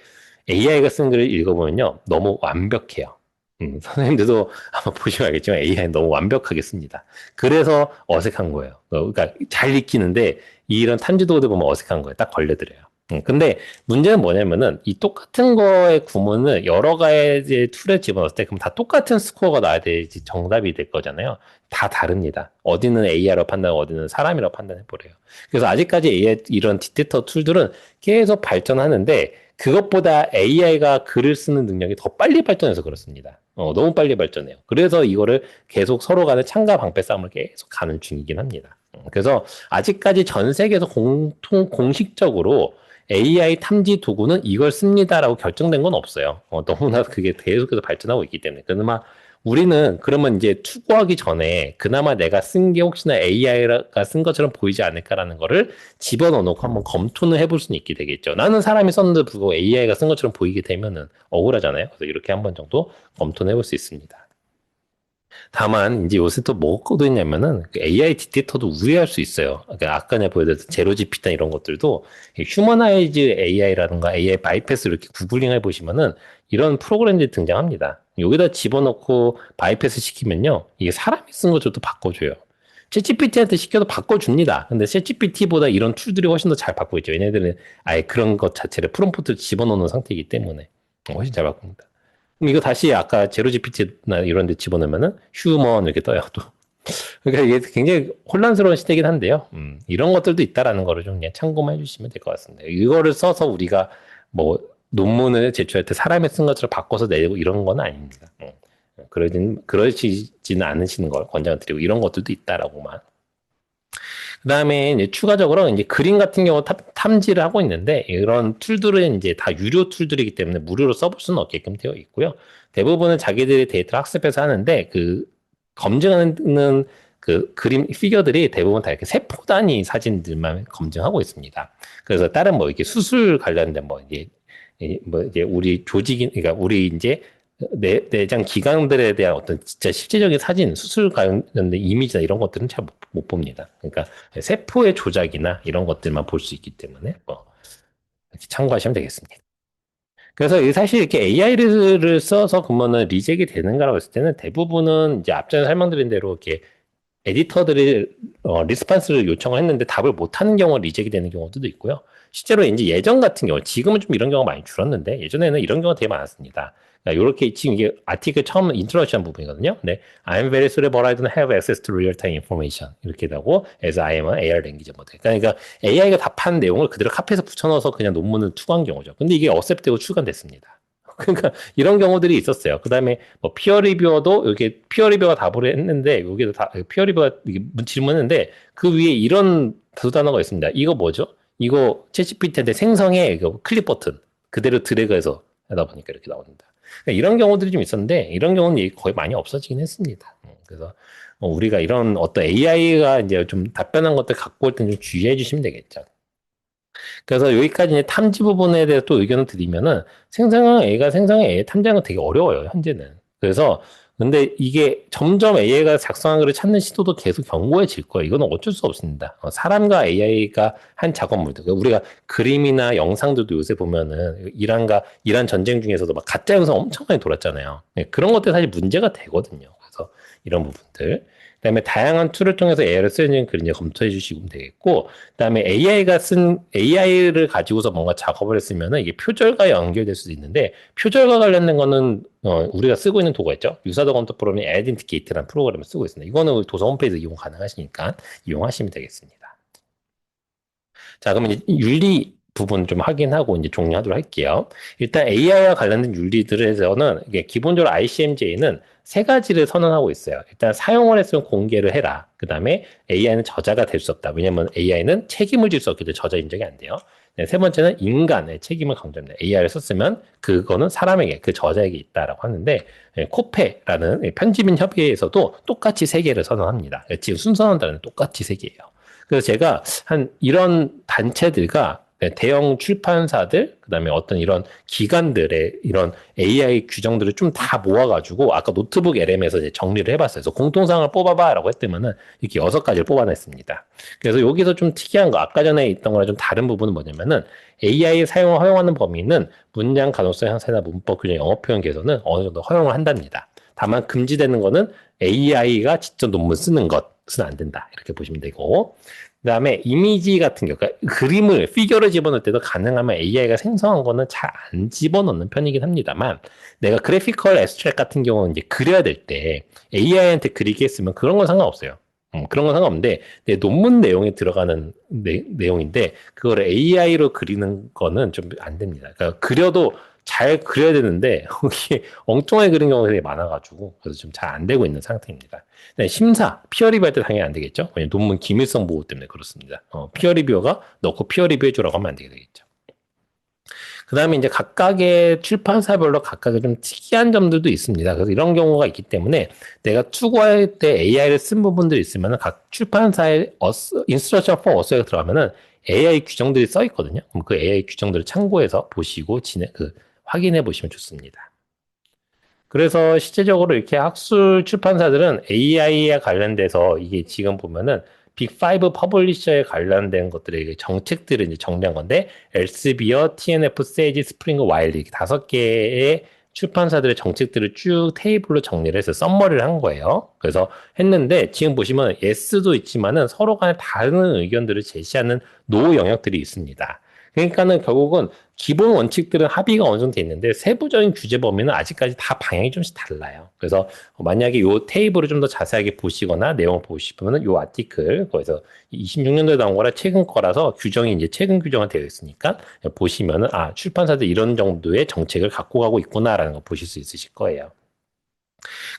AI가 쓴 글을 읽어보면요. 너무 완벽해요. 선생님들도 아마 보시면 알겠지만 AI는 너무 완벽하게 씁니다. 그래서 어색한 거예요. 그러니까 잘 익히는데 이런 탄지도어들 보면 어색한 거예요. 딱 걸려들어요. 근데 문제는 뭐냐면은 이 똑같은 거의 구문을 여러 가지 툴에 집어넣을 때 그럼 다 똑같은 스코어가 나와야 되지 정답이 될 거잖아요. 다 다릅니다. 어디는 AI로 판단하고 어디는 사람이라고 판단해버려요. 그래서 아직까지 AI 이런 딕테이터 툴들은 계속 발전하는데 그것보다 AI가 글을 쓰는 능력이 더 빨리 발전해서 그렇습니다. 너무 빨리 발전해요. 그래서 이거를 계속 서로 간의 창과 방패 싸움을 계속 가는 중이긴 합니다. 그래서 아직까지 전 세계에서 공식적으로 AI 탐지 도구는 이걸 씁니다라고 결정된 건 없어요. 너무나 그게 계속해서 발전하고 있기 때문에. 그나마 우리는 그러면 이제 투고하기 전에 그나마 내가 쓴 게 혹시나 AI가 쓴 것처럼 보이지 않을까라는 거를 집어넣어 놓고 한번 검토는 해볼 수는 있게 되겠죠. 나는 사람이 썼는데 불구하고 AI가 쓴 것처럼 보이게 되면은 억울하잖아요. 그래서 이렇게 한번 정도 검토는 해볼 수 있습니다. 다만 이제 요새 또 뭐가 있냐면은 그 AI 딕테이터도 우회할 수 있어요. 그러니까 아까 내가 보여드렸던 제로 GPT 이런 것들도 휴머나이즈 AI라든가 AI 바이패스 이렇게 구글링 해보시면은 이런 프로그램들이 등장합니다. 여기다 집어넣고 바이패스 시키면요, 이게 사람이 쓴 것도 바꿔줘요. 챗GPT한테 시켜도 바꿔줍니다. 근데 챗GPT보다 이런 툴들이 훨씬 더 잘 바꾸고 있죠. 얘네들은 아예 그런 것 자체를 프롬프트를 집어넣는 상태이기 때문에 훨씬 잘 바꿉니다. 그럼 이거 다시 아까 제로 GPT나 이런 데 집어넣으면은 휴먼 이렇게 떠요, 또. 그러니까 이게 굉장히 혼란스러운 시대이긴 한데요. 이런 것들도 있다라는 거를 좀 그냥 참고만 해주시면 될 것 같습니다. 이거를 써서 우리가 뭐 논문을 제출할 때 사람이 쓴 것처럼 바꿔서 내고 이런 건 아닙니다. 그러시지는 않으시는 걸 권장드리고 이런 것들도 있다라고만. 그 다음에 이제 추가적으로 이제 그림 같은 경우 탐지를 하고 있는데 이런 툴들은 이제 다 유료 툴들이기 때문에 무료로 써볼 수는 없게끔 되어 있고요. 대부분은 자기들이 데이터를 학습해서 하는데 그 검증하는 그 그림 피겨들이 대부분 다 이렇게 세포 단위 사진들만 검증하고 있습니다. 그래서 다른 뭐 이렇게 수술 관련된 뭐 이제 우리 조직인 그러니까 우리 이제 내장 기관들에 대한 어떤 진짜 실제적인 사진, 수술 관련된 이미지나 이런 것들은 잘 못 봅니다. 그러니까 세포의 조작이나 이런 것들만 볼 수 있기 때문에 이렇게 참고하시면 되겠습니다. 그래서 사실 이렇게 AI를 써서 그러면은 리젝이 되는가라고 했을 때는 대부분은 이제 앞전에 설명드린 대로 이렇게 에디터들이 리스판스를 요청을 했는데 답을 못하는 경우가 리젝이 되는 경우도 있고요. 실제로 이제 예전 같은 경우, 지금은 좀 이런 경우가 많이 줄었는데 예전에는 이런 경우가 되게 많았습니다. 그러니까 이렇게 지금 이게 아티클 처음 인트로덕션 부분이거든요. 네, I'm very sorry, but I don't have access to real-time information. 이렇게 되고, as I am an AI language model. 그러니까 AI가 답한 내용을 그대로 카피해서 붙여넣어서 그냥 논문을 투과한 경우죠. 근데 이게 어셉되고 출간됐습니다. 그러니까 이런 경우들이 있었어요. 그 다음에 뭐 피어 리뷰어도 이렇게 피어 리뷰어가 답을 했는데 여기도 다 피어 리뷰어가 질문했는데 그 위에 이런 두 단어가 있습니다. 이거 뭐죠? 이거 챗GPT한테 생성해 이거 클릭 버튼 그대로 드래그해서 하다 보니까 이렇게 나옵니다. 그러니까 이런 경우들이 좀 있었는데 이런 경우는 거의 많이 없어지긴 했습니다. 그래서 우리가 이런 어떤 AI가 이제 좀 답변한 것들 갖고 올 때는 좀 주의해 주시면 되겠죠. 그래서 여기까지 이제 탐지 부분에 대해서 또 의견을 드리면은 생성형 A가 생성형 A 탐지하는 건 되게 어려워요, 현재는. 그래서 근데 이게 점점 AI가 작성한 글을 찾는 시도도 계속 견고해질 거예요. 이건 어쩔 수 없습니다. 사람과 AI가 한 작업물들. 우리가 그림이나 영상들도 요새 보면은 이란 전쟁 중에서도 막 가짜 영상 엄청 많이 돌았잖아요. 네, 그런 것들 사실 문제가 되거든요. 그래서 이런 부분들. 그다음에 다양한 툴을 통해서 AI를 쓰는 글을 이제 검토해 주시면 되겠고, 그다음에 AI를 가지고서 뭔가 작업을 했으면은 이게 표절과 연결될 수도 있는데, 표절과 관련된 거는 우리가 쓰고 있는 도구가 있죠. 유사도 검토 프로그램이 아이덴티케이트라는 프로그램을 쓰고 있습니다. 이거는 도서 홈페이지에서 이용 가능하시니까 이용하시면 되겠습니다. 자, 그러면 이제 윤리 부분 좀 확인하고 이제 종료하도록 할게요. 일단 AI와 관련된 윤리들에서는 이게 기본적으로 ICMJ는 세 가지를 선언하고 있어요. 일단 사용을 했으면 공개를 해라. 그 다음에 AI는 저자가 될 수 없다. 왜냐하면 AI는 책임을 질 수 없기 때문에 저자 인정이 안 돼요. 네, 세 번째는 인간의 책임을 강조합니다. AI를 썼으면 그거는 사람에게, 그 저자에게 있다라고 하는데, 코페라는 편집인 협의회에서도 똑같이 세 개를 선언합니다. 지금 순서는 다른 똑같이 세 개예요. 그래서 제가 이런 단체들과 대형 출판사들, 그다음에 어떤 이런 기관들의 이런 AI 규정들을 좀 다 모아가지고 아까 노트북 LM에서 이제 정리를 해봤어요. 그래서 공통상을 뽑아봐라고 했더니는 이렇게 6가지를 뽑아냈습니다. 그래서 여기서 좀 특이한 거, 아까 전에 있던 거랑 좀 다른 부분은 뭐냐면은 AI 사용을 허용하는 범위는 문장 가능성 형태나 문법 규정, 영어 표현 개선은 어느 정도 허용을 한답니다. 다만 금지되는 거는 AI가 직접 논문 쓰는 것은 안 된다. 이렇게 보시면 되고. 그다음에 이미지 같은 경우, 그러니까 그림을, 피규어를 집어넣을 때도 가능하면 AI가 생성한 거는 잘 안 집어넣는 편이긴 합니다만, 내가 그래피컬 애스트랙 같은 경우는 이제 그려야 될 때 AI한테 그리게 했으면 그런 건 상관없어요. 그런 건 상관없는데, 내 논문 내용에 들어가는 내용인데, 그걸 AI로 그리는 거는 좀 안 됩니다. 그러니까 그려도 잘 그려야 되는데, 이게 엉뚱하게 그린 경우가 되게 많아가지고, 그래서 좀 잘 안 되고 있는 상태입니다. 네, 심사, 피어 리뷰 할 때 당연히 안 되겠죠? 왜냐면 논문 기밀성 보호 때문에 그렇습니다. 피어 리뷰어가 넣고 피어 리뷰 해주라고 하면 안 되겠죠. 그 다음에 이제 각각의 출판사별로 각각의 좀 특이한 점들도 있습니다. 그래서 이런 경우가 있기 때문에 내가 투고할 때 AI를 쓴 부분들이 있으면 각 출판사의 인스트럭션 포 어스에 들어가면은 AI 규정들이 써 있거든요. 그럼 그 AI 규정들을 참고해서 보시고 확인해 보시면 좋습니다. 그래서 실제적으로 이렇게 학술 출판사들은 AI에 관련돼서 이게 지금 보면은 빅5 퍼블리셔에 관련된 것들의 정책들을 이제 정리한 건데, 엘스비어, TNF, 세이지, 스프링, 와일드 이렇게 5개의 출판사들의 정책들을 쭉 테이블로 정리를 해서 썸머리를 한 거예요. 그래서 했는데 지금 보시면 예스도 있지만은 서로 간에 다른 의견들을 제시하는 노 영역들이 있습니다. 그러니까는 결국은 기본 원칙들은 합의가 어느 정도 돼 있는데 세부적인 규제 범위는 아직까지 다 방향이 좀씩 달라요. 그래서 만약에 요 테이블을 좀 더 자세하게 보시거나 내용을 보고 싶으면 요 아티클, 거기서 26년도에 나온 거라 최근 거라서 규정이 이제 최근 규정화 되어 있으니까 보시면은 출판사들 이런 정도의 정책을 갖고 가고 있구나라는 거 보실 수 있으실 거예요.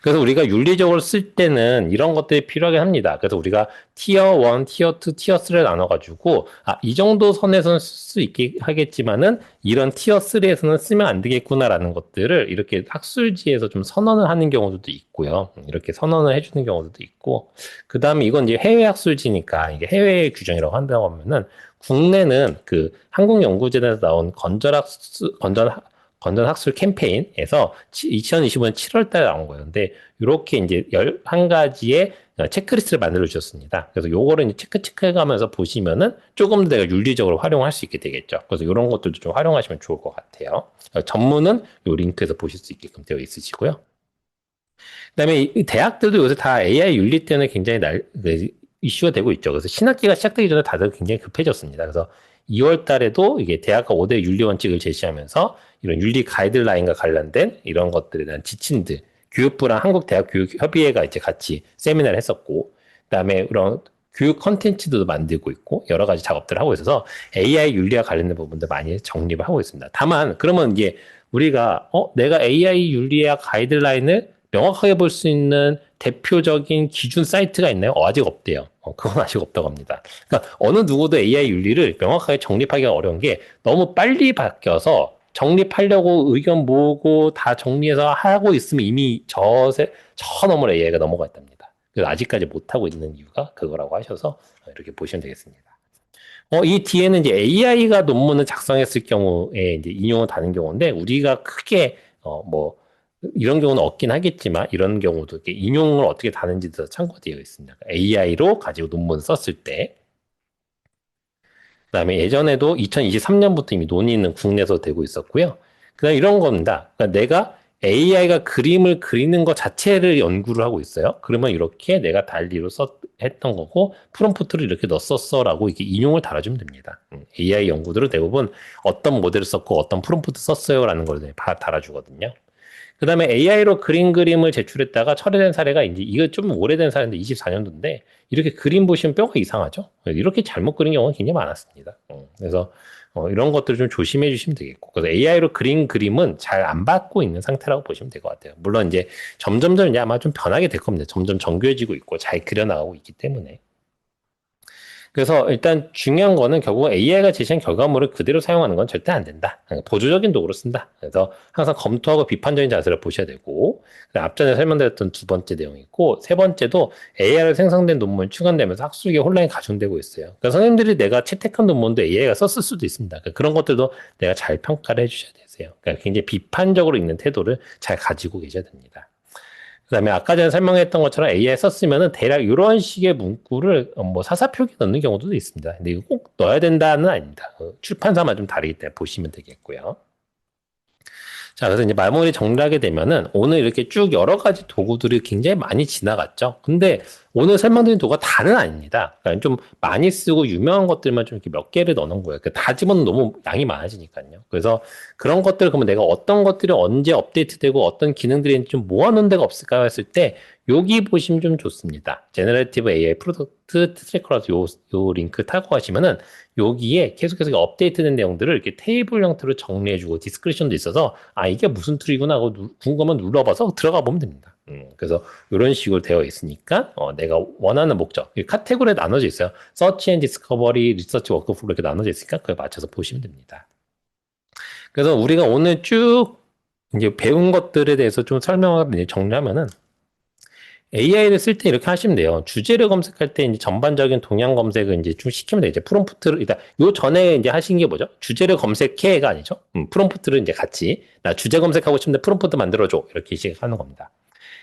그래서 우리가 윤리적으로 쓸 때는 이런 것들이 필요하긴 합니다. 그래서 우리가 티어 1, 티어 2, 티어 3를 나눠가지고, 이 정도 선에서는 쓸 수 있게 하겠지만은, 이런 티어 3에서는 쓰면 안 되겠구나라는 것들을 이렇게 학술지에서 좀 선언을 하는 경우도 있고요. 이렇게 선언을 해주는 경우도 있고, 그 다음에 이건 이제 해외 학술지니까, 이게 해외 규정이라고 한다고 하면은, 국내는 그 한국연구재단에서 나온 건전학술 캠페인에서 2025년 7월 달에 나온 거예요. 근데 이렇게 이제 11가지의 체크리스트를 만들어 주셨습니다. 그래서 요거를 이제 체크해 가면서 보시면은 조금 더 내가 윤리적으로 활용할 수 있게 되겠죠. 그래서 이런 것들도 좀 활용하시면 좋을 것 같아요. 전문은 요 링크에서 보실 수 있게끔 되어 있으시고요. 그다음에 이 대학들도 요새 다 AI 윤리 때문에 굉장히 이슈가 되고 있죠. 그래서 신학기가 시작되기 전에 다들 굉장히 급해졌습니다. 그래서 2월 달에도 이게 대학가 5대 윤리 원칙을 제시하면서 이런 윤리 가이드라인과 관련된 이런 것들에 대한 지침들, 교육부랑 한국대학교육협의회가 이제 같이 세미나를 했었고, 그다음에 그런 교육 컨텐츠도 만들고 있고 여러 가지 작업들을 하고 있어서 AI 윤리와 관련된 부분들 많이 정립을 하고 있습니다. 다만 그러면 이게 우리가 내가 AI 윤리와 가이드라인을 명확하게 볼 수 있는 대표적인 기준 사이트가 있나요? 아직 없대요. 그건 아직 없다고 합니다. 그러니까 어느 누구도 AI 윤리를 명확하게 정립하기가 어려운 게 너무 빨리 바뀌어서 정립하려고 의견 모으고 다 정리해서 하고 있으면 이미 저 너머로 AI가 넘어가 있답니다. 그래서 아직까지 못하고 있는 이유가 그거라고 하셔서 이렇게 보시면 되겠습니다. 이 뒤에는 이제 AI가 논문을 작성했을 경우에 이제 인용을 다는 경우인데 우리가 크게 이런 경우는 없긴 하겠지만 이런 경우도 이렇게 인용을 어떻게 다는지도 참고되어 있습니다. AI로 가지고 논문 썼을 때. 그다음에 예전에도 2023년부터 이미 논의는 국내에서 되고 있었고요. 그다음 이런 겁니다. 그러니까 내가 AI가 그림을 그리는 것 자체를 연구를 하고 있어요. 그러면 이렇게 내가 달리로 했던 거고 프롬프트를 이렇게 넣었어라고 이렇게 인용을 달아주면 됩니다. AI 연구들은 대부분 어떤 모델을 썼고 어떤 프롬프트 썼어요라는 걸 달아주거든요. 그 다음에 AI로 그림을 제출했다가 처리된 사례가 이제 이거 좀 오래된 사례인데 24년도인데 이렇게 그림 보시면 뼈가 이상하죠? 이렇게 잘못 그린 경우가 굉장히 많았습니다. 그래서 이런 것들을 좀 조심해 주시면 되겠고. 그래서 AI로 그린 그림은 잘 안 받고 있는 상태라고 보시면 될 것 같아요. 물론 이제 점점점 이제 아마 좀 변하게 될 겁니다. 점점 정교해지고 있고 잘 그려나가고 있기 때문에. 그래서 일단 중요한 거는 결국 AI가 제시한 결과물을 그대로 사용하는 건 절대 안 된다. 보조적인 도구로 쓴다. 그래서 항상 검토하고 비판적인 자세를 보셔야 되고, 앞전에 설명드렸던 두 번째 내용이고, 세 번째도 AI로 생성된 논문이 추가되면서 학술계 혼란이 가중되고 있어요. 그러니까 선생님들이 내가 채택한 논문도 AI가 썼을 수도 있습니다. 그러니까 그런 것들도 내가 잘 평가를 해주셔야 되세요. 그러니까 굉장히 비판적으로 읽는 태도를 잘 가지고 계셔야 됩니다. 그다음에 아까 전에 설명했던 것처럼 AI 썼으면은 대략 이런 식의 문구를 뭐 사사표기 넣는 경우도 있습니다. 근데 이거 꼭 넣어야 된다는 아닙니다. 출판사만 좀 다르기 때문에 보시면 되겠고요. 자, 그래서 이제 마무리 정리하게 되면은 오늘 이렇게 쭉 여러 가지 도구들이 굉장히 많이 지나갔죠. 근데 오늘 설명드린 도구가 다는 아닙니다. 그러니까 좀 많이 쓰고 유명한 것들만 좀 이렇게 몇 개를 넣어놓은 거예요. 그러니까 다 집어넣으면 너무 양이 많아지니까요. 그래서 그런 것들 그러면 내가 어떤 것들이 언제 업데이트되고 어떤 기능들이 좀 모아놓은 데가 없을까 했을 때 여기 보시면 좀 좋습니다. 제너레이티브 AI 프로덕트 트래커라서 요 링크 타고 가시면은 여기에 계속해서 업데이트된 내용들을 이렇게 테이블 형태로 정리해주고 디스크리션도 있어서 아 이게 무슨 툴이구나 하고 궁금하면 눌러봐서 들어가 보면 됩니다. 그래서 이런 식으로 되어 있으니까 내가 원하는 목적 카테고리에 나눠져 있어요. 서치 앤 디스커버리, 리서치 워크플로 이렇게 나눠져 있으니까 그에 맞춰서 보시면 됩니다. 그래서 우리가 오늘 쭉 이제 배운 것들에 대해서 좀 설명하고 정리하면은 AI를 쓸 때 이렇게 하시면 돼요. 주제를 검색할 때 이제 전반적인 동향 검색을 이제 좀 시키면 돼요. 이제 프롬프트를, 일단, 요 전에 이제 하신 게 뭐죠? 주제를 검색해가 아니죠? 프롬프트를 이제 같이, 나 주제 검색하고 싶은데 프롬프트 만들어줘. 이렇게 시작하는 겁니다.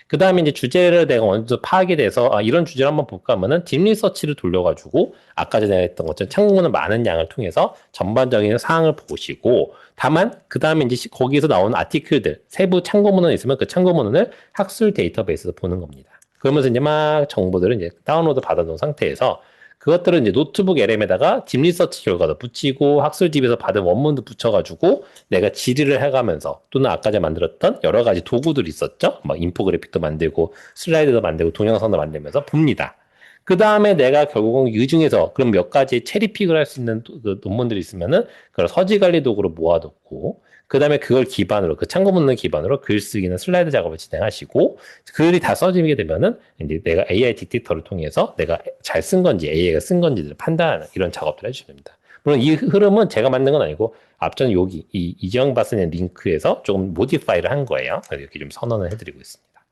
그 다음에 이제 주제를 내가 어느 정도 파악이 돼서, 아, 이런 주제를 한번 볼까 하면은 딥 리서치를 돌려가지고, 아까 전에 했던 것처럼 참고문을 많은 양을 통해서 전반적인 사항을 보시고, 다만, 그 다음에 이제 거기서 나오는 아티클들, 세부 참고문헌이 있으면 그 참고문헌을 학술 데이터베이스에서 보는 겁니다. 그러면서 이제 막 정보들을 이제 다운로드 받아놓은 상태에서 그것들을 이제 노트북 LM에다가 딥 리서치 결과도 붙이고 학술집에서 받은 원문도 붙여가지고 내가 질의를 해가면서 또는 아까 전에 만들었던 여러 가지 도구들이 있었죠. 막 인포그래픽도 만들고 슬라이드도 만들고 동영상도 만들면서 봅니다. 그 다음에 내가 결국은 이 중에서 그럼 몇 가지 체리픽을 할 수 있는 그 논문들이 있으면은 그걸 서지 관리 도구로 모아놓고 그 다음에 그걸 기반으로, 그 참고문헌 기반으로 글쓰기나 슬라이드 작업을 진행하시고, 글이 다 써지게 되면은, 이제 내가 AI 딕테이터를 통해서 내가 잘 쓴 건지, AI가 쓴 건지를 판단하는 이런 작업들을 해주셔야 됩니다. 물론 이 흐름은 제가 만든 건 아니고, 앞전 여기, 이재영 박사님 링크에서 조금 모디파이를 한 거예요. 이렇게 좀 선언을 해드리고 있습니다.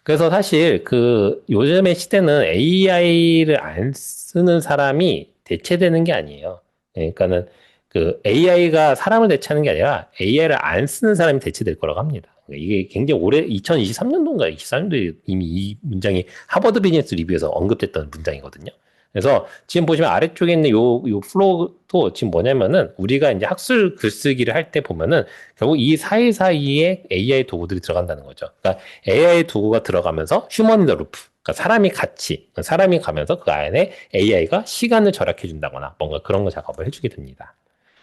그래서 사실 요즘의 시대는 AI를 안 쓰는 사람이 대체되는 게 아니에요. 그러니까는, AI가 사람을 대체하는 게 아니라 AI를 안 쓰는 사람이 대체될 거라고 합니다. 이게 굉장히 올해 2023년도인가 24년도에 이미 이 문장이 하버드 비즈니스 리뷰에서 언급됐던 문장이거든요. 그래서 지금 보시면 아래쪽에 있는 요 플로우도 지금 뭐냐면은 우리가 이제 학술 글쓰기를 할 때 보면은 결국 이 사이사이에 AI 도구들이 들어간다는 거죠. 그러니까 AI 도구가 들어가면서 휴먼 인 더 루프. 그러니까 사람이 가면서 그 안에 AI가 시간을 절약해 준다거나 뭔가 그런 거 작업을 해주게 됩니다.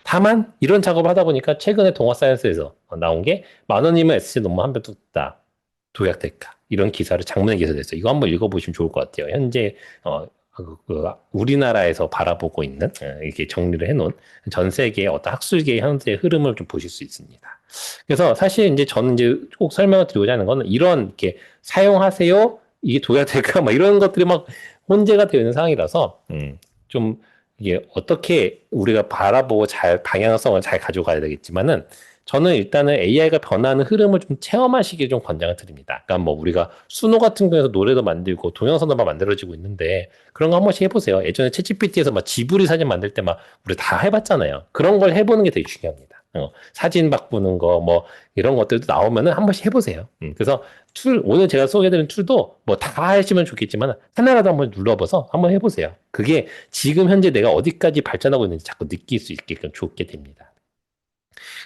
다만 이런 작업을 하다 보니까 최근에 동아사이언스에서 나온 게 10,000원이면 SC 논문 한 편 뚝딱 도약될까 이런 기사를 장문의 기사를 했어요. 이거 한번 읽어보시면 좋을 것 같아요. 현재 우리나라에서 바라보고 있는 이렇게 정리를 해놓은 전 세계의 어떤 학술계의 현재 흐름을 좀 보실 수 있습니다. 그래서 사실 이제 저는 이제 꼭 설명을 드리고자 하는 거는 이런 이렇게 사용하세요 이게 도약될까 막 이런 것들이 막 혼재가 되어 있는 상황이라서 좀 이게 어떻게 우리가 바라보고 방향성을 잘 가져가야 되겠지만은 저는 일단은 AI가 변하는 흐름을 좀 체험하시길 좀 권장을 드립니다. 그러니까 뭐 우리가 수노 같은 경우에서 노래도 만들고 동영상도 막 만들어지고 있는데 그런 거 한 번씩 해보세요. 예전에 챗GPT에서 막 지브리 사진 만들 때 막 우리 다 해봤잖아요. 그런 걸 해보는 게 되게 중요합니다. 사진 바꾸는 거 뭐 이런 것들도 나오면은 한 번씩 해보세요. 그래서 오늘 제가 소개해드린 툴도 뭐 다 하시면 좋겠지만 하나라도 한번 눌러봐서 한번 해보세요. 그게 지금 현재 내가 어디까지 발전하고 있는지 자꾸 느낄 수 있게끔 좋게 됩니다.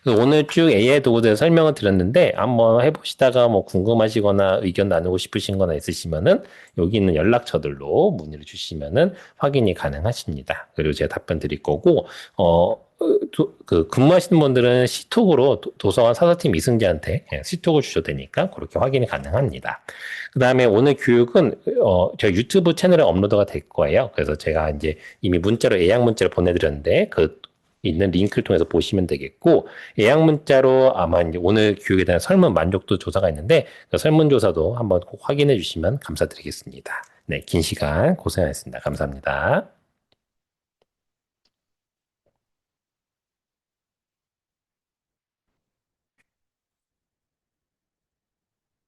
오늘 쭉 AI 도구들 설명을 드렸는데 한번 해보시다가 뭐 궁금하시거나 의견 나누고 싶으신 거나 있으시면은 여기 있는 연락처들로 문의를 주시면은 확인이 가능하십니다. 그리고 제가 답변 드릴 거고, 근무하시는 분들은 시톡으로 도서관 사서팀 이승재한테 시톡을 주셔도 되니까 그렇게 확인이 가능합니다. 그 다음에 오늘 교육은, 제가 유튜브 채널에 업로드가 될 거예요. 그래서 제가 이제 이미 예약 문자로 보내드렸는데 있는 링크를 통해서 보시면 되겠고, 예약 문자로 아마 이제 오늘 교육에 대한 설문 만족도 조사가 있는데, 그 설문조사도 한번 꼭 확인해 주시면 감사드리겠습니다. 네, 긴 시간 고생하셨습니다. 감사합니다.